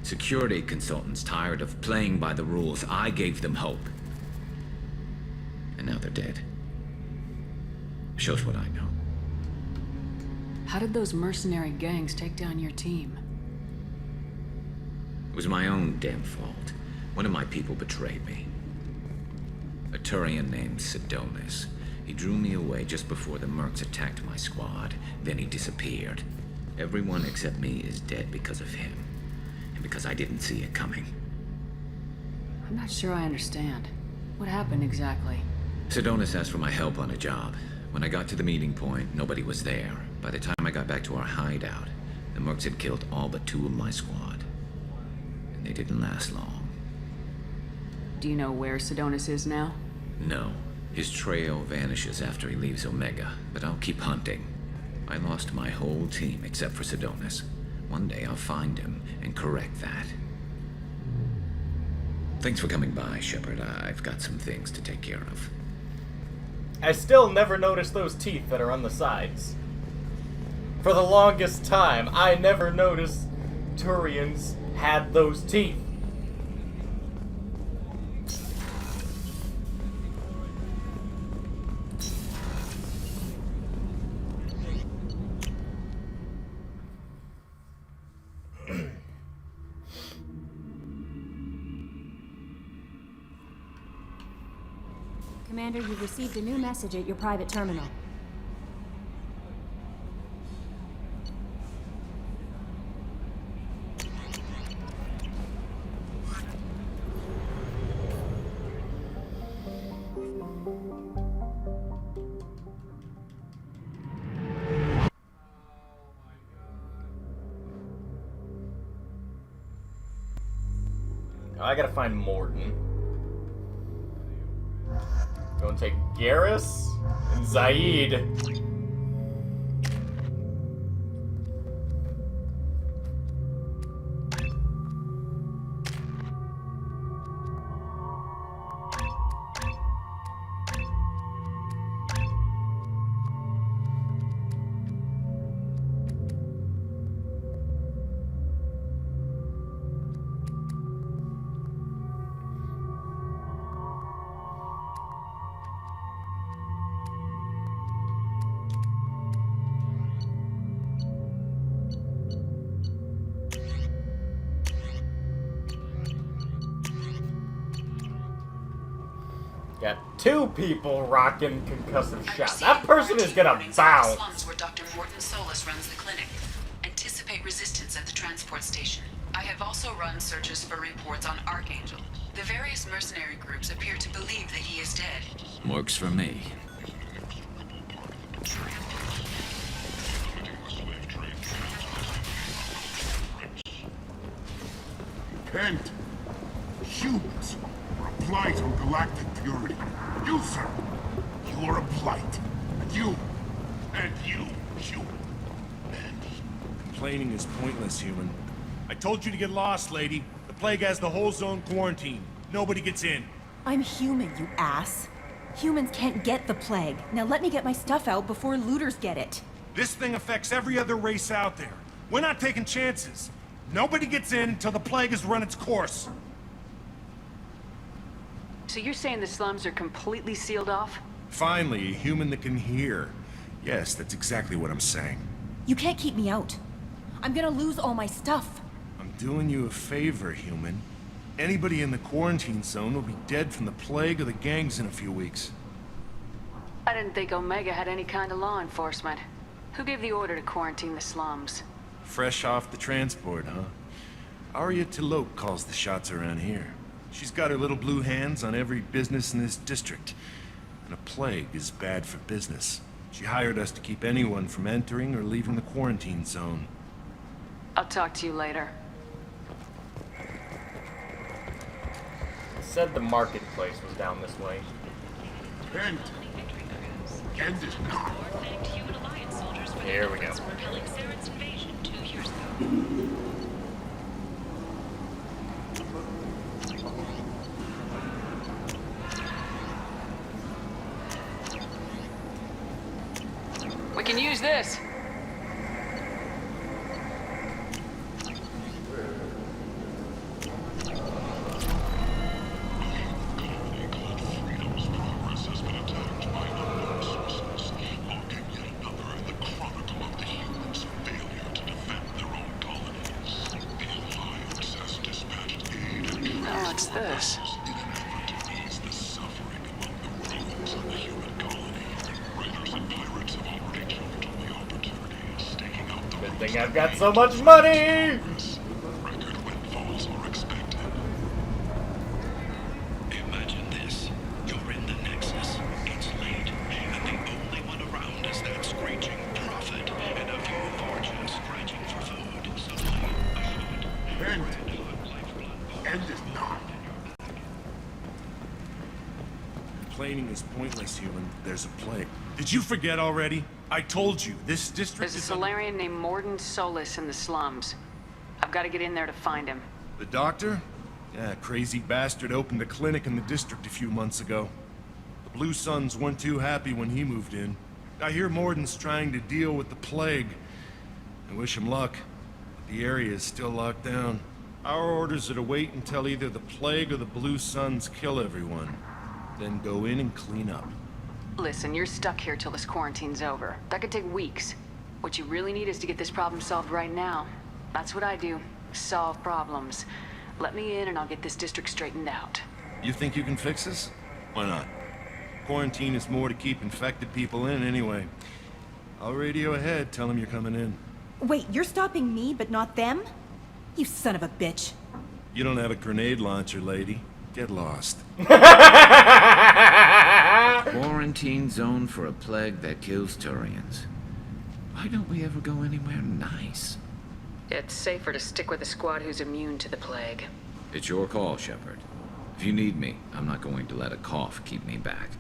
Speaker 6: Security consultants tired of playing by the rules. I gave them hope. And now they're dead. Shows what I know.
Speaker 8: How did those mercenary gangs take down your team?
Speaker 6: It was my own damn fault. One of my people betrayed me. A Turian named Sidonis. He drew me away just before the mercs attacked my squad. Then he disappeared. Everyone except me is dead because of him. And because I didn't see it coming.
Speaker 8: I'm not sure I understand. What happened exactly?
Speaker 6: Sidonis asked for my help on a job. When I got to the meeting point, nobody was there. By the time I got back to our hideout, the mercs had killed all but 2 of my squad. And they didn't last long.
Speaker 8: Do you know where Sidonis is now?
Speaker 6: No. His trail vanishes after he leaves Omega, but I'll keep hunting. I lost my whole team except for Sidonis. One day I'll find him and correct that. Thanks for coming by, Shepard. I've got some things to take care of.
Speaker 7: I still never noticed those teeth that are on the sides. For the longest time, I never noticed Turians had those teeth.
Speaker 18: Commander, you've received a new message at your private terminal.
Speaker 7: I gotta find Mordin. Gonna take Garrus and Zaid. Got 2 people rocking concussive shots. That person is gonna bounce.
Speaker 5: Slums where Dr. Morton Solus runs the clinic. Anticipate resistance at the transport station. I have also run searches for reports on Archangel. The various mercenary groups appear to believe that he is dead.
Speaker 6: Works for me.
Speaker 16: Kent, humans are a blight on galactic purity. You, sir, you are a blight. And you, human.
Speaker 21: Complaining is pointless, human. I told you to get lost, lady. The plague has the whole zone quarantined. Nobody gets in.
Speaker 10: I'm human, you ass. Humans can't get the plague. Now let me get my stuff out before looters get it.
Speaker 21: This thing affects every other race out there. We're not taking chances. Nobody gets in until the plague has run its course.
Speaker 8: So you're saying the slums are completely sealed off?
Speaker 21: Finally, a human that can hear. Yes, that's exactly what I'm saying.
Speaker 10: You can't keep me out. I'm gonna lose all my stuff.
Speaker 21: I'm doing you a favor, human. Anybody in the quarantine zone will be dead from the plague or the gangs in a few weeks.
Speaker 8: I didn't think Omega had any kind of law enforcement. Who gave the order to quarantine the slums?
Speaker 21: Fresh off the transport, huh? Arya T'Loak calls the shots around here. She's got her little blue hands on every business in this district. And a plague is bad for business. She hired us to keep anyone from entering or leaving the quarantine zone.
Speaker 8: I'll talk to you later.
Speaker 7: Said the marketplace was down this way.
Speaker 16: Kent is not.
Speaker 7: Here we go.
Speaker 8: We can use this. What's this?
Speaker 7: Good thing I've got so much money!
Speaker 4: Imagine this. You're in the Nexus. It's late, and the only one around is that screeching prophet and a few fortunes scratching for food. Suddenly, a hood.
Speaker 16: Kent is not.
Speaker 21: Complaining is pointless, human. There's a plague. Did you forget already? I told you, this district
Speaker 8: There's a
Speaker 21: is...
Speaker 8: Solarian named Morton Solus in the slums. I've got to get in there to find him.
Speaker 21: The doctor? Yeah, crazy bastard opened a clinic in the district a few months ago. The Blue Suns weren't too happy when he moved in. I hear Morton's trying to deal with the plague. I wish him luck, but the area is still locked down. Our orders are to wait until either the plague or the Blue Suns kill everyone. Then go in and clean up.
Speaker 8: Listen, you're stuck here till this quarantine's over. That could take weeks. What you really need is to get this problem solved right now. That's what I do. Solve problems. Let me in and I'll get this district straightened out.
Speaker 21: You think you can fix this? Why not? Quarantine is more to keep infected people in anyway. I'll radio ahead, tell them you're coming in.
Speaker 10: Wait, you're stopping me, but not them? You son of a bitch.
Speaker 21: You don't have a grenade launcher, lady. Get lost.
Speaker 6: Quarantine zone for a plague that kills Turians. Why don't we ever go anywhere nice?
Speaker 8: It's safer to stick with a squad who's immune to the plague.
Speaker 6: It's your call, Shepard. If you need me, I'm not going to let a cough keep me back.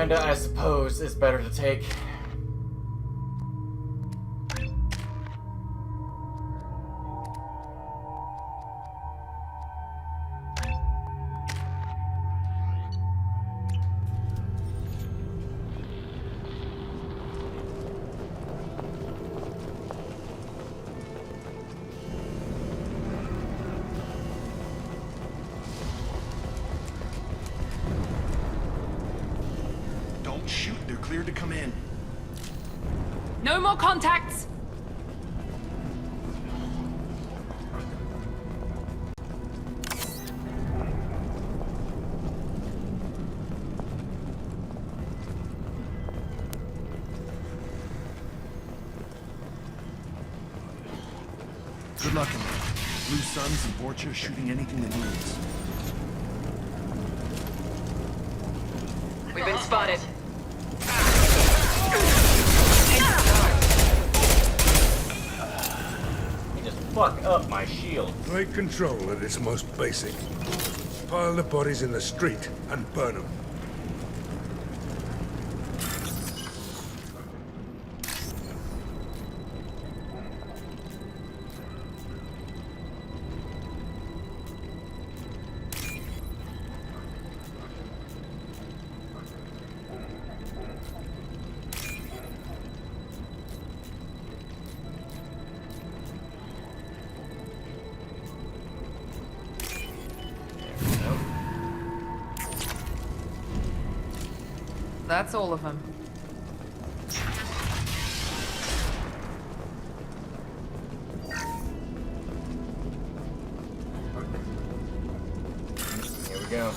Speaker 7: kinda, I suppose, is better to take.
Speaker 21: Don't shoot, they're cleared to come in.
Speaker 22: No more contacts!
Speaker 21: Good luck in there. Blue Suns and Vorcha shooting anything that moves.
Speaker 8: We've been spotted.
Speaker 7: He just fucked up my shield.
Speaker 20: Take control at its most basic. Pile the bodies in the street and burn them.
Speaker 8: That's all of them.
Speaker 7: Here we go.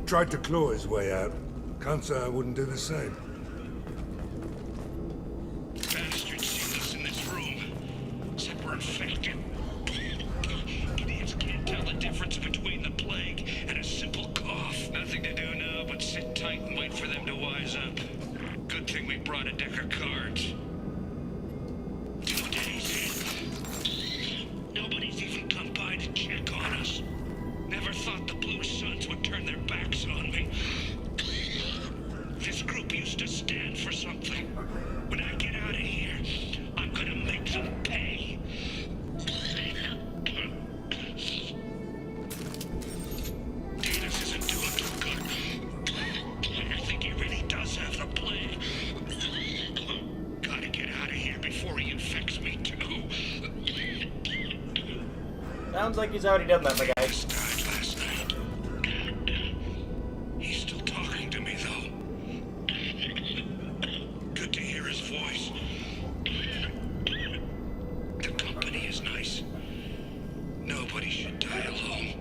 Speaker 20: Tried to claw his way out. Can't say I wouldn't do the same.
Speaker 4: Bastards seen us in this room. Said we're infected. Idiots can't tell the difference between the plague and a simple cough. Nothing to do now but sit tight and wait for them to wise up. Good thing we brought a deck of cards. 2 days in. Nobody's even come by to check on us. Never thought the Blue Suns would turn their backs on me. This group used to stand for something. When I get out of here, I'm gonna make them pay. Davis isn't doing too good. I think he really does have the plague. Gotta get out of here before he infects me too.
Speaker 7: Sounds like he's already done that, my guy.
Speaker 4: He's still talking to me, though. Good to hear his voice. The company is nice. Nobody should die alone.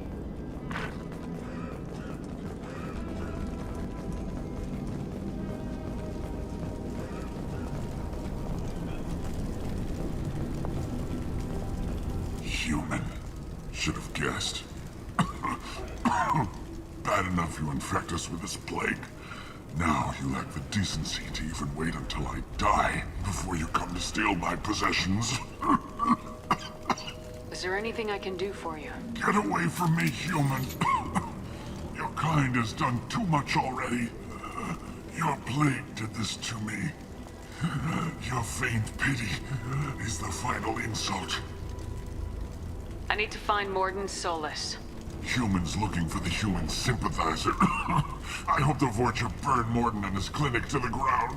Speaker 16: Human. Should have guessed. Bad enough you infect us with this plague. Now you lack the decency to even wait until I die before you come to steal my possessions.
Speaker 8: Is there anything I can do for you?
Speaker 16: Get away from me, human. Your kind has done too much already. Your plague did this to me. Your feigned pity is the final insult.
Speaker 8: I need to find Mordin Solus.
Speaker 16: Humans looking for the human sympathizer. I hope the Vorcha burned Mordin and his clinic to the ground.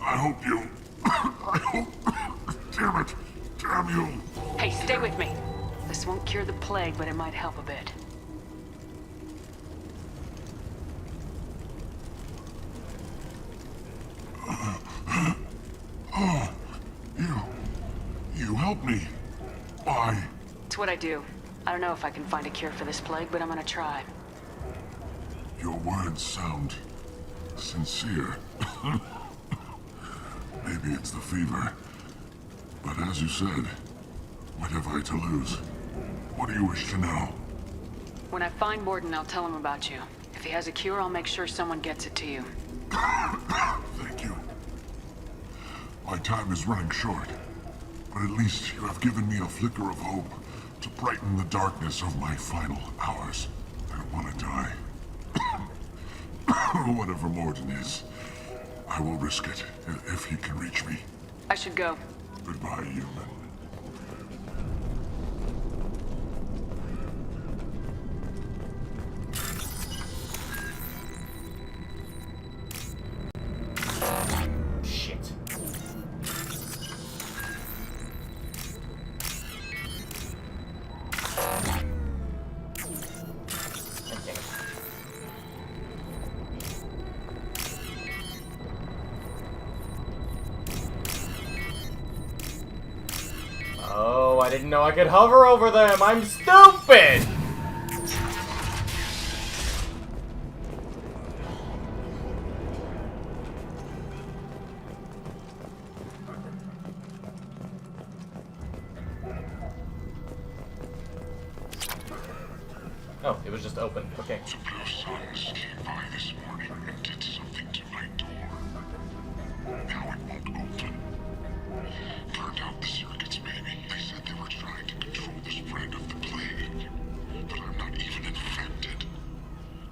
Speaker 16: I hope you... I hope... Damn it. Damn you.
Speaker 8: Hey, stay with me. This won't cure the plague, but it might help a bit.
Speaker 16: Oh, you helped me. Why?
Speaker 8: It's what I do. I don't know if I can find a cure for this plague, but I'm gonna try.
Speaker 16: Your words sound sincere. Maybe it's the fever. But as you said, What have I to lose? What do you wish to know?
Speaker 8: When I find Mordin, I'll tell him about you. If he has a cure, I'll make sure someone gets it to you.
Speaker 16: Thank you. My time is running short, but at least you have given me a flicker of hope to brighten the darkness of my final hours. I don't want to die. Whatever Mordin is, I will risk it if he can reach me.
Speaker 8: I should go.
Speaker 16: Goodbye, human.
Speaker 7: Shit. Oh, I didn't know I could hover over them. I'm stupid! Oh, it was just open. Okay.
Speaker 16: The Blue Suns came by this morning and did something to my door. Now it won't open. Turned out the circuits, maybe. They said they were trying to control the spread of the plague. But I'm not even infected.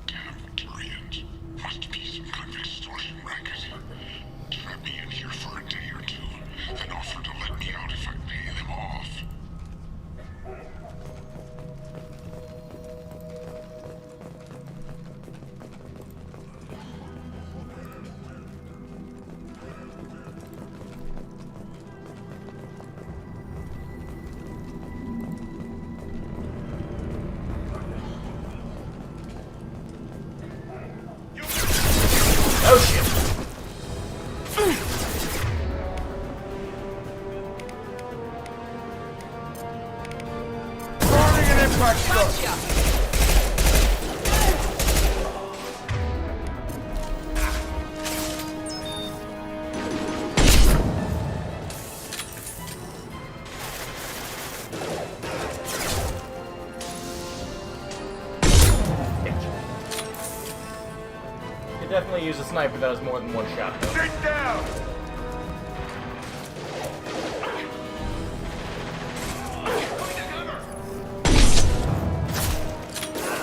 Speaker 16: Damn Tyrians. Must be some kind of extortion racket. Trap me in here for a day or two, then offer to let me out if I pay them off.
Speaker 7: Oh shit.
Speaker 13: Throwing an impact shot.
Speaker 7: Could definitely use a sniper that has more than one shot, though.
Speaker 13: Sit down!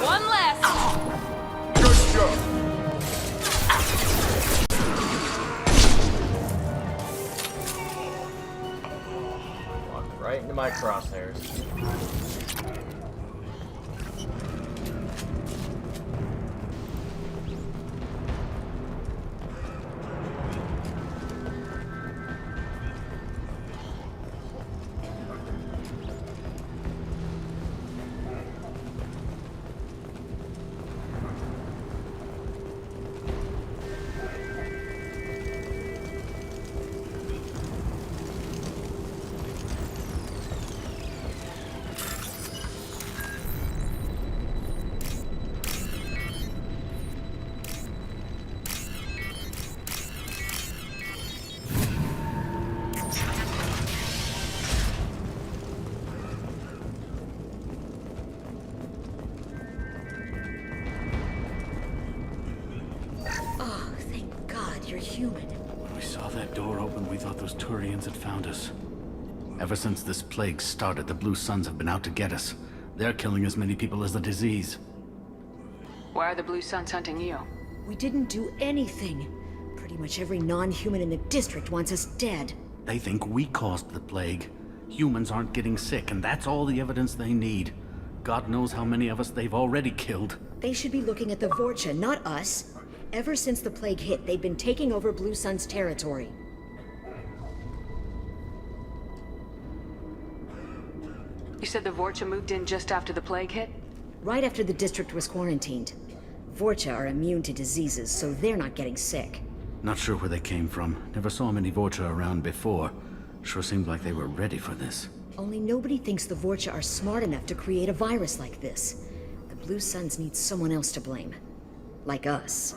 Speaker 1: One less!
Speaker 13: Good job.
Speaker 7: Walked right into my crosshairs.
Speaker 14: Oh, thank God you're human.
Speaker 15: When we saw that door open, we thought those Turians had found us. Ever since this plague started, the Blue Suns have been out to get us. They're killing as many people as the disease.
Speaker 8: Why are the Blue Suns hunting you?
Speaker 14: We didn't do anything. Pretty much every non-human in the district wants us dead.
Speaker 15: They think we caused the plague. Humans aren't getting sick, and that's all the evidence they need. God knows how many of us they've already killed.
Speaker 14: They should be looking at the Vorcha, not us. Ever since the plague hit, they've been taking over Blue Sun's territory.
Speaker 8: You said the Vorcha moved in just after the plague hit?
Speaker 14: Right after the district was quarantined. Vorcha are immune to diseases, so they're not getting sick.
Speaker 15: Not sure where they came from. Never saw many Vorcha around before. Sure seemed like they were ready for this.
Speaker 14: Only nobody thinks the Vorcha are smart enough to create a virus like this. The Blue Suns need someone else to blame. Like us.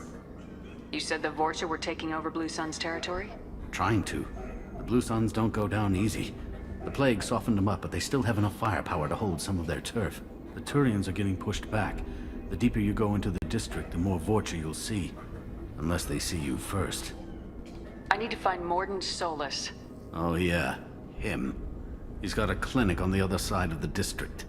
Speaker 8: You said the Vorcha were taking over Blue Sun's territory?
Speaker 15: Trying to. The Blue Suns don't go down easy. The plague softened them up, but they still have enough firepower to hold some of their turf. The Turians are getting pushed back. The deeper you go into the district, the more Vorcha you'll see. Unless they see you first.
Speaker 8: I need to find Mordin Solus.
Speaker 15: Oh yeah, him. He's got a clinic on the other side of the district.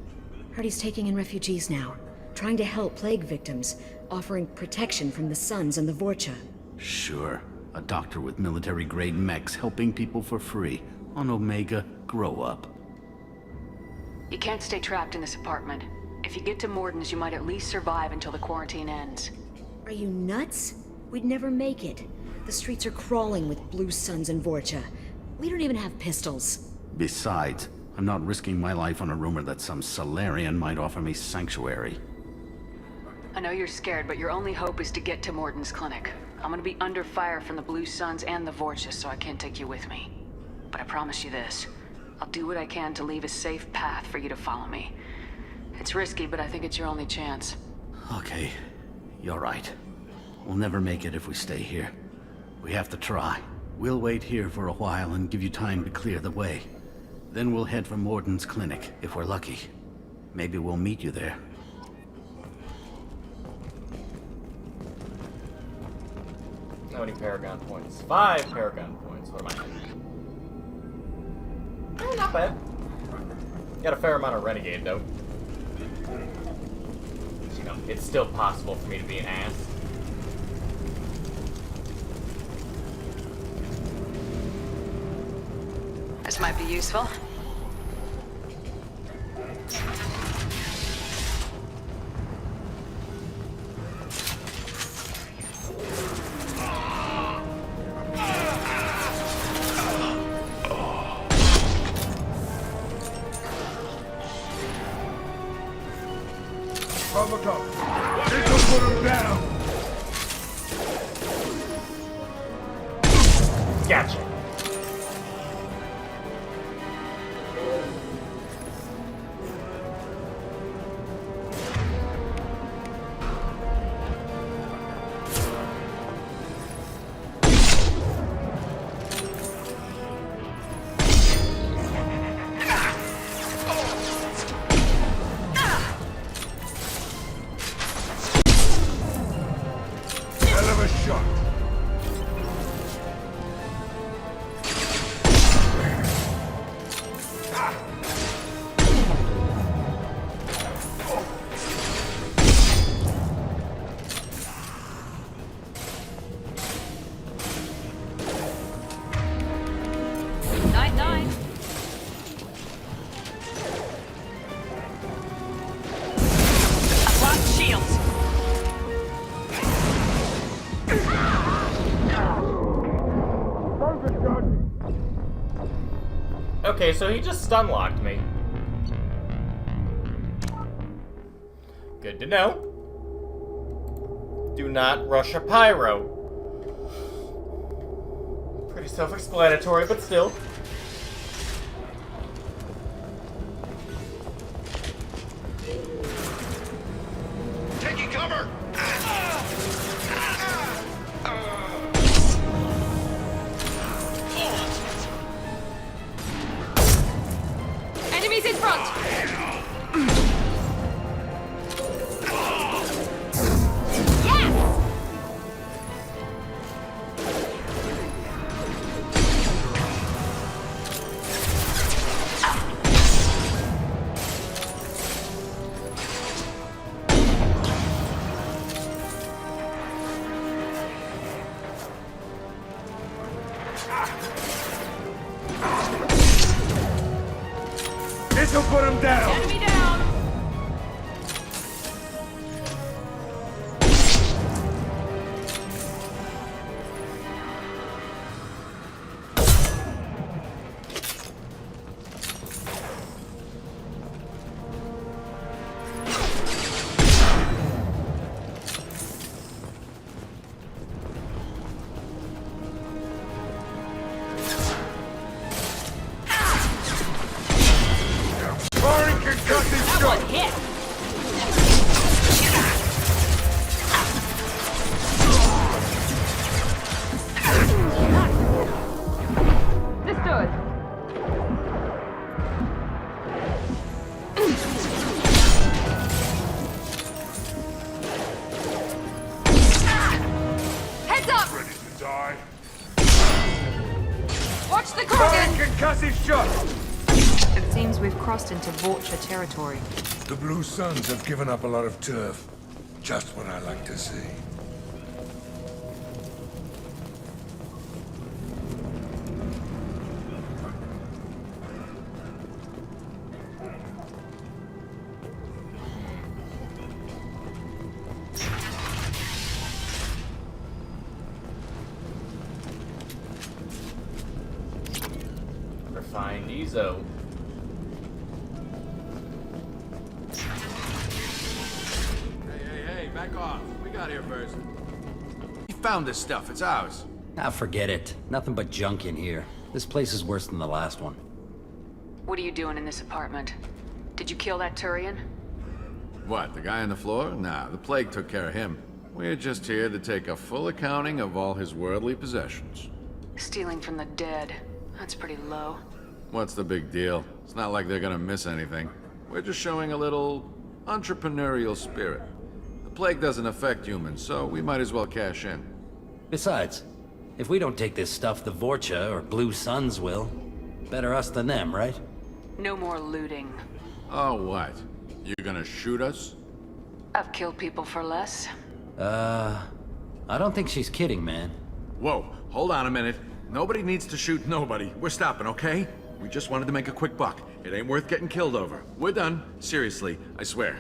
Speaker 14: Heard he's taking in refugees now, trying to help plague victims, offering protection from the Suns and the Vorcha.
Speaker 15: Sure. A doctor with military-grade mechs helping people for free. On Omega, grow up.
Speaker 8: You can't stay trapped in this apartment. If you get to Mordin's, you might at least survive until the quarantine ends.
Speaker 14: Are you nuts? We'd never make it. The streets are crawling with Blue Suns and Vorcha. We don't even have pistols.
Speaker 15: Besides, I'm not risking my life on a rumor that some Solarian might offer me sanctuary.
Speaker 8: I know you're scared, but your only hope is to get to Mordin's clinic. I'm gonna be under fire from the Blue Suns and the Vorcha, so I can't take you with me. But I promise you this. I'll do what I can to leave a safe path for you to follow me. It's risky, but I think it's your only chance.
Speaker 15: Okay, you're right. We'll never make it if we stay here. We have to try. We'll wait here for a while and give you time to clear the way. Then we'll head for Mordin's clinic, if we're lucky. Maybe we'll meet you there.
Speaker 7: How many Paragon points? 5 Paragon points. What am I? Not bad. Got a fair amount of Renegade, though. You know, it's still possible for me to be an ass.
Speaker 8: This might be useful.
Speaker 20: Look up. This will put him down.
Speaker 7: Gotcha. Okay, so he just stun-locked me. Good to know. Do not rush a pyro. Pretty self-explanatory, but still.
Speaker 4: Taking cover!
Speaker 1: Enemies in front!
Speaker 20: This'll put him down.
Speaker 1: Enemy down!
Speaker 20: Firing concussion. die.
Speaker 1: Watch the Kurgan!
Speaker 20: Concussive shot!
Speaker 1: It seems we've crossed into Vorcha territory.
Speaker 20: The Blue Suns have given up a lot of turf. Just what I like to see.
Speaker 7: Find Ezo.
Speaker 12: Hey, back off. We got here first. We found this stuff. It's ours.
Speaker 9: Ah, forget it. Nothing but junk in here. This place is worse than the last one.
Speaker 8: What are you doing in this apartment? Did you kill that Turian?
Speaker 12: What, the guy on the floor? Nah, the plague took care of him. We're just here to take a full accounting of all his worldly possessions.
Speaker 8: Stealing from the dead. That's pretty low.
Speaker 12: What's the big deal? It's not like they're gonna miss anything. We're just showing a little entrepreneurial spirit. The plague doesn't affect humans, so we might as well cash in.
Speaker 9: Besides, if we don't take this stuff, the Vorcha or Blue Suns will. Better us than them, right?
Speaker 8: No more looting.
Speaker 12: Oh, what? You gonna shoot us?
Speaker 8: I've killed people for less.
Speaker 9: I don't think she's kidding, man.
Speaker 12: Whoa, hold on a minute. Nobody needs to shoot nobody. We're stopping, okay? We just wanted to make a quick buck. It ain't worth getting killed over. We're done. Seriously, I swear.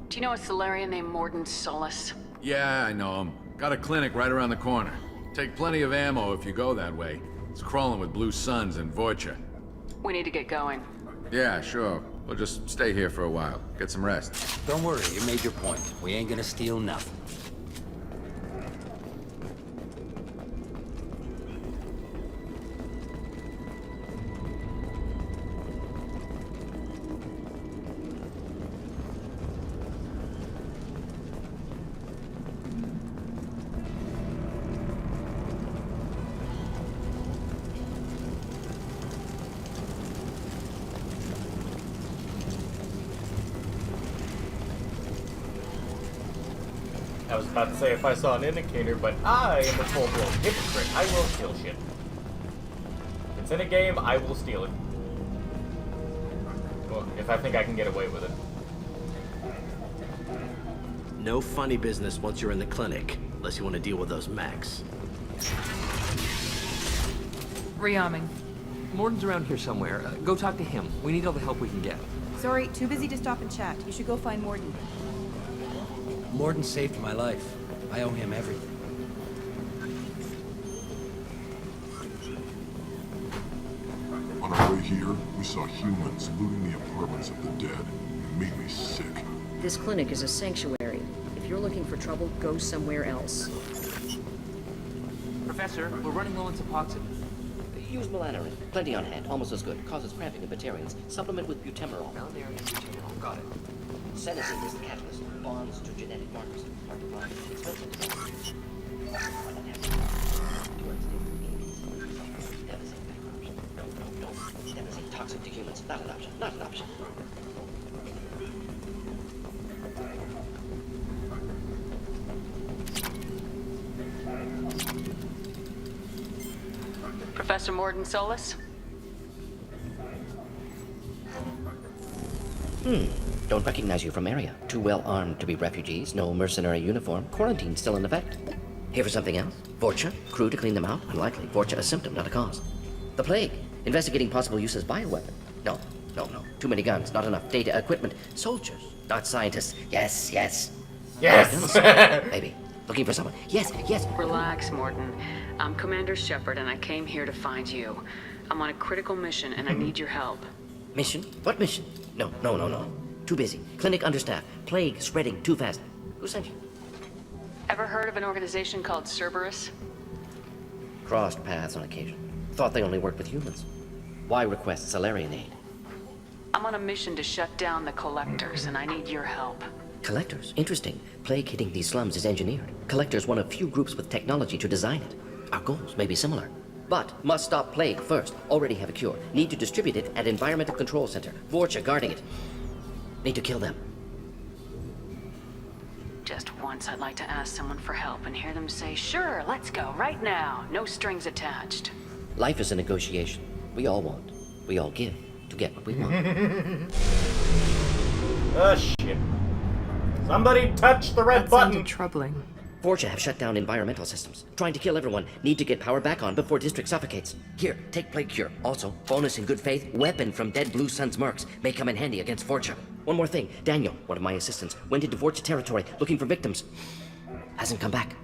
Speaker 8: Do you know a Solarian named Mordin Solus?
Speaker 12: Yeah, I know him. Got a clinic right around the corner. Take plenty of ammo if you go that way. It's crawling with Blue Suns and Vorcha.
Speaker 8: We need to get going.
Speaker 12: Yeah, sure. We'll just stay here for a while. Get some rest.
Speaker 9: Don't worry, you made your point. We ain't gonna steal nothing.
Speaker 7: I was about to say if I saw an indicator, but I am a full-blown hypocrite. I will steal shit. If it's in a game, I will steal it. Well, if I think I can get away with it.
Speaker 2: No funny business once you're in the clinic, unless you want to deal with those mechs.
Speaker 3: Rearming. Morden's around here somewhere. Go talk to him. We need all the help we can get.
Speaker 10: Sorry, too busy to stop and chat. You should go find Morden.
Speaker 9: Morden saved my life. I owe him everything.
Speaker 16: On our way here, we saw humans looting the apartments of the dead. It made me sick.
Speaker 14: This clinic is a sanctuary. If you're looking for trouble, go somewhere else.
Speaker 3: Professor, we're running low on Suboxone.
Speaker 23: Use melanorin. Plenty on hand. Almost as good. Causes cramping in Batarians. Supplement with butemerol.
Speaker 3: Melanorin and butemerol. Got it.
Speaker 23: Senescent is the catalyst. Bonds to genetic markers. Hard to find. Expensive. Devastating. Toxic to humans. Not an option. Not an option.
Speaker 8: Professor Morden Solus?
Speaker 23: Don't recognize you from area. Too well armed to be refugees. No mercenary uniform. Quarantine still in effect. Here for something else? Vorcha? Crew to clean them out? Unlikely. Vorcha a symptom, not a cause. The plague. Investigating possible use as bioweapon. No. Too many guns. Not enough data, equipment. Soldiers, not scientists. Yes.
Speaker 7: Yes!
Speaker 23: Maybe. Looking for someone. Yes.
Speaker 8: Relax, Morden. I'm Commander Shepard, and I came here to find you. I'm on a critical mission, and I need your help.
Speaker 23: Mission? What mission? No. Too busy. Clinic understaffed. Plague spreading too fast. Who sent you?
Speaker 8: Ever heard of an organization called Cerberus?
Speaker 23: Crossed paths on occasion. Thought they only worked with humans. Why request Solarian aid?
Speaker 8: I'm on a mission to shut down the Collectors, and I need your help.
Speaker 23: Collectors? Interesting. Plague hitting these slums is engineered. Collectors one of few groups with technology to design it. Our goals may be similar. But must stop plague first. Already have a cure. Need to distribute it at Environmental Control Center. Vorcha guarding it. Need to kill them.
Speaker 8: Just once I'd like to ask someone for help and hear them say, sure, let's go, right now. No strings attached.
Speaker 23: Life is a negotiation. We all want. We all give to get what we want.
Speaker 7: Oh, shit. Somebody touch the red button.
Speaker 1: Troubling.
Speaker 23: Vorcha have shut down environmental systems. Trying to kill everyone. Need to get power back on before District suffocates. Here, take Plague Cure. Also, bonus in good faith, weapon from dead Blue Sun's mercs. May come in handy against Vorcha. One more thing. Daniel, one of my assistants, went into Vorcha territory looking for victims. Hasn't come back.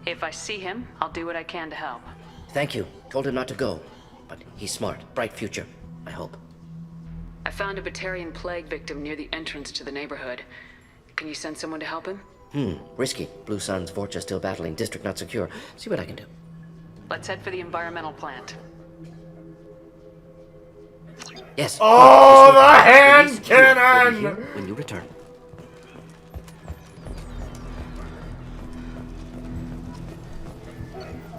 Speaker 8: If I see him, I'll do what I can to help.
Speaker 23: Thank you. Told him not to go. But he's smart. Bright future. I hope.
Speaker 8: I found a Batarian plague victim near the entrance to the neighborhood. Can you send someone to help him?
Speaker 23: Risky. Blue Sun's Vorcha still battling. District not secure. See what I can do.
Speaker 8: Let's head for the environmental plant.
Speaker 23: Yes.
Speaker 7: Oh, the hand cannon!
Speaker 23: When you return.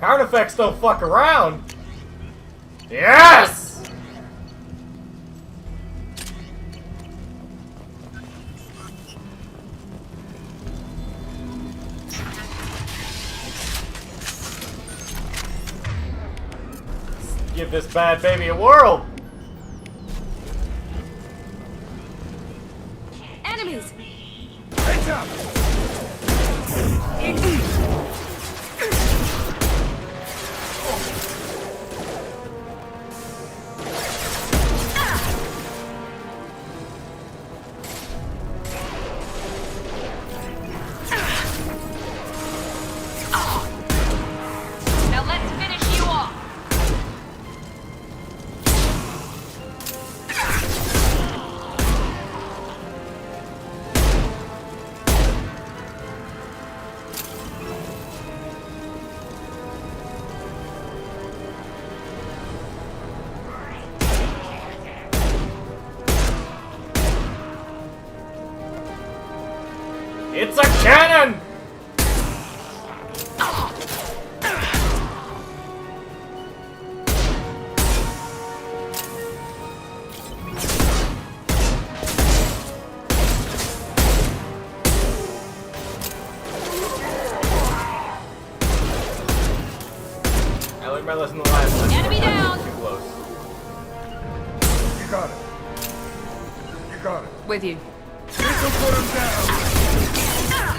Speaker 7: Card effects don't fuck around. Yes! Give this bad baby a whirl.
Speaker 18: Enemies!
Speaker 20: Heads up!
Speaker 18: Now let's finish you off!
Speaker 7: It's a cannon! I learned my lesson the last time.
Speaker 18: Enemy down!
Speaker 7: Too close.
Speaker 20: You got it. You got it.
Speaker 22: With you.
Speaker 20: This'll put him down.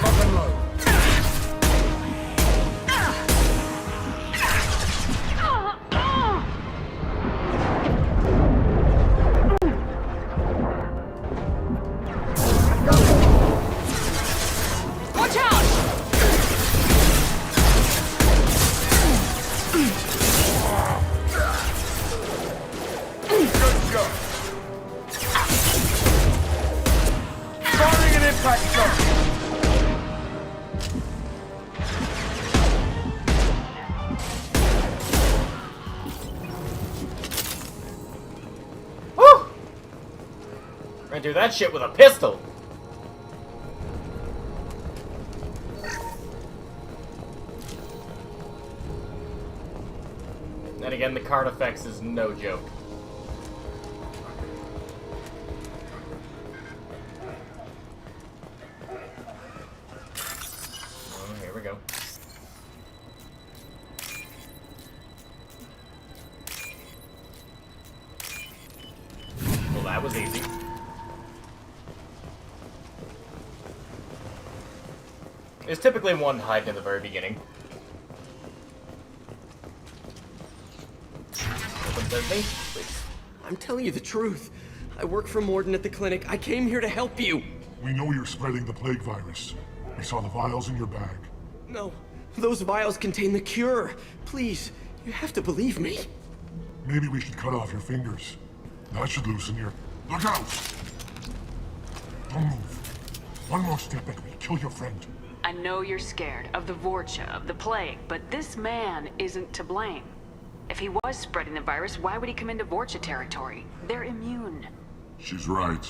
Speaker 20: Lock and load.
Speaker 18: Watch out!
Speaker 20: Good shot. Firing an impact shot.
Speaker 7: Woo! We're gonna do that shit with a pistol. And again, the card effects is no joke. Oh, here we go. Well, that was easy. There's typically one hiding in the very beginning. Open sesame, please.
Speaker 11: I'm telling you the truth. I work for Morden at the clinic. I came here to help you.
Speaker 17: We know you're spreading the plague virus. We saw the vials in your bag.
Speaker 11: No, those vials contain the cure. Please, you have to believe me.
Speaker 17: Maybe we should cut off your fingers. That should loosen your... Look out! Don't move. One more step and we kill your friend.
Speaker 8: I know you're scared of the Vorcha, of the plague, but this man isn't to blame. If he was spreading the virus, why would he come into Vorcha territory? They're immune.
Speaker 17: She's right.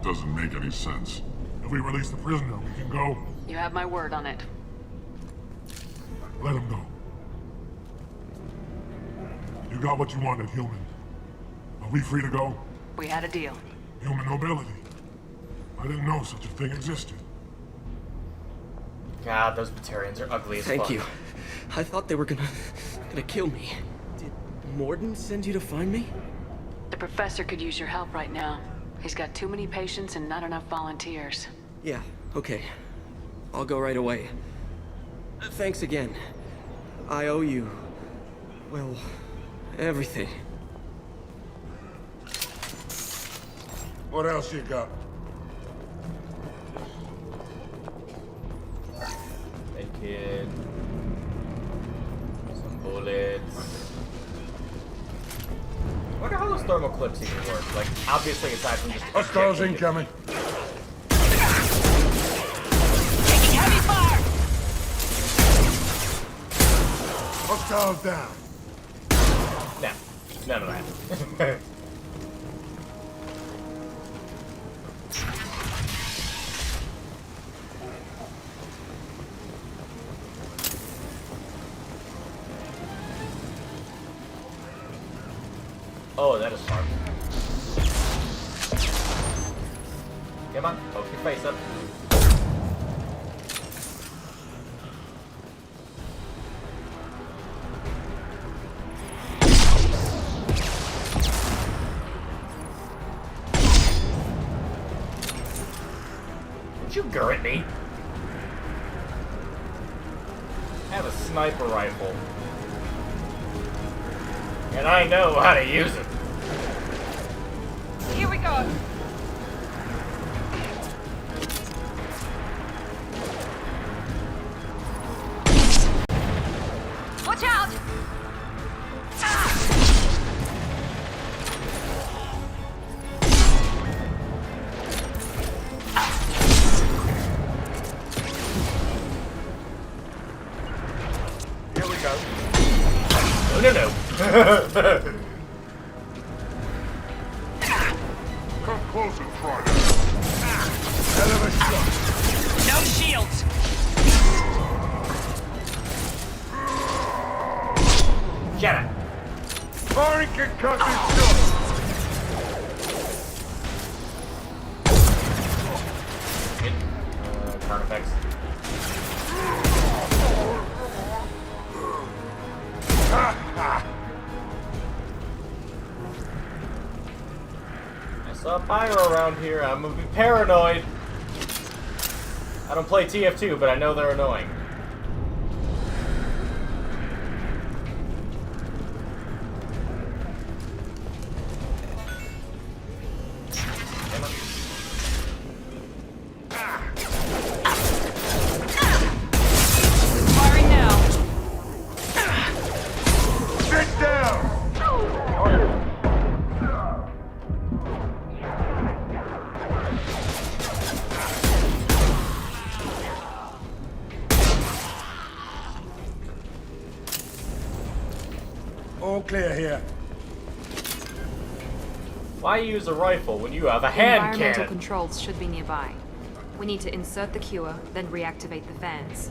Speaker 17: Doesn't make any sense. If we release the prisoner, we can go.
Speaker 8: You have my word on it.
Speaker 17: Let him go. You got what you wanted, human. Are we free to go?
Speaker 8: We had a deal.
Speaker 17: Human nobility. I didn't know such a thing existed.
Speaker 7: God, those Batarians are ugly as fuck.
Speaker 11: Thank you. I thought they were gonna kill me. Did Morden send you to find me?
Speaker 8: The professor could use your help right now. He's got too many patients and not enough volunteers.
Speaker 11: Yeah, okay. I'll go right away. Thanks again. I owe you, well, everything.
Speaker 20: What else you got?
Speaker 7: Hey kid. Some bullets. I wonder how those thermal clips even work. Like, obviously aside from just...
Speaker 20: Hostiles incoming.
Speaker 5: Taking heavy fire!
Speaker 20: Hostiles down.
Speaker 7: No, none of that. Oh, that is smart. Come on, poke your face up. Don't you gur at me? I have a sniper rifle. And I know how to use it.
Speaker 5: Here we go. Watch out!
Speaker 7: Here we go. No.
Speaker 20: Come close and try it. Hell of a shot.
Speaker 5: No shields.
Speaker 7: Shut up.
Speaker 20: Firing concussive shot.
Speaker 7: Card effects. I saw pyro around here. I'm gonna be paranoid. I don't play TF2, but I know they're annoying.
Speaker 5: Firing now.
Speaker 20: Sit down. All clear here.
Speaker 7: Why use a rifle when you have a hand
Speaker 1: Environmental
Speaker 7: cannon?
Speaker 1: controls should be nearby. We need to insert the cure, then reactivate the fans.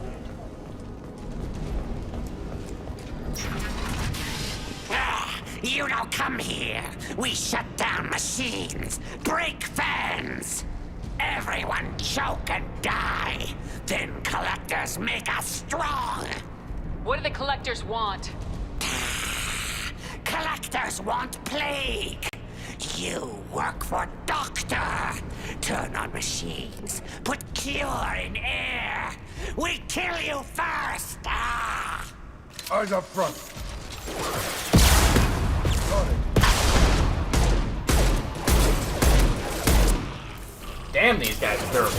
Speaker 5: You don't come here. We shut down machines, break fans. Everyone choke and die. Then collectors make us strong.
Speaker 8: What do the collectors want?
Speaker 5: Collectors want plague. You work for Doctor. Turn on machines. Put cure in air. We kill you first. Ah!
Speaker 20: Eyes up front.
Speaker 7: Damn, these guys are durable.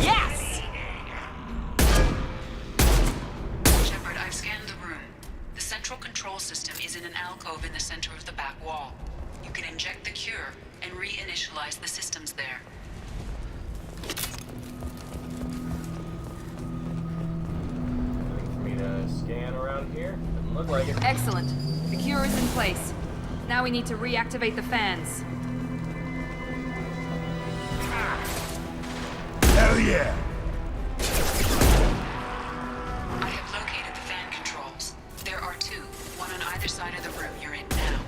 Speaker 5: Yes!
Speaker 8: Shepard, I've scanned the room. The central control system is in an alcove in the center of the back wall. You can inject the cure and reinitialize the systems there.
Speaker 7: For me to scan around here? Doesn't look like it.
Speaker 1: Excellent. The cure is in place. Now we need to reactivate the fans.
Speaker 20: Hell yeah!
Speaker 8: I have located the fan controls. There are two, one on either side of the room you're in now.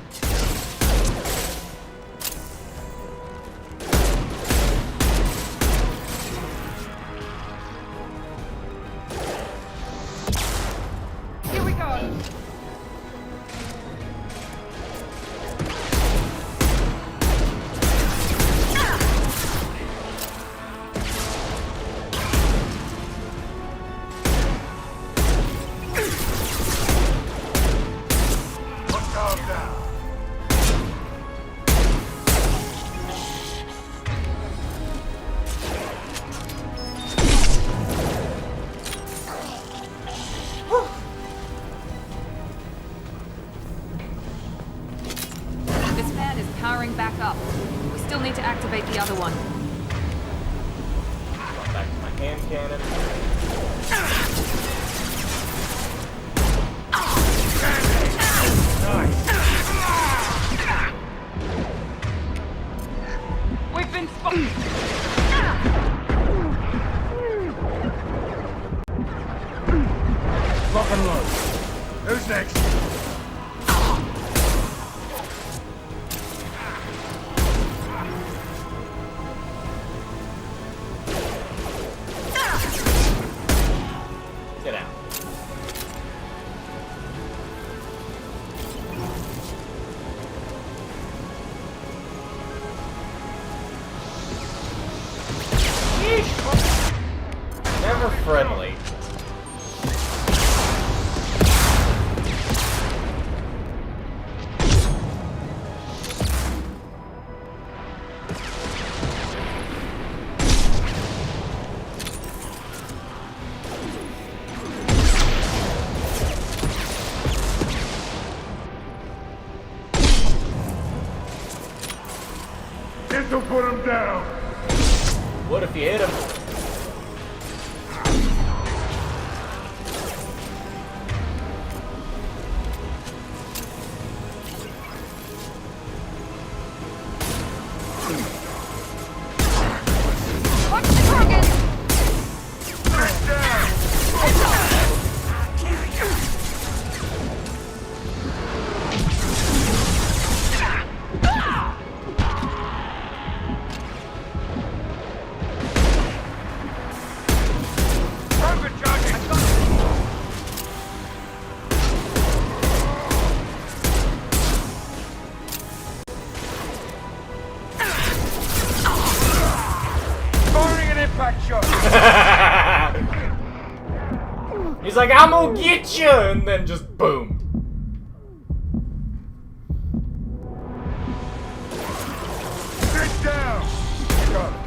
Speaker 20: Lock and load. Who's next?
Speaker 7: Get out. Never friendly.
Speaker 17: This'll put him down.
Speaker 7: What if you hit him?
Speaker 1: Watch the target!
Speaker 20: Firing an impact shot.
Speaker 7: He's like, I'm gonna get you, and then just boom.
Speaker 20: Sit down. Got it.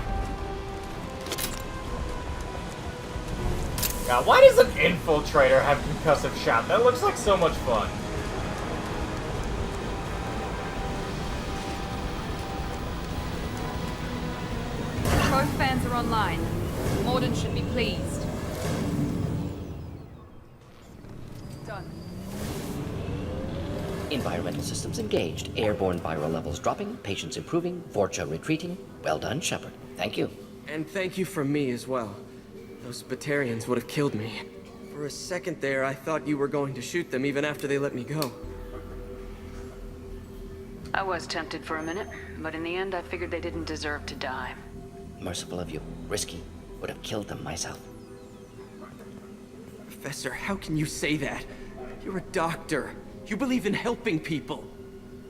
Speaker 7: God, why does an infiltrator have concussive shot? That looks like so much fun.
Speaker 1: Both fans are online. Morden should be pleased. Done.
Speaker 23: Environmental systems engaged. Airborne viral levels dropping. Patients improving. Vorcha retreating. Well done, Shepard. Thank you.
Speaker 11: And thank you from me as well. Those Batarians would have killed me. For a second there, I thought you were going to shoot them even after they let me go.
Speaker 8: I was tempted for a minute, but in the end I figured they didn't deserve to die.
Speaker 23: Merciful of you. Risky. Would have killed them myself.
Speaker 11: Professor, how can you say that? You're a doctor. You believe in helping people.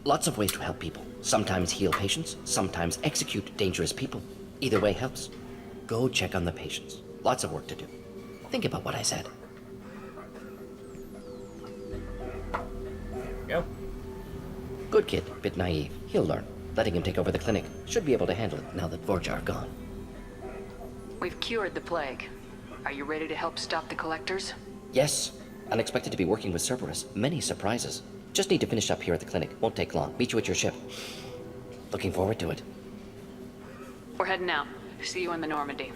Speaker 23: Lots of ways to help people. Sometimes heal patients, sometimes execute dangerous people. Either way helps. Go check on the patients. Lots of work to do. Think about what I said.
Speaker 7: Go.
Speaker 23: Good kid, bit naive. He'll learn. Letting him take over the clinic. Should be able to handle it now that Vorcha are gone.
Speaker 8: We've cured the plague. Are you ready to help stop the collectors?
Speaker 23: Yes. Unexpected to be working with Cerberus. Many surprises. Just need to finish up here at the clinic. Won't take long. Meet you at your ship. Looking forward to it.
Speaker 8: We're heading out. See you in the Normandy.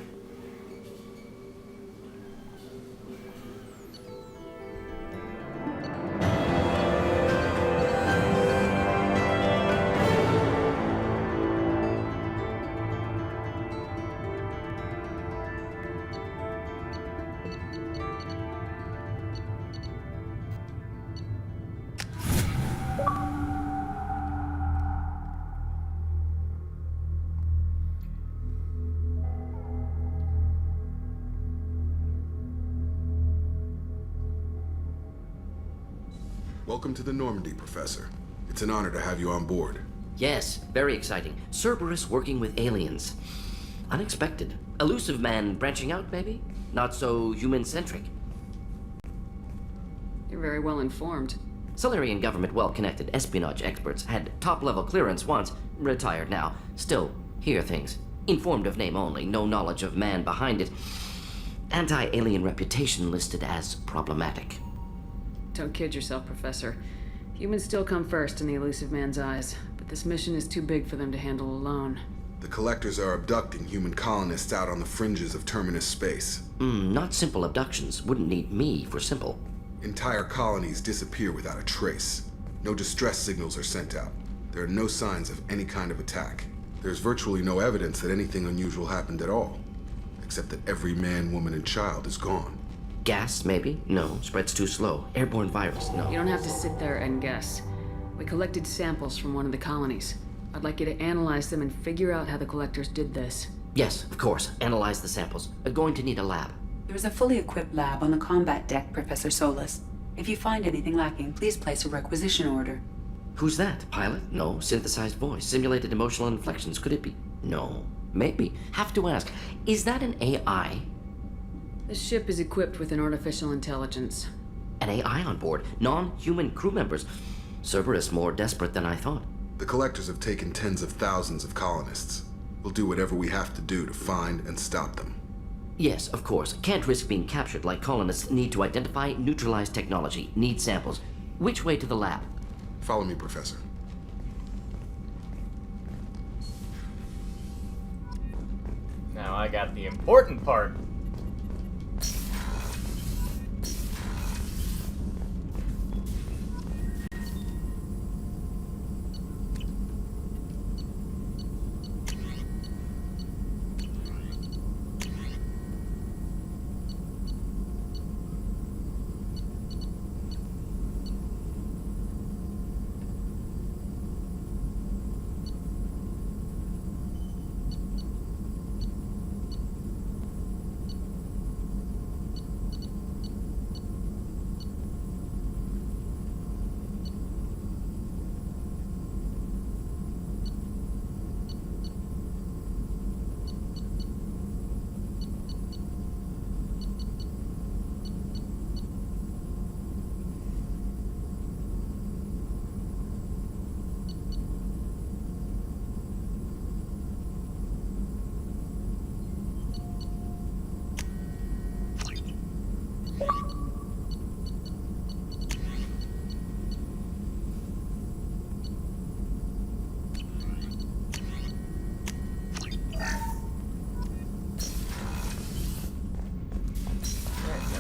Speaker 6: Welcome to the Normandy, Professor. It's an honor to have you on board.
Speaker 23: Yes, very exciting. Cerberus working with aliens. Unexpected. Elusive man branching out, maybe? Not so human-centric.
Speaker 8: You're very well informed.
Speaker 23: Solarian government well-connected espionage experts had top-level clearance once, retired now. Still, hear things. Informed of name only, no knowledge of man behind it. Anti-alien reputation listed as problematic.
Speaker 8: Don't kid yourself, Professor. Humans still come first in the elusive man's eyes, but this mission is too big for them to handle alone.
Speaker 6: The Collectors are abducting human colonists out on the fringes of Terminus space.
Speaker 23: Not simple abductions. Wouldn't need me for simple.
Speaker 6: Entire colonies disappear without a trace. No distress signals are sent out. There are no signs of any kind of attack. There's virtually no evidence that anything unusual happened at all, except that every man, woman, and child is gone.
Speaker 23: Gas, maybe? No. Spreads too slow. Airborne virus? No.
Speaker 8: You don't have to sit there and guess. We collected samples from one of the colonies. I'd like you to analyze them and figure out how the collectors did this.
Speaker 23: Yes, of course. Analyze the samples. Going to need a lab.
Speaker 13: There's a fully equipped lab on the combat deck, Professor Solis. If you find anything lacking, please place a requisition order.
Speaker 23: Who's that? Pilot? No. Synthesized voice. Simulated emotional inflections. Could it be? No. Maybe. Have to ask. Is that an AI?
Speaker 8: The ship is equipped with an artificial intelligence.
Speaker 23: An AI on board? Non-human crew members? Cerberus more desperate than I thought.
Speaker 6: The collectors have taken tens of thousands of colonists. We'll do whatever we have to do to find and stop them.
Speaker 23: Yes, of course. Can't risk being captured like colonists need to identify, neutralize technology, need samples. Which way to the lab?
Speaker 6: Follow me, Professor.
Speaker 7: Now I got the important part.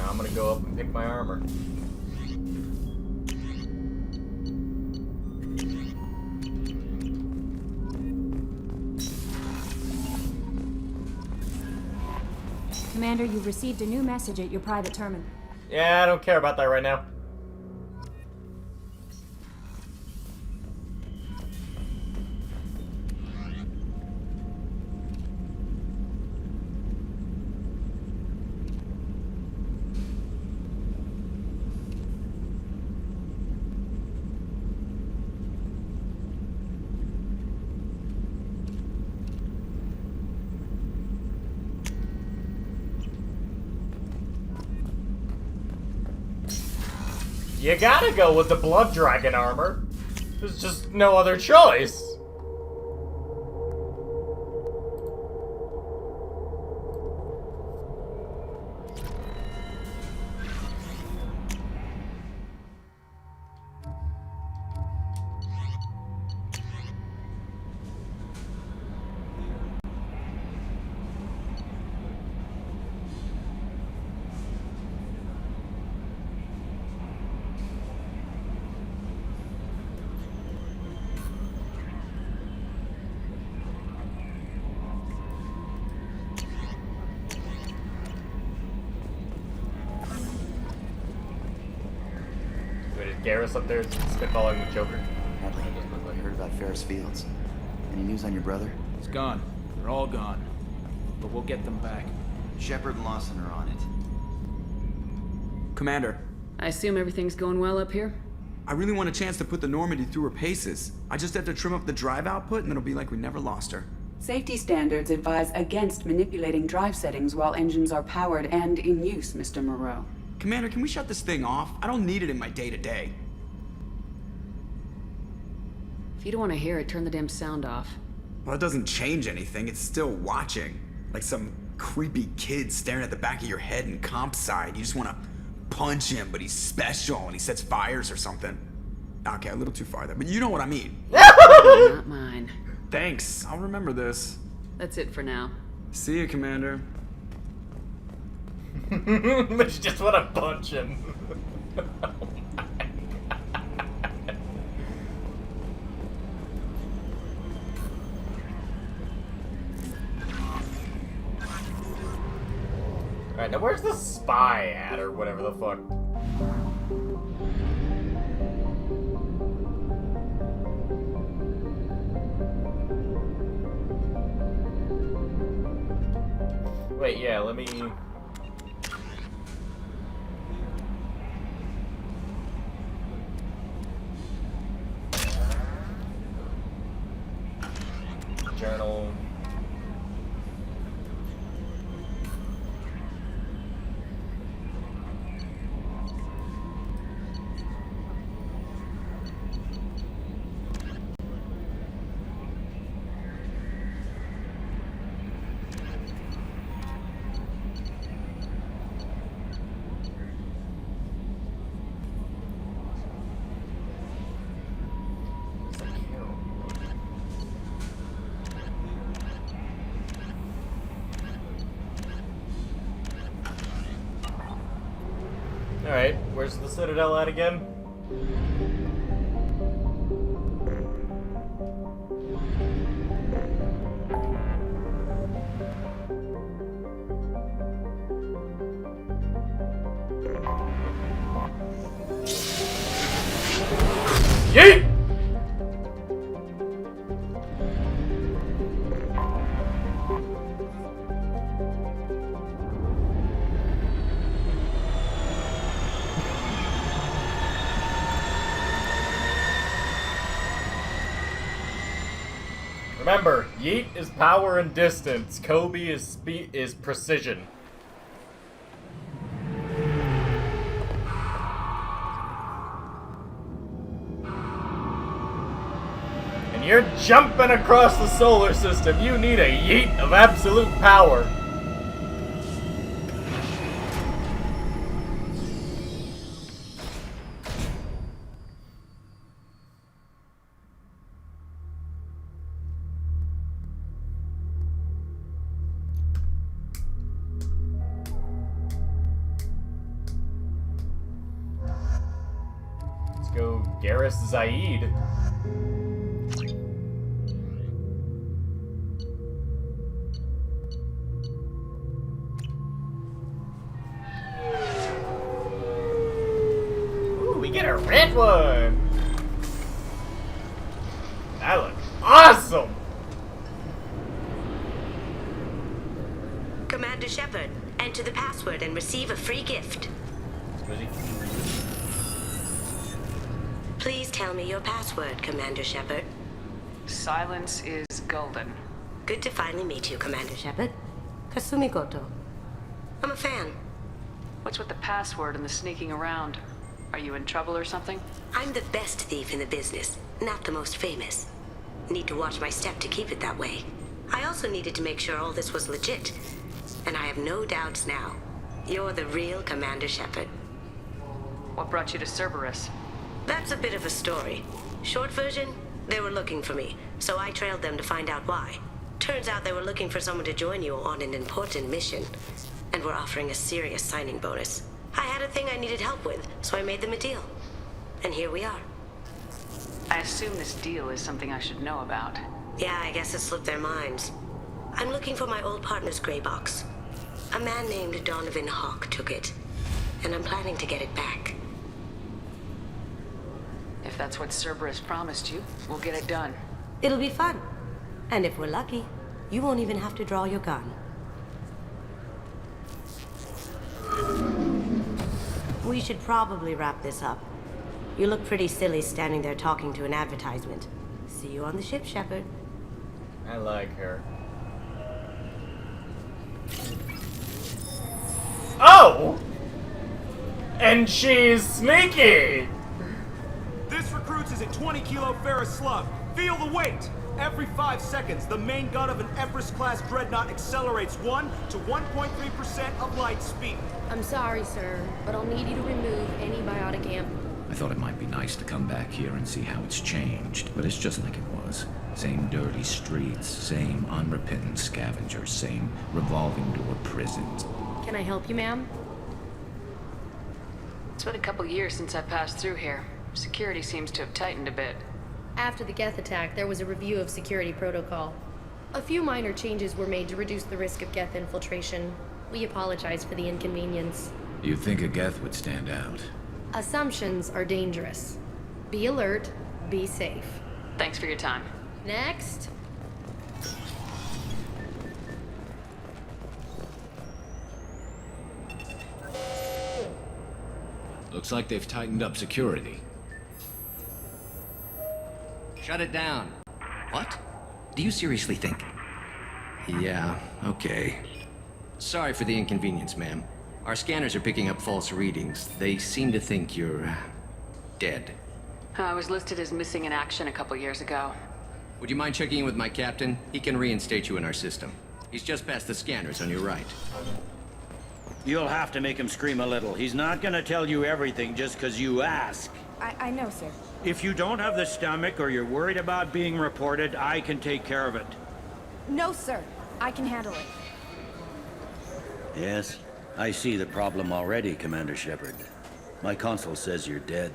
Speaker 7: I'm gonna go up and pick my armor.
Speaker 18: Commander, you've received a new message at your private terminal.
Speaker 7: Yeah, I don't care about that right now. You gotta go with the Blood Dragon armor. There's just no other choice. Garrus up there spitballing the Joker.
Speaker 19: Hadley, I heard about Ferris Fields. Any news on your brother?
Speaker 21: He's gone. They're all gone. But we'll get them back.
Speaker 19: Shepard and Lawson are on it.
Speaker 24: Commander.
Speaker 8: I assume everything's going well up here?
Speaker 24: I really want a chance to put the Normandy through her paces. I just have to trim up the drive output and it'll be like we never lost her.
Speaker 13: Safety standards advise against manipulating drive settings while engines are powered and in use, Mr. Moreau.
Speaker 24: Commander, can we shut this thing off? I don't need it in my day-to-day.
Speaker 8: If you don't want to hear it, turn the damn sound off.
Speaker 24: Well, it doesn't change anything. It's still watching. Like some creepy kid staring at the back of your head in comp side. You just want to punch him, but he's special and he sets fires or something. Okay, a little too far there, but you know what I mean.
Speaker 8: Not mine.
Speaker 24: Thanks. I'll remember this.
Speaker 8: That's it for now.
Speaker 24: See you, Commander.
Speaker 7: But you just want to punch him. Alright, now where's the spy at, or whatever the fuck. Wait, yeah, let me... Journal. Alright, where's the Citadel at again? Yeet! Remember, yeet is power and distance. Kobe is precision. And you're jumping across the solar system. You need a yeet of absolute power. Go Garrus Zaid. Ooh, we get a red one. That looks awesome.
Speaker 2: Commander Shepard, enter the password and receive a free gift. Please tell me your password, Commander Shepard.
Speaker 8: Silence is golden.
Speaker 2: Good to finally meet you, Commander Shepard. Kasumi Goto. I'm a fan.
Speaker 8: What's with the password and the sneaking around? Are you in trouble or something?
Speaker 2: I'm the best thief in the business, not the most famous. Need to watch my step to keep it that way. I also needed to make sure all this was legit. And I have no doubts now. You're the real Commander Shepard.
Speaker 8: What brought you to Cerberus?
Speaker 2: That's a bit of a story. Short version, they were looking for me, so I trailed them to find out why. Turns out they were looking for someone to join you on an important mission, and were offering a serious signing bonus. I had a thing I needed help with, so I made them a deal. And here we are.
Speaker 8: I assume this deal is something I should know about.
Speaker 2: Yeah, I guess it slipped their minds. I'm looking for my old partner's gray box. A man named Donovan Hawk took it, and I'm planning to get it back.
Speaker 8: If that's what Cerberus promised you, we'll get it done.
Speaker 2: It'll be fun. And if we're lucky, you won't even have to draw your gun. We should probably wrap this up. You look pretty silly standing there talking to an advertisement. See you on the ship, Shepard.
Speaker 7: I like her. Oh! And she's sneaky!
Speaker 21: This recruits is a 20-kilo ferrous slug. Feel the weight! Every 5 seconds, the main gun of an Everest-class dreadnought accelerates 1 to 1.3% of light speed.
Speaker 4: I'm sorry, sir, but I'll need you to remove any biotic amp.
Speaker 12: I thought it might be nice to come back here and see how it's changed, but it's just like it was. Same dirty streets, same unrepentant scavengers, same revolving door prisons.
Speaker 4: Can I help you, ma'am?
Speaker 8: It's been a couple years since I passed through here. Security seems to have tightened a bit.
Speaker 4: After the Geth attack, there was a review of security protocol. A few minor changes were made to reduce the risk of Geth infiltration. We apologize for the inconvenience.
Speaker 12: You'd think a Geth would stand out.
Speaker 4: Assumptions are dangerous. Be alert, be safe.
Speaker 8: Thanks for your time.
Speaker 4: Next.
Speaker 12: Looks like they've tightened up security.
Speaker 9: Shut it down. What? Do you seriously think?
Speaker 12: Yeah, okay.
Speaker 9: Sorry for the inconvenience, ma'am. Our scanners are picking up false readings. They seem to think you're dead.
Speaker 8: I was listed as missing in action a couple years ago.
Speaker 9: Would you mind checking in with my captain? He can reinstate you in our system. He's just past the scanners on your right.
Speaker 10: You'll have to make him scream a little. He's not gonna tell you everything just because you ask.
Speaker 18: I know, sir.
Speaker 10: If you don't have the stomach or you're worried about being reported, I can take care of it.
Speaker 18: No, sir. I can handle it.
Speaker 10: Yes, I see the problem already, Commander Shepard. My console says you're dead.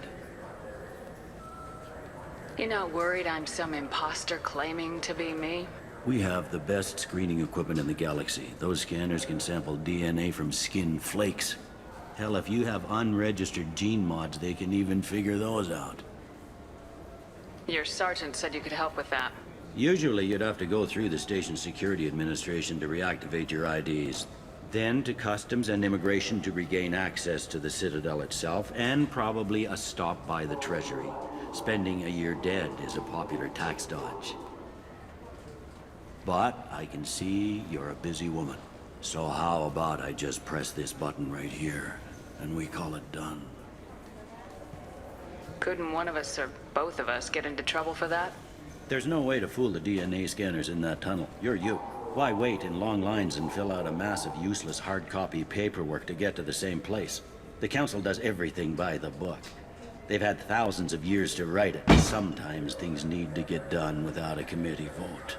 Speaker 8: You're not worried I'm some imposter claiming to be me?
Speaker 10: We have the best screening equipment in the galaxy. Those scanners can sample DNA from skin flakes. Hell, if you have unregistered gene mods, they can even figure those out.
Speaker 8: Your sergeant said you could help with that.
Speaker 10: Usually, you'd have to go through the Station Security Administration to reactivate your IDs. Then to Customs and Immigration to regain access to the Citadel itself, and probably a stop by the Treasury. Spending a year dead is a popular tax dodge. But I can see you're a busy woman. So how about I just press this button right here, and we call it done?
Speaker 8: Couldn't one of us or both of us get into trouble for that?
Speaker 10: There's no way to fool the DNA scanners in that tunnel. You're you. Why wait in long lines and fill out a massive useless hard copy paperwork to get to the same place? The Council does everything by the book. They've had thousands of years to write it. Sometimes things need to get done without a committee vote.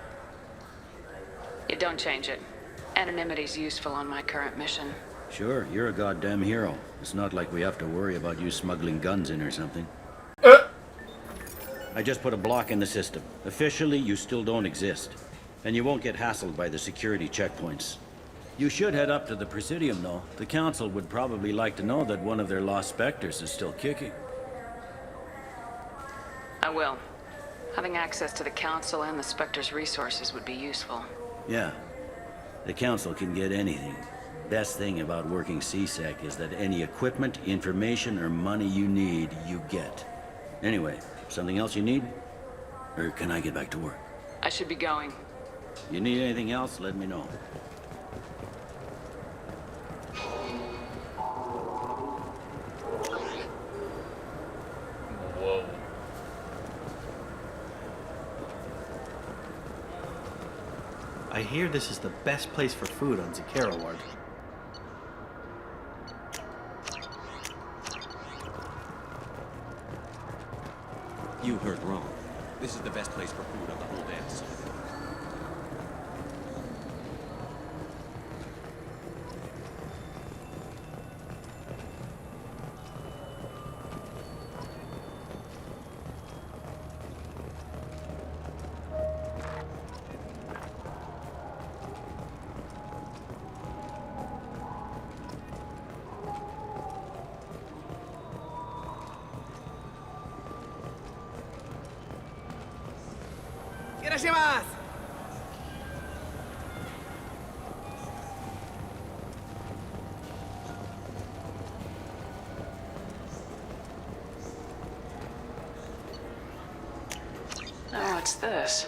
Speaker 8: You don't change it. Anonymity's useful on my current mission.
Speaker 10: Sure, you're a goddamn hero. It's not like we have to worry about you smuggling guns in or something. I just put a block in the system. Officially, you still don't exist. And you won't get hassled by the security checkpoints. You should head up to the Presidium, though. The Council would probably like to know that one of their lost Spectres is still kicking.
Speaker 8: I will. Having access to the Council and the Spectre's resources would be useful.
Speaker 10: Yeah. The Council can get anything. Best thing about working C-Sec is that any equipment, information, or money you need, you get. Anyway, something else you need? Or can I get back to work?
Speaker 8: I should be going.
Speaker 10: You need anything else, let me know.
Speaker 7: Whoa.
Speaker 19: I hear this is the best place for food on Zakera Ward.
Speaker 9: You heard wrong. This is the best place for food on the whole damn site.
Speaker 8: Oh, what's this?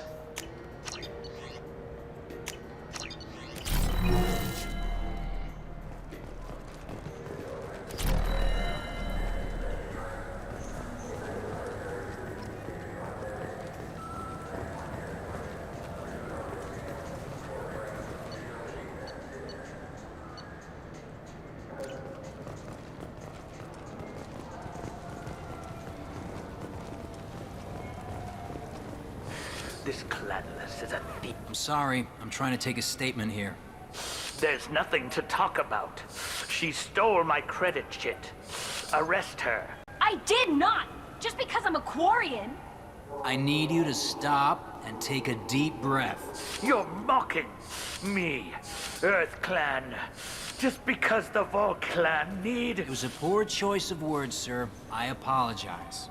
Speaker 15: This Cladless is a thief.
Speaker 16: I'm sorry. I'm trying to take a statement here.
Speaker 15: There's nothing to talk about. She stole my credit shit. Arrest her.
Speaker 18: I did not! Just because I'm a Quarian!
Speaker 16: I need you to stop and take a deep breath.
Speaker 15: You're mocking me, Earth Clan. Just because the Vol clan need...
Speaker 16: It was a poor choice of words, sir. I apologize.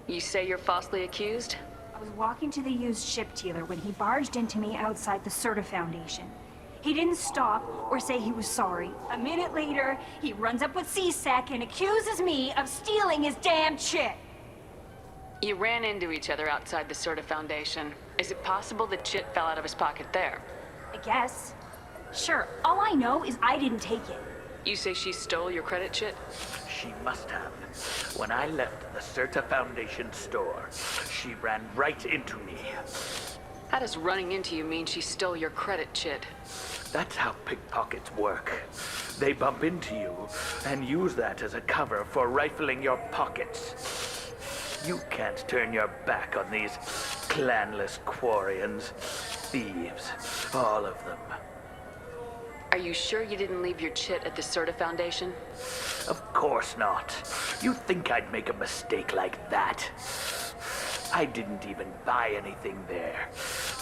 Speaker 8: You say you're falsely accused?
Speaker 18: I was walking to the used ship dealer when he barged into me outside the Serta Foundation. He didn't stop or say he was sorry. A minute later, he runs up with CSEC and accuses me of stealing his damn chit.
Speaker 8: You ran into each other outside the Serta Foundation. Is it possible the chit fell out of his pocket there?
Speaker 18: I guess. Sure, all I know is I didn't take it.
Speaker 8: You say she stole your credit chit?
Speaker 15: She must have. When I left the Serta Foundation store, she ran right into me.
Speaker 8: How does running into you mean she stole your credit chit?
Speaker 15: That's how pickpockets work. They bump into you and use that as a cover for rifling your pockets. You can't turn your back on these clanless Quarians. Thieves, all of them.
Speaker 8: Are you sure you didn't leave your chit at the Serta Foundation?
Speaker 15: Of course not. You think I'd make a mistake like that? I didn't even buy anything there.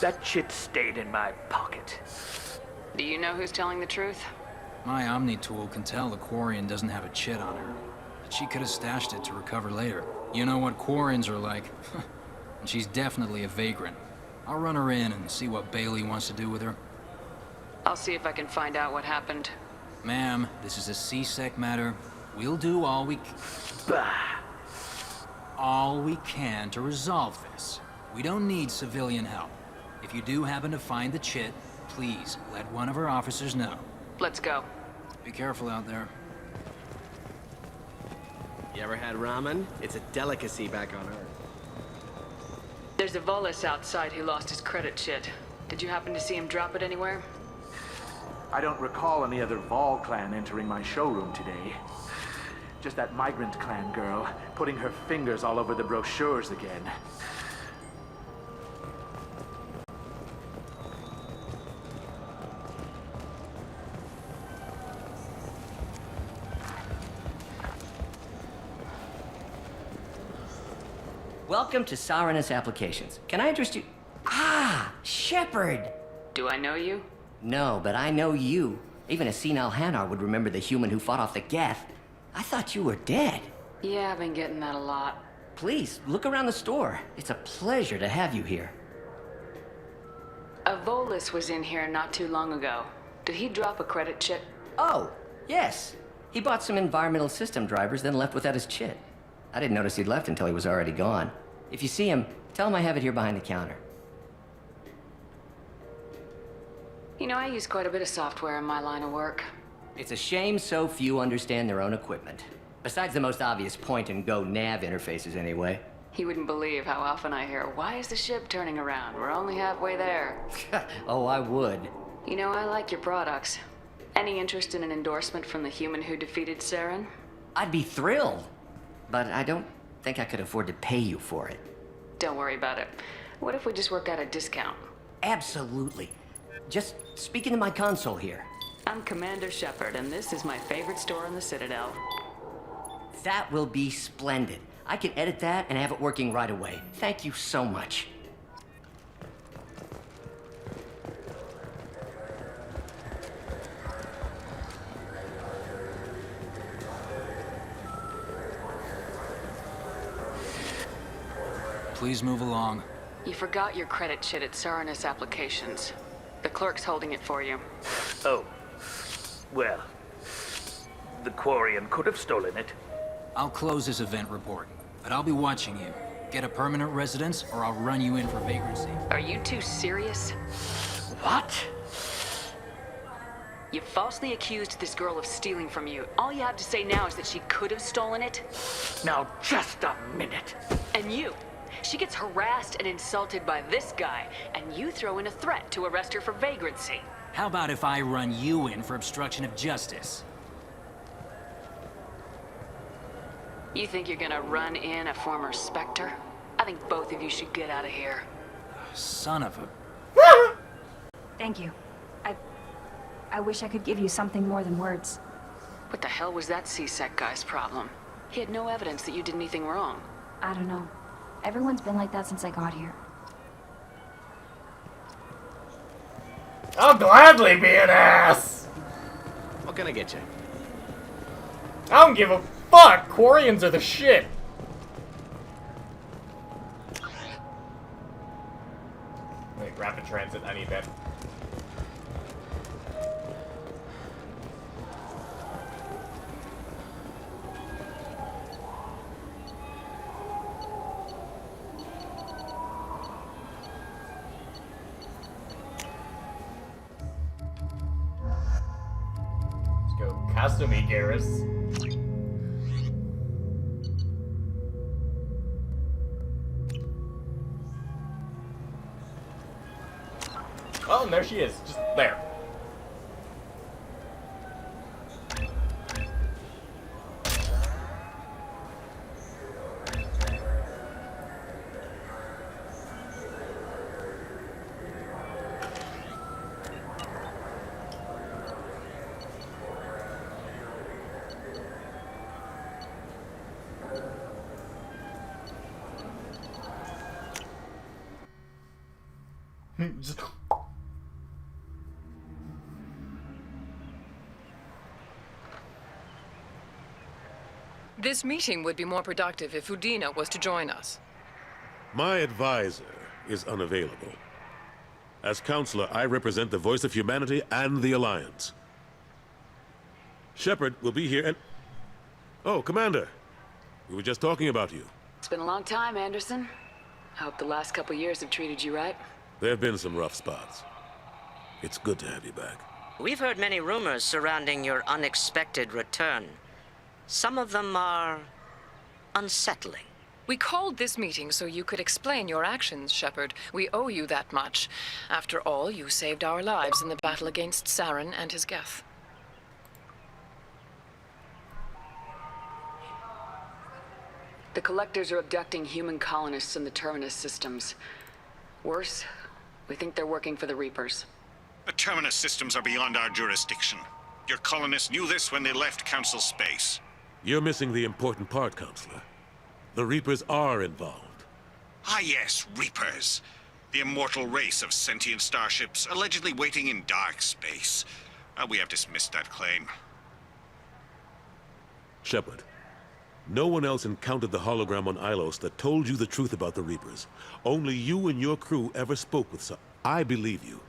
Speaker 15: That chit stayed in my pocket.
Speaker 8: Do you know who's telling the truth?
Speaker 16: My Omni tool can tell the Quarian doesn't have a chit on her. But she could have stashed it to recover later. You know what Quarians are like. And she's definitely a vagrant. I'll run her in and see what Bailey wants to do with her.
Speaker 8: I'll see if I can find out what happened.
Speaker 16: Ma'am, this is a CSEC matter. We'll do all we can to resolve this. We don't need civilian help. If you do happen to find the chit, please let one of our officers know.
Speaker 8: Let's go.
Speaker 16: Be careful out there.
Speaker 11: You ever had ramen? It's a delicacy back on Earth.
Speaker 8: There's a Volus outside who lost his credit chit. Did you happen to see him drop it anywhere?
Speaker 3: I don't recall any other Vol clan entering my showroom today. Just that migrant clan girl putting her fingers all over the brochures again.
Speaker 23: Welcome to Saranus Applications. Can I interest you? Ah, Shepard!
Speaker 8: Do I know you?
Speaker 23: No, but I know you. Even a senile Hanar would remember the human who fought off the Geth. I thought you were dead.
Speaker 8: Yeah, I've been getting that a lot.
Speaker 23: Please, look around the store. It's a pleasure to have you here.
Speaker 8: A Volus was in here not too long ago. Did he drop a credit chit?
Speaker 23: Oh, yes. He bought some environmental system drivers, then left without his chit. I didn't notice he'd left until he was already gone. If you see him, tell him I have it here behind the counter.
Speaker 8: You know, I use quite a bit of software in my line of work.
Speaker 23: It's a shame so few understand their own equipment. Besides the most obvious point-and-go nav interfaces, anyway.
Speaker 8: He wouldn't believe how often I hear, "Why is the ship turning around? We're only halfway there."
Speaker 23: Oh, I would.
Speaker 8: You know, I like your products. Any interest in an endorsement from the human who defeated Saren?
Speaker 23: I'd be thrilled. But I don't think I could afford to pay you for it.
Speaker 8: Don't worry about it. What if we just work out a discount?
Speaker 23: Absolutely. Just speak into my console here.
Speaker 8: I'm Commander Shepard, and this is my favorite store in the Citadel.
Speaker 23: That will be splendid. I can edit that and have it working right away. Thank you so much.
Speaker 16: Please move along.
Speaker 8: You forgot your credit chit at Saranus Applications. The clerk's holding it for you.
Speaker 15: Oh. Well. The Quarian could have stolen it.
Speaker 16: I'll close this event report, but I'll be watching you. Get a permanent residence, or I'll run you in for vagrancy.
Speaker 8: Are you two serious?
Speaker 15: What?
Speaker 8: You falsely accused this girl of stealing from you. All you have to say now is that she could have stolen it?
Speaker 15: Now, just a minute.
Speaker 8: And you? She gets harassed and insulted by this guy, and you throw in a threat to arrest her for vagrancy.
Speaker 16: How about if I run you in for obstruction of justice?
Speaker 8: You think you're gonna run in a former Spectre? I think both of you should get out of here.
Speaker 16: Son of a...
Speaker 18: Thank you. I wish I could give you something more than words.
Speaker 8: What the hell was that CSEC guy's problem? He had no evidence that you did anything wrong.
Speaker 18: I don't know. Everyone's been like that since I got here.
Speaker 7: I'll gladly be an ass!
Speaker 11: Well,
Speaker 5: What can I get you?
Speaker 7: I don't give a fuck! Quarians are the shit! Wait, rapid transit, I need that. Let's go Kasumi Garrus. Oh, and there she is, just there. Just...
Speaker 14: This meeting would be more productive if Udina was to join us.
Speaker 17: My advisor is unavailable. As counselor, I represent the voice of humanity and the Alliance. Shepard will be here and... Oh, Commander. We were just talking about you.
Speaker 8: It's been a long time, Anderson. I hope the last couple years have treated you right.
Speaker 17: There have been some rough spots. It's good to have you back.
Speaker 2: We've heard many rumors surrounding your unexpected return. Some of them are unsettling.
Speaker 14: We called this meeting so you could explain your actions, Shepard. We owe you that much. After all, you saved our lives in the battle against Saren and his Geth.
Speaker 8: The Collectors are abducting human colonists in the Terminus systems. Worse, we think they're working for the Reapers.
Speaker 22: The Terminus systems are beyond our jurisdiction. Your colonists knew this when they left Council space.
Speaker 17: You're missing the important part, Counselor. The Reapers are involved.
Speaker 22: Ah yes, Reapers. The immortal race of sentient starships allegedly waiting in dark space. We have dismissed that claim.
Speaker 17: Shepard, no one else encountered the hologram on Ilos that told you the truth about the Reapers. Only you and your crew ever spoke with some. I believe you.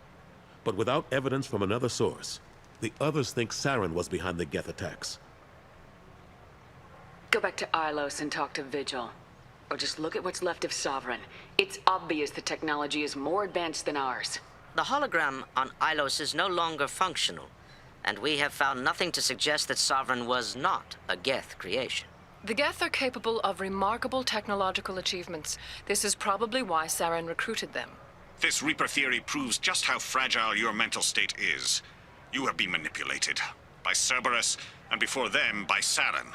Speaker 17: But without evidence from another source, the others think Saren was behind the Geth attacks.
Speaker 8: Go back to Ilos and talk to Vigil. Or just look at what's left of Sovereign. It's obvious the technology is more advanced than ours.
Speaker 2: The hologram on Ilos is no longer functional, and we have found nothing to suggest that Sovereign was not a Geth creation.
Speaker 14: The Geth are capable of remarkable technological achievements. This is probably why Saren recruited them.
Speaker 22: This Reaper theory proves just how fragile your mental state is. You have been manipulated. By Cerberus, and before them, by Saren.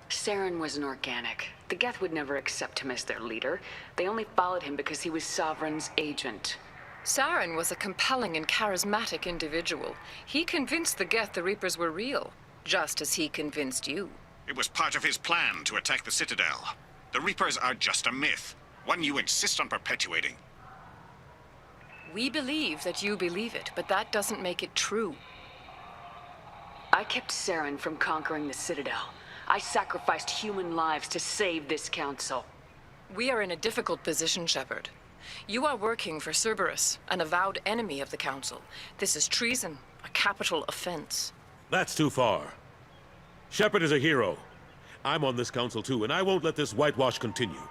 Speaker 8: Saren was an organic. The Geth would never accept him as their leader. They only followed him because he was Sovereign's agent.
Speaker 14: Saren was a compelling and charismatic individual. He convinced the Geth the Reapers were real, just as he convinced you.
Speaker 22: It was part of his plan to attack the Citadel. The Reapers are just a myth, one you insist on perpetuating.
Speaker 14: We believe that you believe it, but that doesn't make it true.
Speaker 8: I kept Saren from conquering the Citadel. I sacrificed human lives to save this council.
Speaker 14: We are in a difficult position, Shepard. You are working for Cerberus, an avowed enemy of the Council. This is treason, a capital offense.
Speaker 17: That's too far. Shepard is a hero. I'm on this council too, and I won't let this whitewash continue.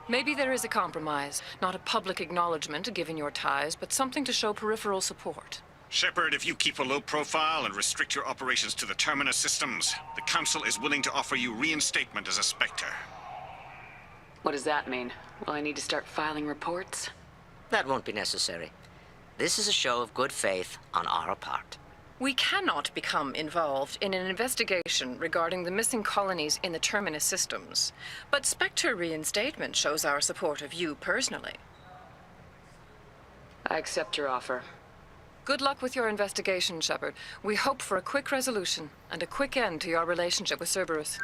Speaker 14: Maybe there is a compromise. Not a public acknowledgement given your ties, but something to show peripheral support.
Speaker 22: Shepard, if you keep a low profile and restrict your operations to the Terminus systems, the Council is willing to offer you reinstatement as a Spectre.
Speaker 8: What does that mean? Will I need to start filing reports?
Speaker 2: That won't be necessary. This is a show of good faith on our part.
Speaker 14: We cannot become involved in an investigation regarding the missing colonies in the Terminus systems, but Spectre reinstatement shows our support of you personally.
Speaker 8: I accept your offer.
Speaker 14: Good luck with your investigation, Shepard. We hope for a quick resolution and a quick end to your relationship with Cerberus.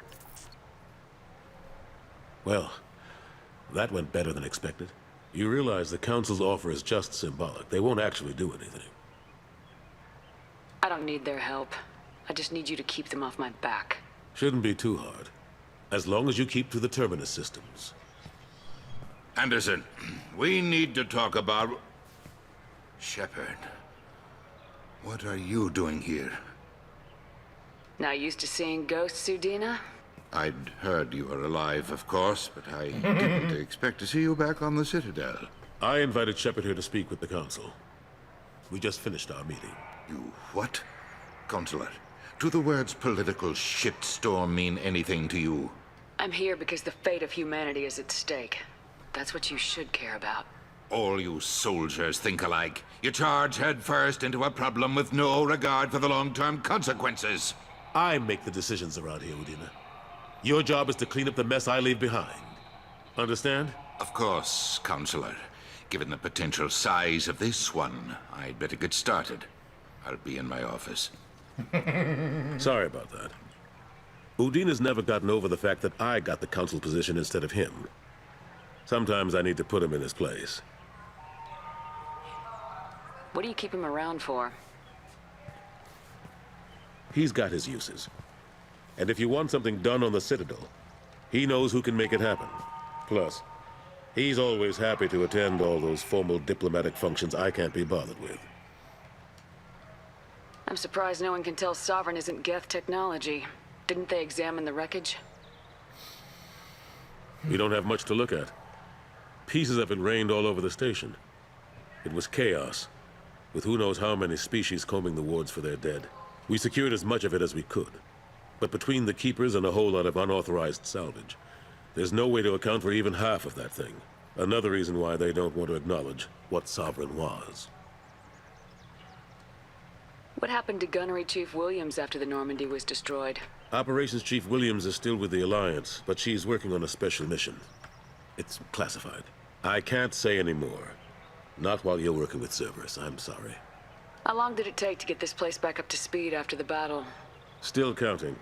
Speaker 17: Well, that went better than expected. You realize the Council's offer is just symbolic. They won't actually do anything.
Speaker 8: I don't need their help. I just need you to keep them off my back.
Speaker 17: Shouldn't be too hard. As long as you keep to the terminus systems.
Speaker 1: Anderson, we need to talk about... Shepard. What are you doing here?
Speaker 8: Not used to seeing ghosts, Udina?
Speaker 1: I'd heard you were alive, of course, but I didn't expect to see you back on the Citadel.
Speaker 17: I invited Shepard here to speak with the Council. We just finished our meeting.
Speaker 1: You what? Consular, do the words political shitstorm mean anything to you?
Speaker 8: I'm here because the fate of humanity is at stake. That's what you should care about.
Speaker 1: All you soldiers think alike. You charge headfirst into a problem with no regard for the long-term consequences.
Speaker 17: I make the decisions around here, Udina. Your job is to clean up the mess I leave behind. Understand?
Speaker 1: Of course, Counselor. Given the potential size of this one, I'd better get started. I'll be in my office.
Speaker 17: Sorry about that. Udina's never gotten over the fact that I got the Council position instead of him. Sometimes I need to put him in his place.
Speaker 8: What do you keep him around for?
Speaker 17: He's got his uses. And if you want something done on the Citadel, he knows who can make it happen. Plus, he's always happy to attend all those formal diplomatic functions I can't be bothered with.
Speaker 8: I'm surprised no one can tell Sovereign isn't Geth technology. Didn't they examine the wreckage?
Speaker 17: We don't have much to look at. Pieces of it rained all over the station. It was chaos, with who knows how many species combing the wards for their dead. We secured as much of it as we could. But between the Keepers and a whole lot of unauthorized salvage, there's no way to account for even half of that thing. Another reason why they don't want to acknowledge what Sovereign was.
Speaker 8: What happened to Gunnery Chief Williams after the Normandy was destroyed?
Speaker 17: Operations Chief Williams is still with the Alliance, but she's working on a special mission. It's classified. I can't say any more. Not while you're working with Cerberus, I'm sorry.
Speaker 8: How long did it take to get this place back up to speed after the battle?
Speaker 17: Still counting.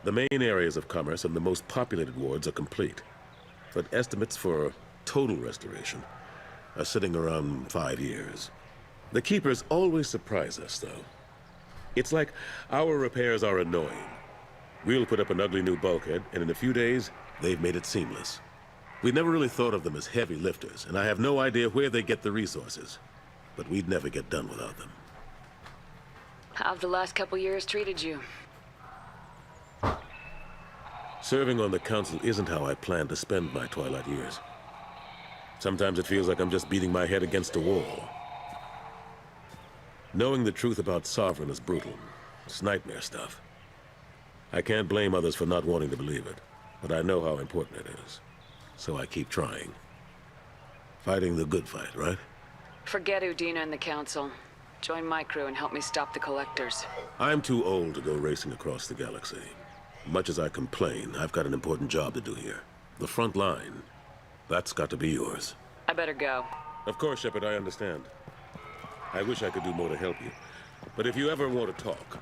Speaker 17: The main areas of commerce and the most populated wards are complete. But estimates for total restoration are sitting around 5 years. The Keepers always surprise us, though. It's like our repairs are annoying. We'll put up an ugly new bulkhead, and in a few days, they've made it seamless. We never really thought of them as heavy lifters, and I have no idea where they get the resources. But we'd never get done without them.
Speaker 8: How have the last couple years treated you?
Speaker 17: Serving on the Council isn't how I planned to spend my twilight years. Sometimes it feels like I'm just beating my head against a wall. Knowing the truth about Sovereign is brutal. It's nightmare stuff. I can't blame others for not wanting to believe it, but I know how important it is. So I keep trying. Fighting the good fight, right?
Speaker 8: Forget Udina and the Council. Join my crew and help me stop the Collectors.
Speaker 17: I'm too old to go racing across the galaxy. Much as I complain, I've got an important job to do here. The front line. That's got to be yours.
Speaker 8: I better go.
Speaker 17: Of course, Shepard, I understand. I wish I could do more to help you. But if you ever want to talk,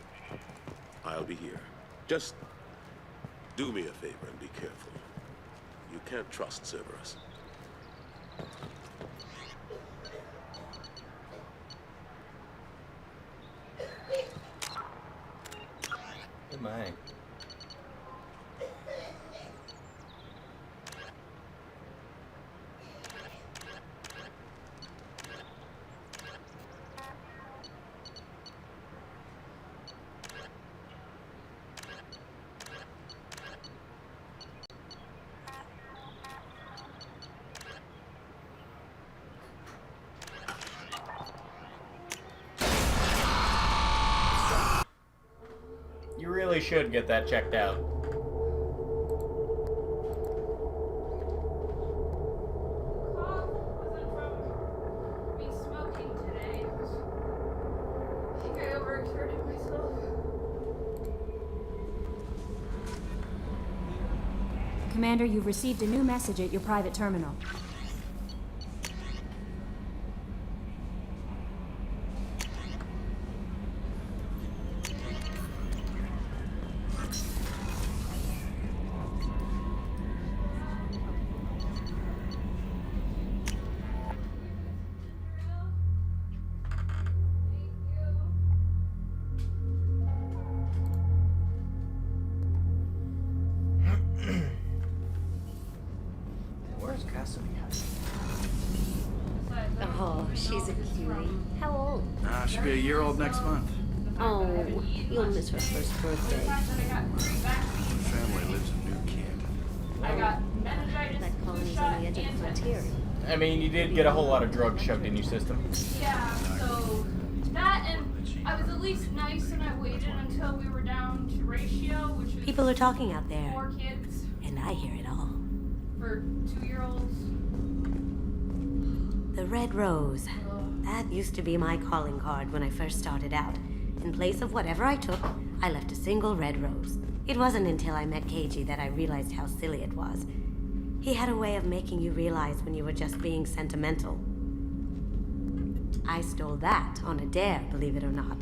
Speaker 17: I'll be here. Just do me a favor and be careful. You can't trust Cerberus.
Speaker 7: Good man. You really should get that checked out.
Speaker 5: Commander, you've received a new message at your private terminal.
Speaker 11: Cassidy has.
Speaker 4: Oh, she's a cutie. How old?
Speaker 6: She'll be a year old next month.
Speaker 4: Oh, you'll miss her first birthday.
Speaker 6: Family lives in New Camp.
Speaker 4: That colony's on the edge of the frontier.
Speaker 7: I mean, you did get a whole lot of drugs shoved in your system.
Speaker 13: Yeah, so that, and I was at least nice and I waited until we were down to ratio, which is
Speaker 2: People are talking out there,
Speaker 13: 4 kids
Speaker 2: and I hear it all.
Speaker 13: for 2-year-olds.
Speaker 2: The Red Rose. That used to be my calling card when I first started out. In place of whatever I took, I left a single red rose. It wasn't until I met Keiji that I realized how silly it was. He had a way of making you realize when you were just being sentimental. I stole that on a dare, believe it or not.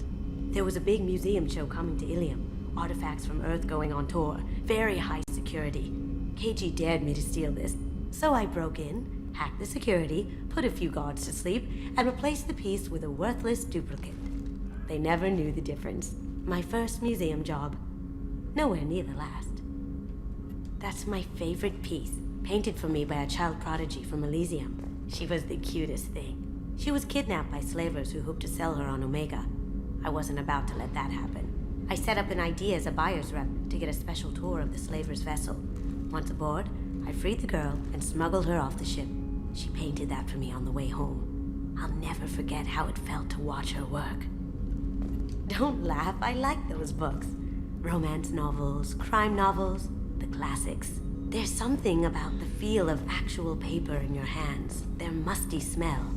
Speaker 2: There was a big museum show coming to Ilium. Artifacts from Earth going on tour. Very high security. Keiji dared me to steal this, so I broke in, hacked the security, put a few guards to sleep, and replaced the piece with a worthless duplicate. They never knew the difference. My first museum job. Nowhere near the last. That's my favorite piece, painted for me by a child prodigy from Elysium. She was the cutest thing. She was kidnapped by slavers who hoped to sell her on Omega. I wasn't about to let that happen. I set up an ID as a buyer's rep to get a special tour of the slaver's vessel. Once aboard, I freed the girl and smuggled her off the ship. She painted that for me on the way home. I'll never forget how it felt to watch her work. Don't laugh, I like those books. Romance novels, crime novels, the classics. There's something about the feel of actual paper in your hands, their musty smell.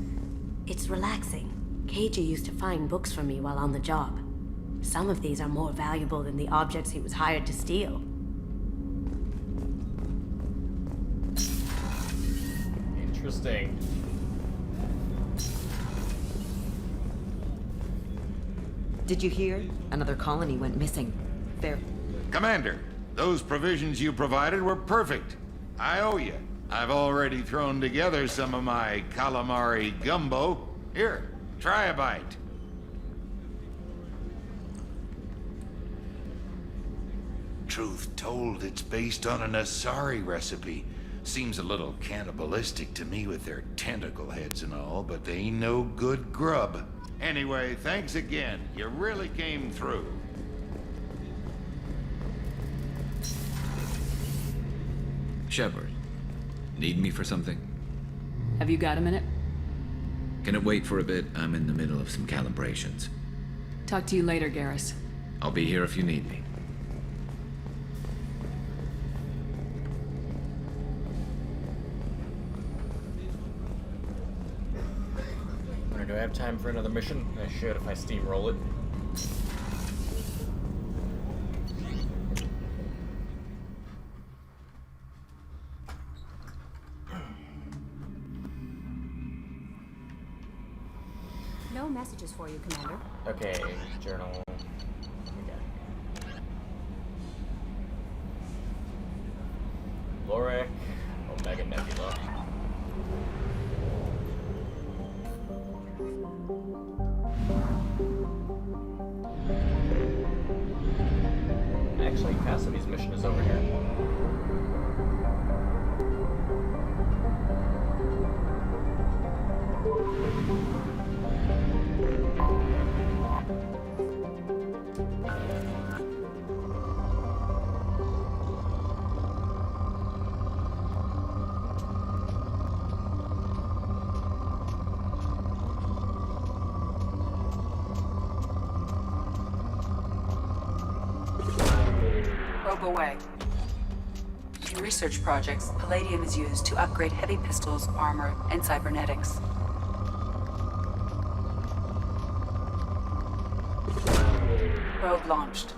Speaker 2: It's relaxing. Keiji used to find books for me while on the job. Some of these are more valuable than the objects he was hired to steal.
Speaker 7: Interesting.
Speaker 20: Did you hear? Another colony went missing.
Speaker 1: Commander, those provisions you provided were perfect. I owe you. I've already thrown together some of my calamari gumbo. Here, try a bite. Truth told, it's based on an Asari recipe. Seems a little cannibalistic to me with their tentacle heads and all, but they ain't no good grub. Anyway, thanks again. You really came through.
Speaker 12: Shepard, need me for something?
Speaker 8: Have you got a minute?
Speaker 12: Can it wait for a bit? I'm in the middle of some calibrations.
Speaker 8: Talk to you later, Garrus.
Speaker 12: I'll be here if you need me.
Speaker 7: Do I have time for another mission? I should if I steamroll it.
Speaker 5: No messages for you, Commander.
Speaker 7: Okay, journal. Lorik, Omega Nebula. Actually, Cassidy's mission is over here.
Speaker 8: Probe away. In research projects, palladium is used to upgrade heavy pistols, armor, and cybernetics. Probe launched.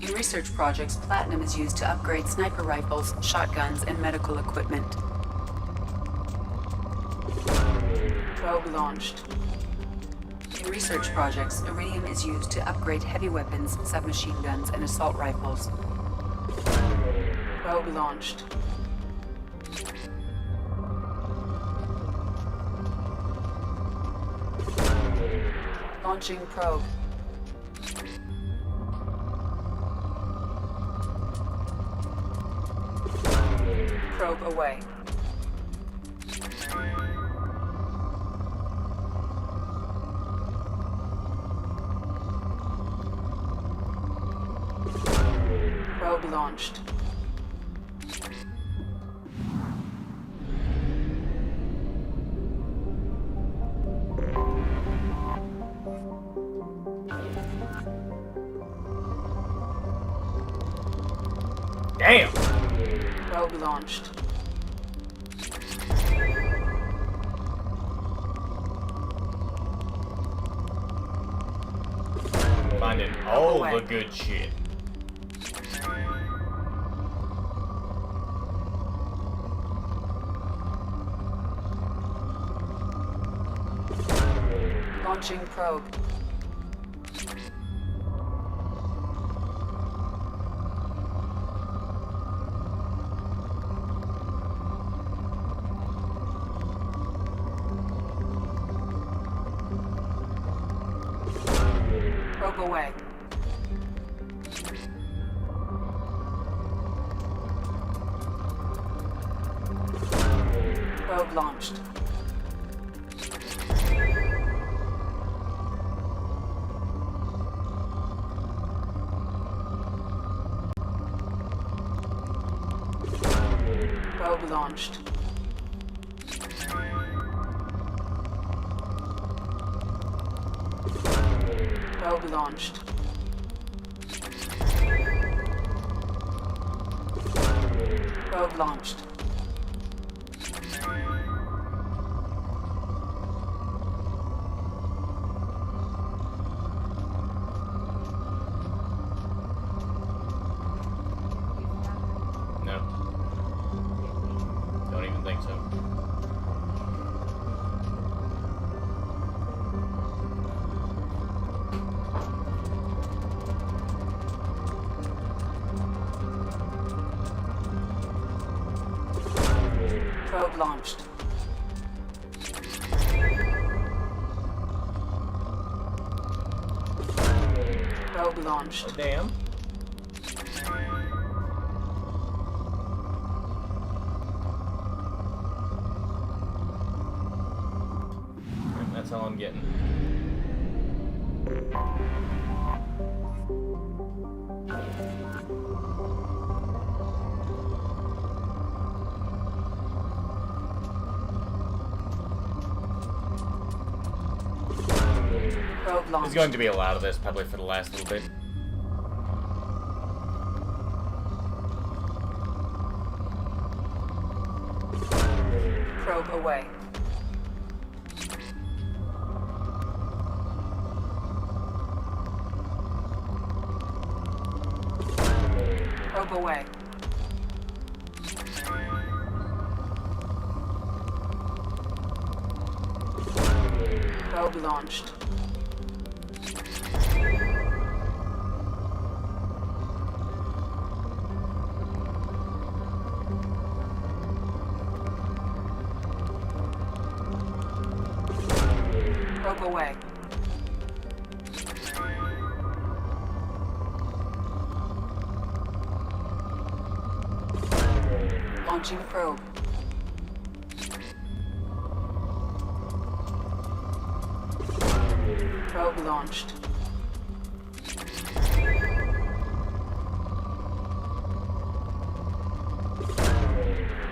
Speaker 8: In research projects, platinum is used to upgrade sniper rifles, shotguns, and medical equipment. Probe launched. In research projects, iridium is used to upgrade heavy weapons, submachine guns, and assault rifles. Probe launched. Launching probe. Probe away. Probe launched.
Speaker 7: Damn!
Speaker 8: Probe launched.
Speaker 7: Finding all the good shit.
Speaker 8: Launching probe. Probe away. Probe launched. Probe launched. Probe launched. Probe launched.
Speaker 7: No. Don't even think so.
Speaker 8: Probe launched. Probe launched.
Speaker 7: Oh, damn. And that's all I'm getting.
Speaker 8: Probe launched.
Speaker 7: There's going to be a lot of this, probably for the last little bit.
Speaker 8: Probe away. Probe away. Probe launched. Probe away. Launching probe. Probe launched.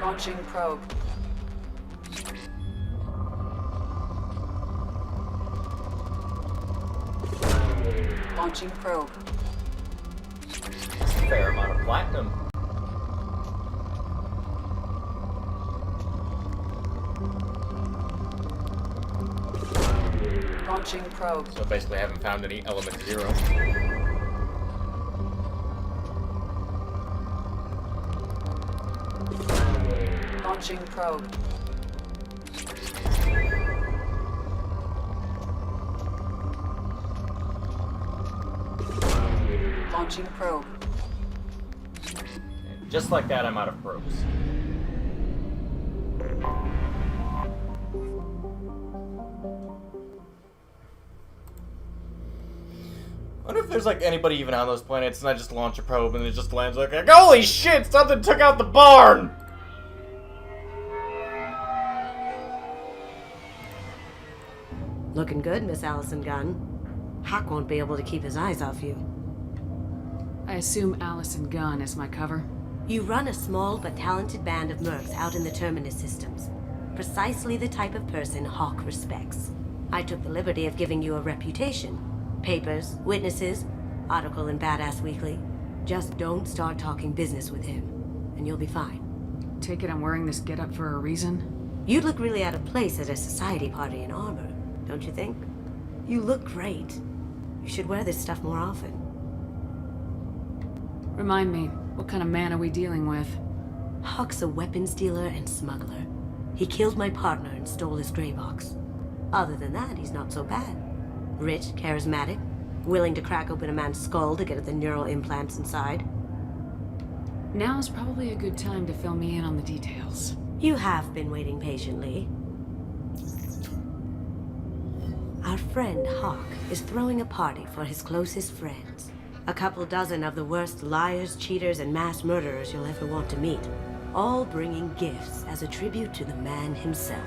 Speaker 8: Launching probe. Launching probe.
Speaker 7: Fair amount of platinum.
Speaker 8: Launching probe.
Speaker 7: So basically I haven't found any element 0.
Speaker 8: Launching probe. Launching probe.
Speaker 7: And just like that, I'm out of probes. I wonder if there's like anybody even on those planets and I just launch a probe and it just lands like, holy shit, something took out the barn!
Speaker 2: Looking good, Miss Allison Gunn. Hawk won't be able to keep his eyes off you.
Speaker 8: I assume Allison Gunn is my cover?
Speaker 2: You run a small but talented band of mercs out in the Terminus systems. Precisely the type of person Hawk respects. I took the liberty of giving you a reputation. Papers, witnesses, article in Badass Weekly. Just don't start talking business with him, and you'll be fine.
Speaker 8: Take it I'm wearing this getup for a reason?
Speaker 2: You'd look really out of place at a society party in armor, don't you think? You look great. You should wear this stuff more often.
Speaker 8: Remind me, what kind of man are we dealing with?
Speaker 2: Hawk's a weapons dealer and smuggler. He killed my partner and stole his gray box. Other than that, he's not so bad. Rich, charismatic, willing to crack open a man's skull to get at the neural implants inside.
Speaker 8: Now's probably a good time to fill me in on the details.
Speaker 2: You have been waiting patiently. Our friend Hawk is throwing a party for his closest friends. A couple dozen of the worst liars, cheaters, and mass murderers you'll ever want to meet. All bringing gifts as a tribute to the man himself.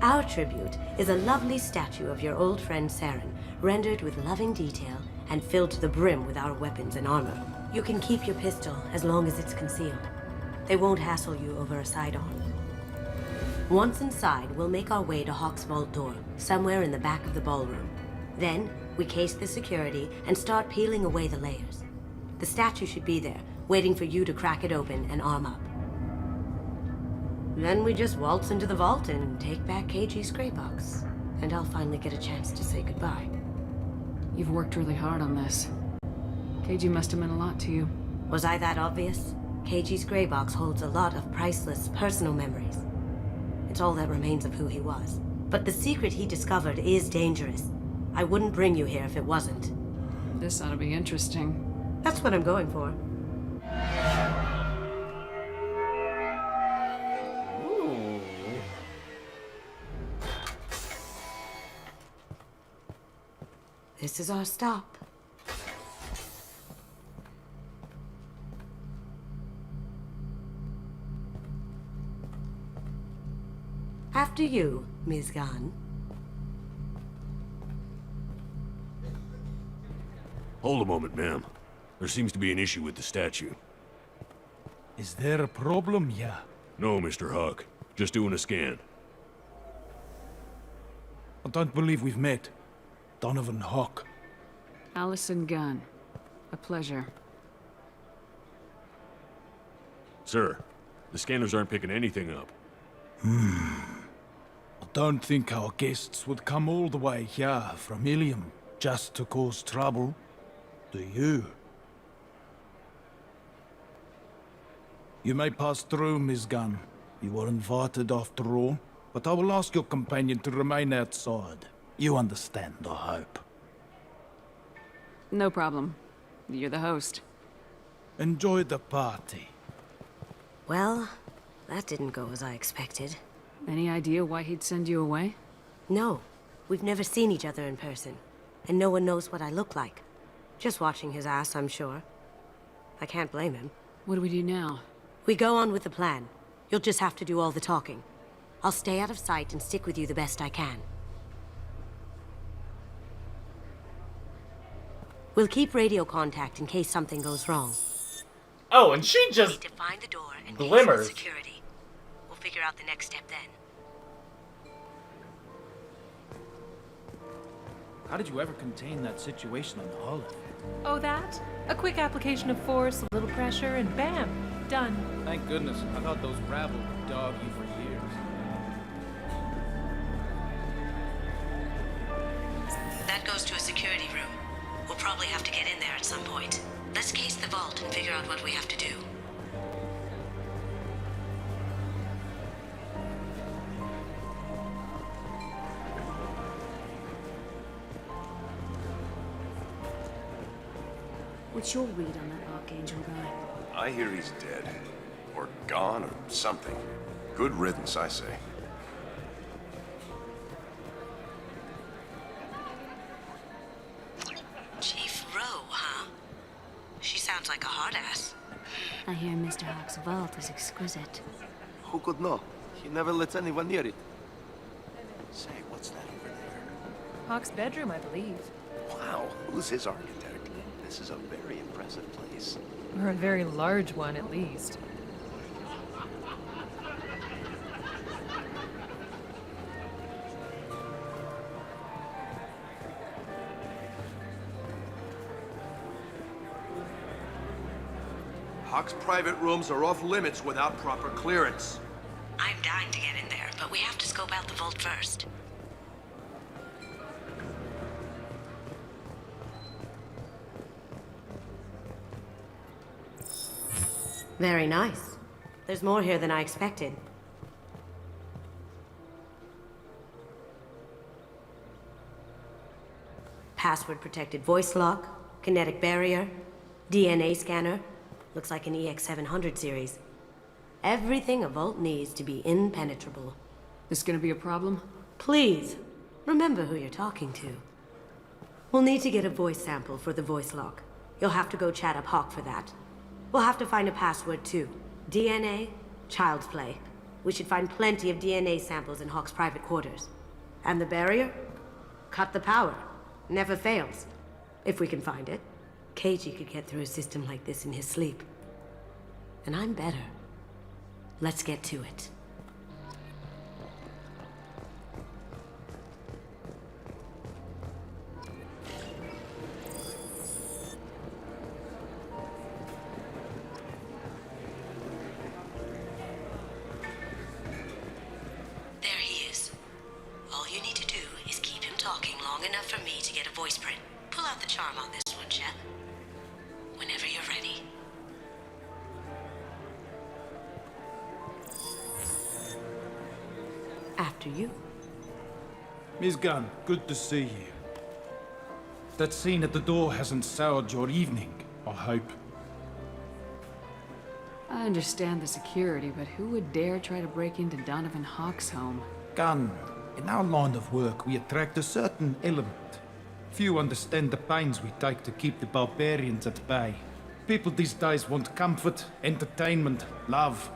Speaker 2: Our tribute is a lovely statue of your old friend Saren, rendered with loving detail and filled to the brim with our weapons and armor. You can keep your pistol as long as it's concealed. They won't hassle you over a sidearm. Once inside, we'll make our way to Hawk's vault door, somewhere in the back of the ballroom. Then, we case the security and start peeling away the layers. The statue should be there, waiting for you to crack it open and arm up. Then we just waltz into the vault and take back KG's gray box. And I'll finally get a chance to say goodbye.
Speaker 8: You've worked really hard on this. KG must have meant a lot to you.
Speaker 2: Was I that obvious? KG's gray box holds a lot of priceless personal memories. It's all that remains of who he was. But the secret he discovered is dangerous. I wouldn't bring you here if it wasn't.
Speaker 8: This ought to be interesting.
Speaker 2: That's what I'm going for.
Speaker 7: Ooh.
Speaker 2: This is our stop. After you, Ms. Gunn.
Speaker 17: Hold a moment, ma'am. There seems to be an issue with the statue.
Speaker 10: Is there a problem, yeah?
Speaker 17: No, Mr. Hawk. Just doing a scan.
Speaker 10: I don't believe we've met. Donovan Hawk.
Speaker 8: Allison Gunn. A pleasure.
Speaker 17: Sir, the scanners aren't picking anything up.
Speaker 10: I don't think our guests would come all the way here from Ilium just to cause trouble. Do you? You may pass through, Ms. Gunn. You were invited after all, but I will ask your companion to remain outside. You understand, I hope.
Speaker 8: No problem. You're the host.
Speaker 10: Enjoy the party.
Speaker 2: Well, that didn't go as I expected.
Speaker 8: Any idea why he'd send you away?
Speaker 2: No. We've never seen each other in person. And no one knows what I look like. Just watching his ass, I'm sure. I can't blame him.
Speaker 8: What do we do now?
Speaker 2: We go on with the plan. You'll just have to do all the talking. I'll stay out of sight and stick with you the best I can. We'll keep radio contact in case something goes wrong.
Speaker 7: Oh, and she just
Speaker 2: need to find the door and
Speaker 7: glimmers.
Speaker 2: Security. We'll figure out the next step then.
Speaker 19: How did you ever contain that situation on the hull?
Speaker 21: Oh, that? A quick application of force, a little pressure, and bam! Done.
Speaker 19: Thank goodness. I thought those rabble would dog you for years.
Speaker 2: That goes to a security room. We'll probably have to get in there at some point. Let's case the vault and figure out what we have to do.
Speaker 5: What's your read on that Archangel guy?
Speaker 6: I hear he's dead. Or gone, or something. Good riddance, I say.
Speaker 2: Chief Rowe, huh? She sounds like a hard ass.
Speaker 5: I hear Mr. Hawk's vault is exquisite.
Speaker 24: Who could know? He never lets anyone near it.
Speaker 6: Say, what's that over there?
Speaker 21: Hawk's bedroom, I believe.
Speaker 6: Wow, who's his architect? This is a very impressive place.
Speaker 21: Or a very large one, at least.
Speaker 3: Hawk's private rooms are off limits without proper clearance.
Speaker 2: I'm dying to get in there, but we have to scope out the vault first. Very nice. There's more here than I expected. Password-protected voice lock, kinetic barrier, DNA scanner. Looks like an EX700 series. Everything a vault needs to be impenetrable.
Speaker 8: This gonna be a problem?
Speaker 2: Please, remember who you're talking to. We'll need to get a voice sample for the voice lock. You'll have to go chat up Hawk for that. We'll have to find a password too. DNA, child's play. We should find plenty of DNA samples in Hawk's private quarters. And the barrier? Cut the power. Never fails. If we can find it. KG could get through a system like this in his sleep. And I'm better. Let's get to it. There he is. All you need to do is keep him talking long enough for me to get a voice print. Pull out the charm on this one, Shep. Whenever you're ready. After you.
Speaker 10: Miss Gunn, good to see you. That scene at the door hasn't soured your evening, I hope.
Speaker 8: I understand the security, but who would dare try to break into Donovan Hawk's home?
Speaker 10: Gunn, in our line of work, we attract a certain element. Few understand the pains we take to keep the barbarians at bay. People these days want comfort, entertainment, love.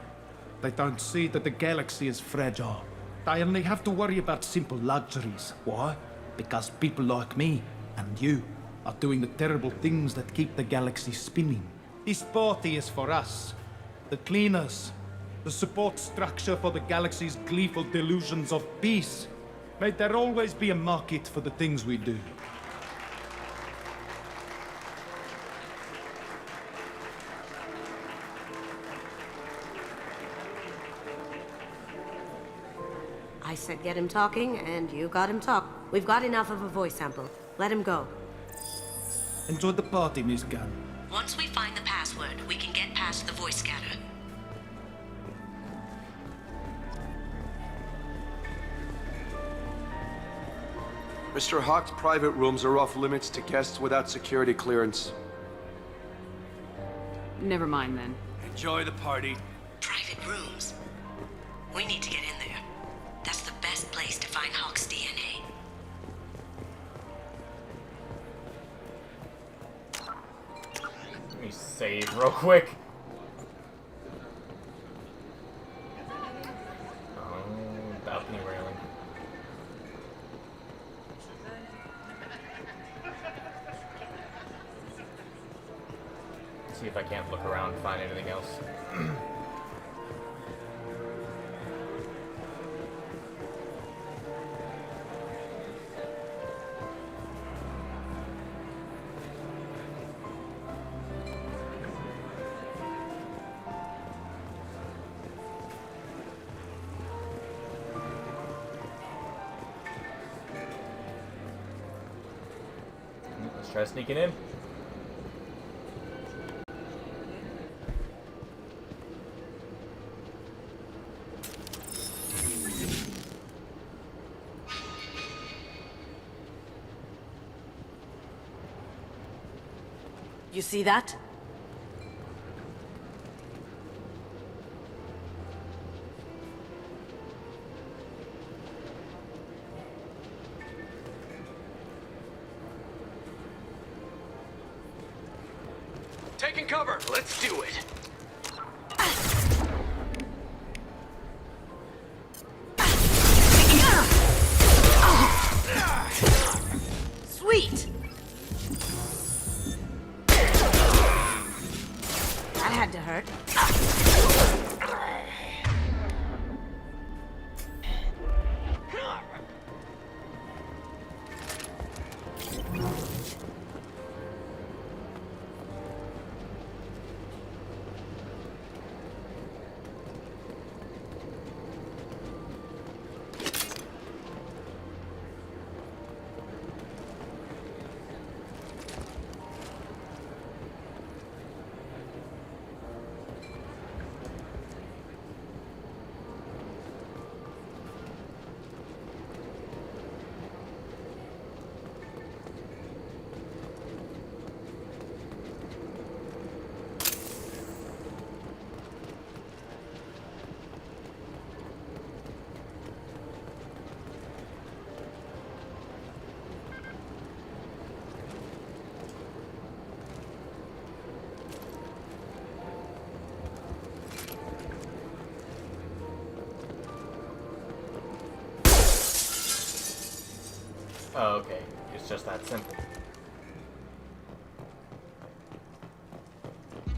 Speaker 10: They don't see that the galaxy is fragile. They only have to worry about simple luxuries. Why? Because people like me and you are doing the terrible things that keep the galaxy spinning. This party is for us, the cleaners, the support structure for the galaxy's gleeful delusions of peace. May there always be a market for the things we do.
Speaker 2: I said get him talking, and you got him talk. We've got enough of a voice sample. Let him go.
Speaker 10: Enjoy the party, Miss Gunn.
Speaker 2: Once we find the password, we can get past the voice scanner.
Speaker 3: Mr. Hawk's private rooms are off limits to guests without security clearance.
Speaker 8: Never mind then.
Speaker 3: Enjoy the party.
Speaker 2: Private rooms. We need to get in there. That's the best place to find Hawk's DNA.
Speaker 7: Let me save real quick. Oh, balcony railing. See if I can't look around and find anything else. Let's try sneaking in.
Speaker 2: You see that?
Speaker 3: Taking cover. Let's do it.
Speaker 2: had to hurt.
Speaker 7: Oh, okay. It's just that simple.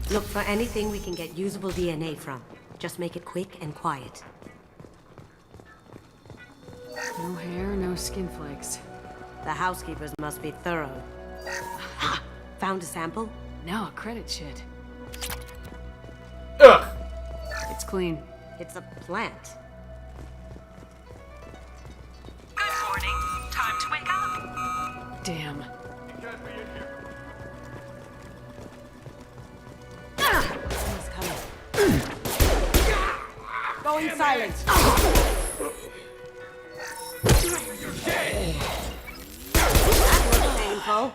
Speaker 2: Look for anything we can get usable DNA from. Just make it quick and quiet.
Speaker 8: No hair, no skin flakes.
Speaker 2: The housekeepers must be thorough. Ha! Found a sample?
Speaker 8: No, a credit shit.
Speaker 7: Ugh!
Speaker 8: It's clean.
Speaker 2: It's a plant.
Speaker 9: Good morning. Time to wake up.
Speaker 8: Damn.
Speaker 2: Someone's coming. Going silent.
Speaker 9: You're dead.
Speaker 2: That was painful.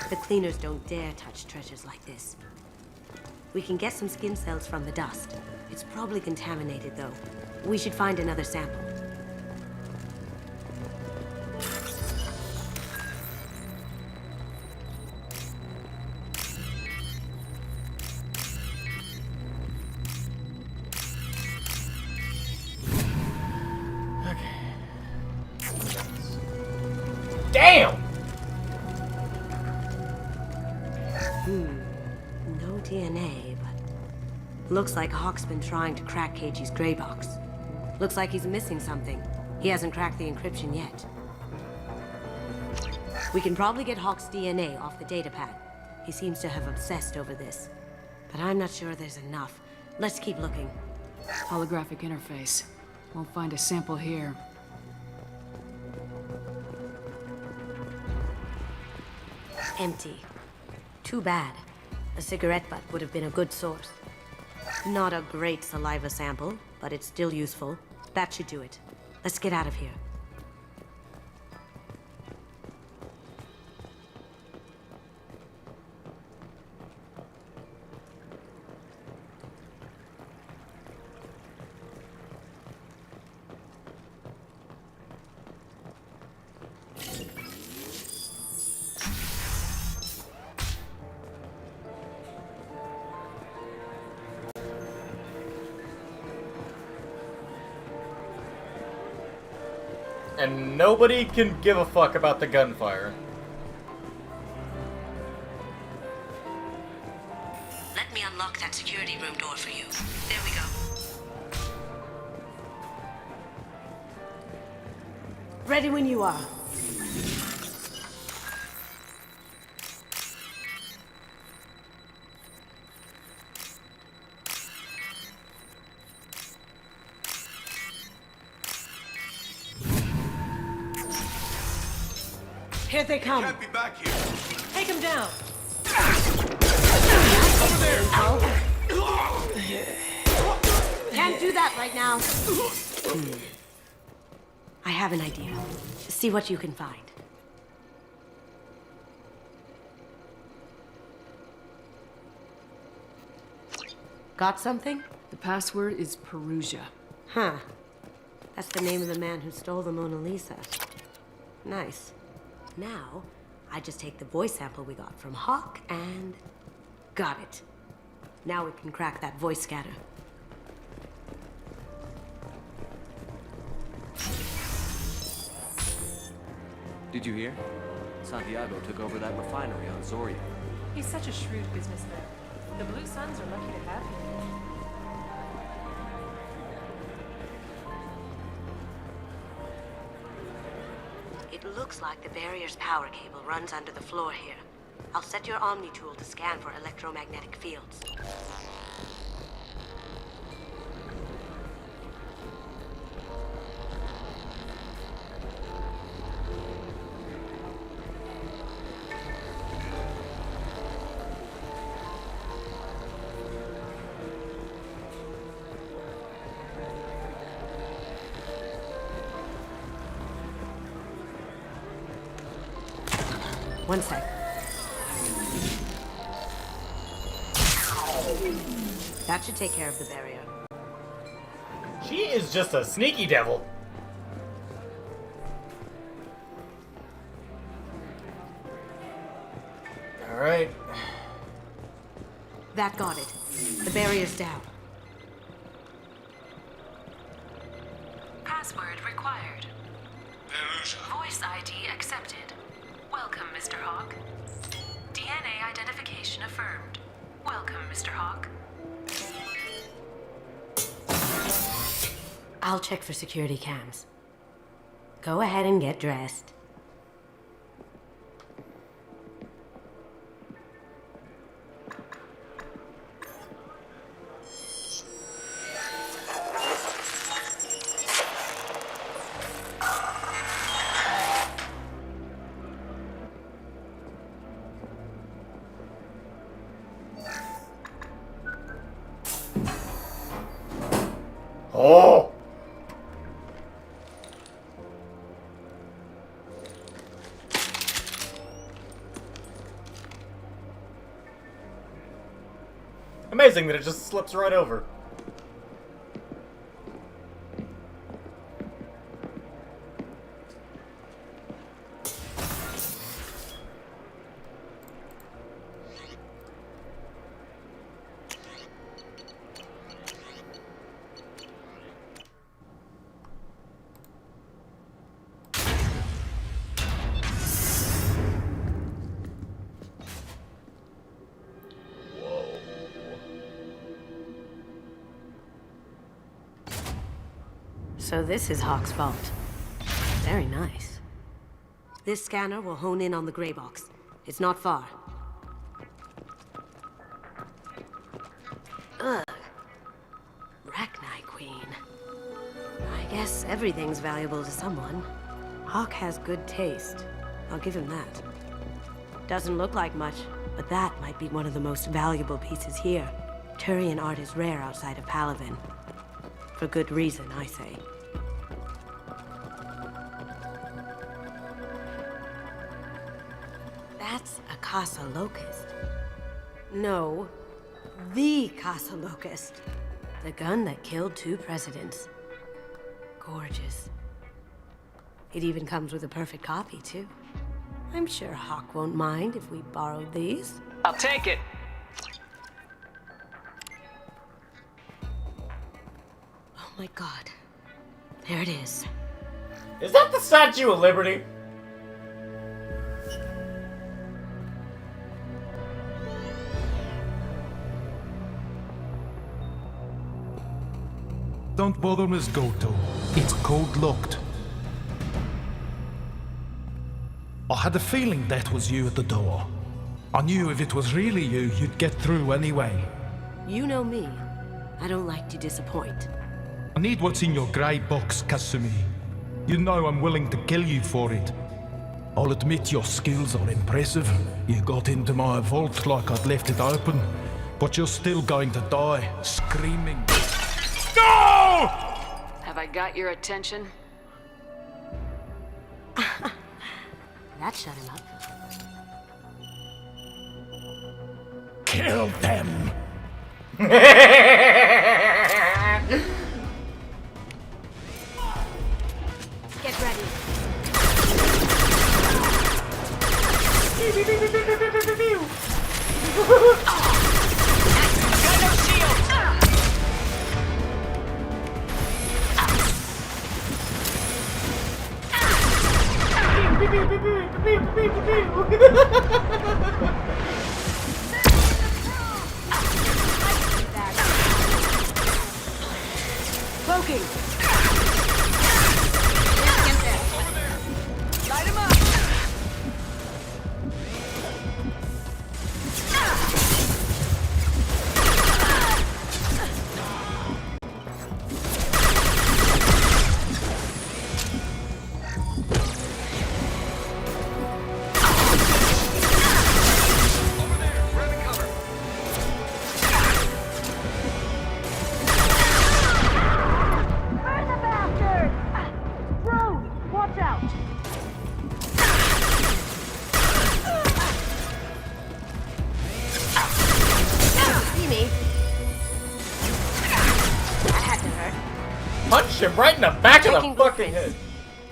Speaker 2: The cleaners don't dare touch treasures like this. We can get some skin cells from the dust. It's probably contaminated, though. We should find another sample.
Speaker 7: Damn!
Speaker 2: No DNA, but... Looks like Hawk's been trying to crack KG's gray box. Looks like he's missing something. He hasn't cracked the encryption yet. We can probably get Hawk's DNA off the datapad. He seems to have obsessed over this. But I'm not sure there's enough. Let's keep looking.
Speaker 8: Holographic interface. Won't find a sample here.
Speaker 2: Empty. Too bad. A cigarette butt would have been a good source. Not a great saliva sample, but it's still useful. That should do it. Let's get out of here.
Speaker 7: And nobody can give a fuck about the gunfire.
Speaker 2: Let me unlock that security room door for you. There we go. Ready when you are. Here they come.
Speaker 9: Can't be back here.
Speaker 21: Take him down.
Speaker 9: Over there.
Speaker 2: Can't do that right now. I have an idea. See what you can find. Got something?
Speaker 8: The password is Perugia.
Speaker 2: Huh. That's the name of the man who stole the Mona Lisa. Nice. Now, I just take the voice sample we got from Hawk and... got it. Now we can crack that voice scatter.
Speaker 15: Did you hear? Santiago took over that refinery on Zoria.
Speaker 21: He's such a shrewd businessman. The Blue Suns are lucky to have him.
Speaker 2: It looks like the barrier's power cable runs under the floor here. I'll set your Omni tool to scan for electromagnetic fields. One sec. That should take care of the barrier.
Speaker 7: She is just a sneaky devil. Alright.
Speaker 2: That got it. The barrier's down.
Speaker 9: Password required. Voice ID accepted. Welcome, Mr. Hawk. DNA identification affirmed. Welcome, Mr. Hawk.
Speaker 2: I'll check for security cams. Go ahead and get dressed.
Speaker 7: Oh! Amazing that it just slips right over.
Speaker 2: So this is Hawk's vault. Very nice. This scanner will hone in on the gray box. It's not far. Ugh. Rachni Queen. I guess everything's valuable to someone. Hawk has good taste. I'll give him that. Doesn't look like much, but that might be one of the most valuable pieces here. Turian art is rare outside of Palaven. For good reason, I say. That's a Casa Locust. No, the Casa Locust. The gun that killed 2 presidents. Gorgeous. It even comes with a perfect copy, too. I'm sure Hawk won't mind if we borrowed these.
Speaker 16: I'll take it.
Speaker 2: Oh my god. There it is.
Speaker 7: Is that the Statue of Liberty?
Speaker 10: Don't bother, Miss Goto. It's code locked. I had a feeling that was you at the door. I knew if it was really you, you'd get through anyway.
Speaker 2: You know me. I don't like to disappoint.
Speaker 10: I need what's in your grey box, Kasumi. You know I'm willing to kill you for it. I'll admit your skills are impressive. You got into my vault like I'd left it open, but you're still going to die, screaming. No!
Speaker 8: Have I got your attention?
Speaker 2: That shut him up.
Speaker 10: Kill them!
Speaker 2: Get ready.
Speaker 9: Got no shield!
Speaker 16: Cloaking! Light him up!
Speaker 7: Punch him right in the back of the fucking head.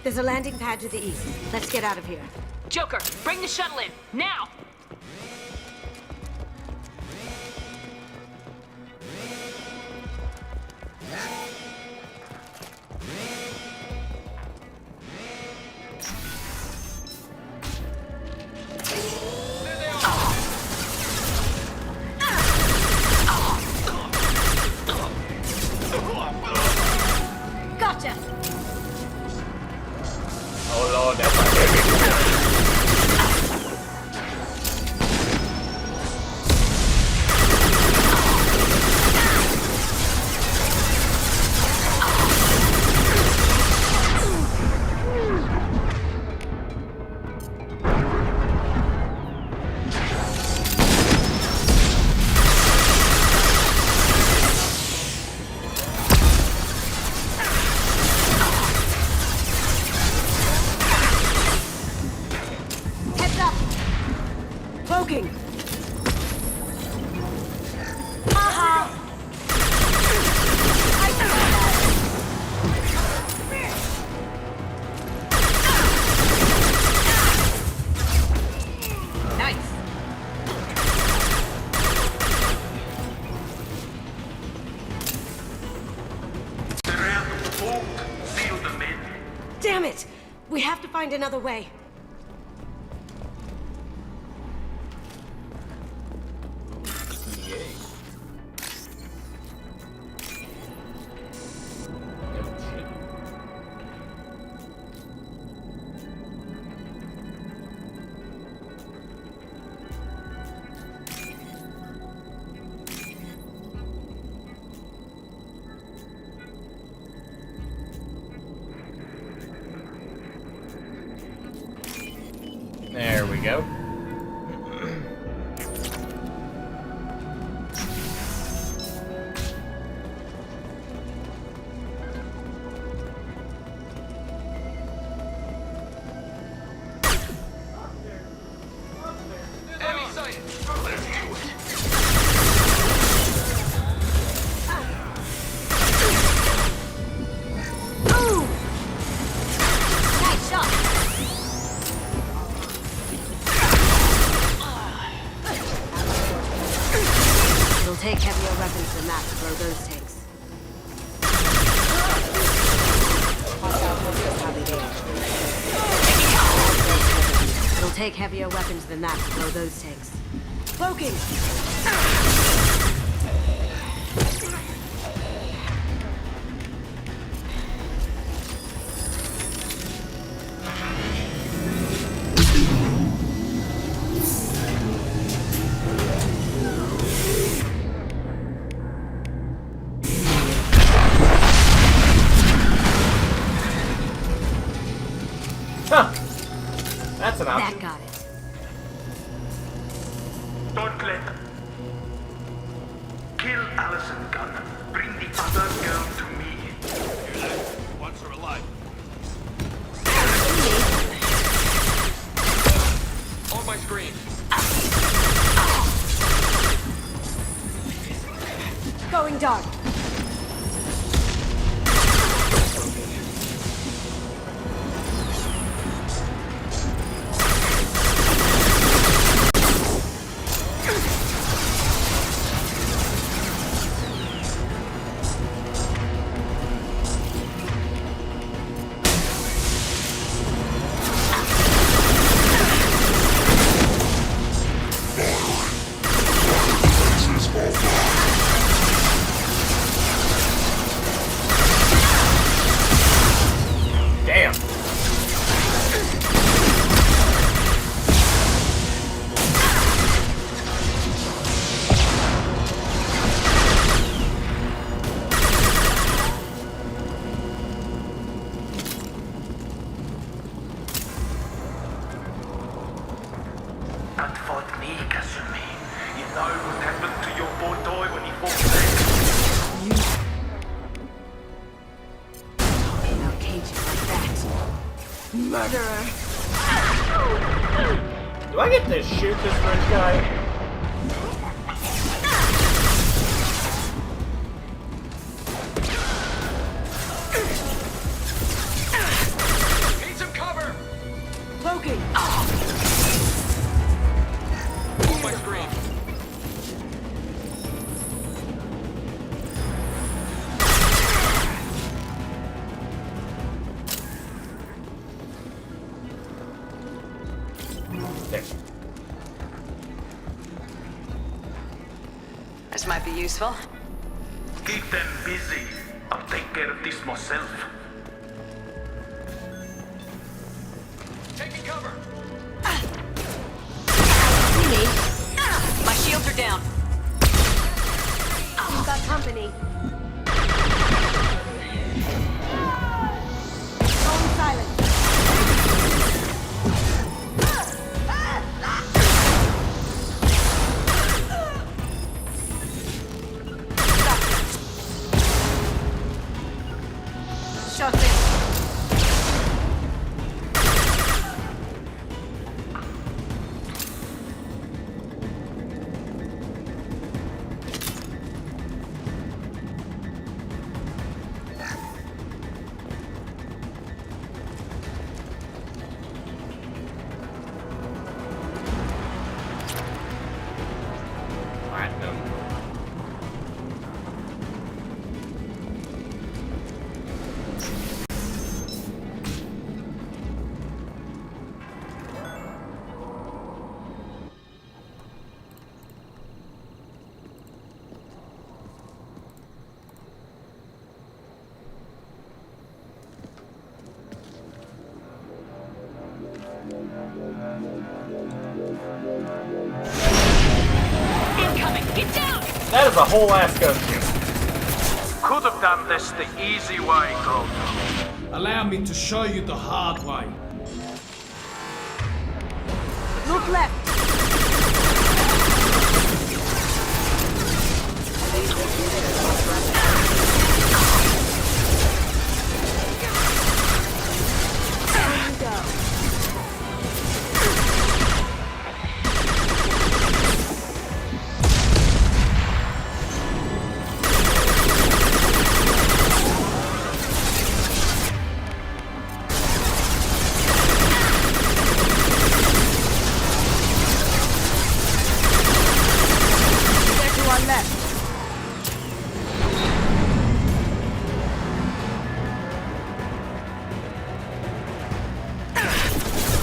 Speaker 2: There's a landing pad to the east. Let's get out of here.
Speaker 21: Joker, bring the shuttle in, now!
Speaker 2: Gotcha!
Speaker 7: Oh lord, that's a heavy.
Speaker 2: Cloaking! Haha!
Speaker 16: Nice!
Speaker 2: Damn it! We have to find another way.
Speaker 7: There we go.
Speaker 16: Enemy sighted!
Speaker 2: Ooh! Nice shot! It'll take heavier weapons than that to blow those tanks. It'll take heavier weapons than that to blow those tanks. Cloaking!
Speaker 7: Huh. That's an option.
Speaker 2: That got it.
Speaker 18: Don't let them. Kill Allison Gunn. Bring the other girl to me.
Speaker 6: Hear that? Wants her alive.
Speaker 18: On my screen.
Speaker 2: Going dark.
Speaker 11: Murderer.
Speaker 7: Do I get to shoot this French guy?
Speaker 3: Need some cover!
Speaker 11: Loki!
Speaker 3: Hold my screen.
Speaker 9: This might be useful.
Speaker 18: Keep them busy. I'll take care of this myself.
Speaker 3: Taking cover!
Speaker 9: My shields are down.
Speaker 2: You've got company.
Speaker 11: Going silent.
Speaker 9: Sure thing.
Speaker 7: Platinum.
Speaker 9: Incoming! Get down!
Speaker 7: That is a whole ass gunship.
Speaker 18: Could have done this the easy way, Groot.
Speaker 10: Allow me to show you the hard way.
Speaker 11: Look left. There you go.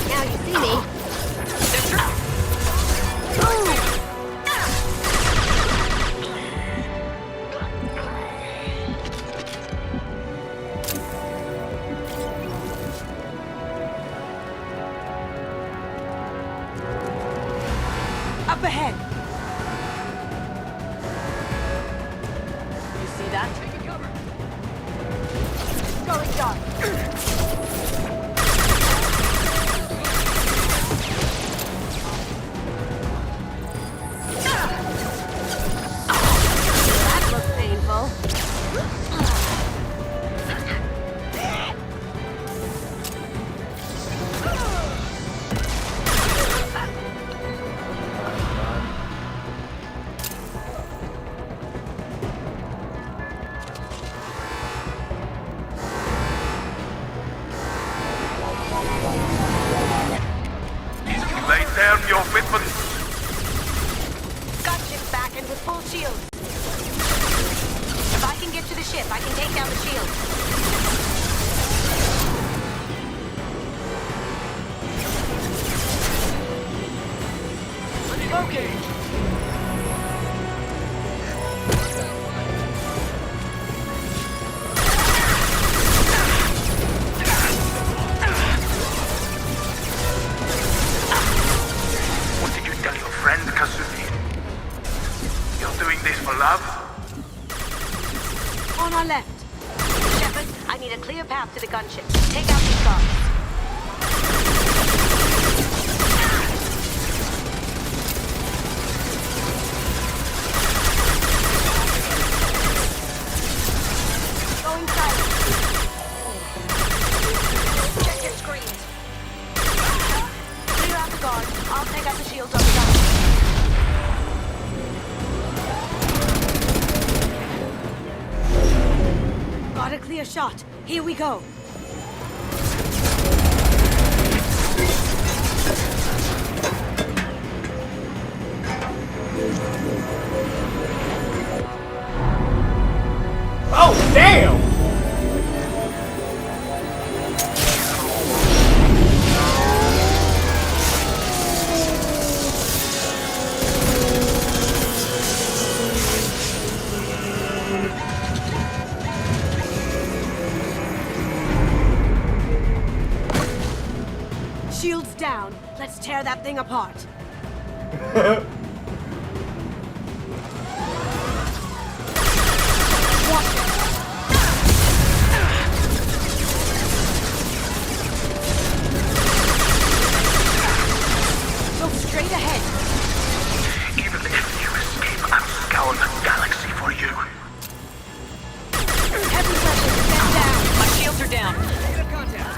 Speaker 2: Now you see me.
Speaker 11: Up ahead.
Speaker 9: You see that?
Speaker 3: Taking cover!
Speaker 11: Going dark.
Speaker 2: That looks painful.
Speaker 18: Lay down your weapons.
Speaker 2: Gunship's back and with full shields. If I can get to the ship, I can take down the shield.
Speaker 11: Loki.
Speaker 18: What did you tell your friend, Kazumi? You're doing this for love?
Speaker 11: On our left.
Speaker 2: Shepard, I need a clear path to the gunship. Take out these guards.
Speaker 11: Going silent.
Speaker 2: Check your screens.
Speaker 16: shot. Here we go.
Speaker 7: Oh, damn!
Speaker 16: Shields down. Let's tear that thing apart. Go straight ahead.
Speaker 18: Even if you escape, I'll scour the galaxy for you.
Speaker 16: Heavy weapons, stand down.
Speaker 9: My shields are down.
Speaker 16: Good contact.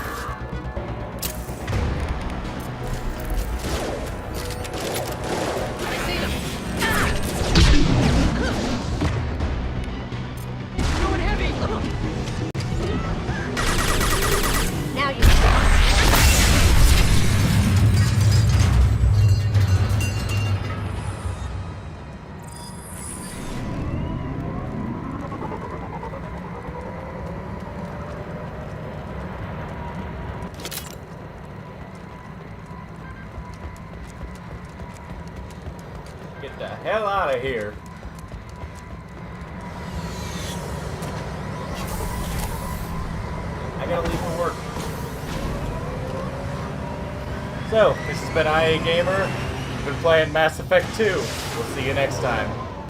Speaker 16: Now you.
Speaker 7: Get the hell out of here. I gotta leave for work. So, this has been IA Gamer. We've been playing Mass Effect 2. We'll see you next time.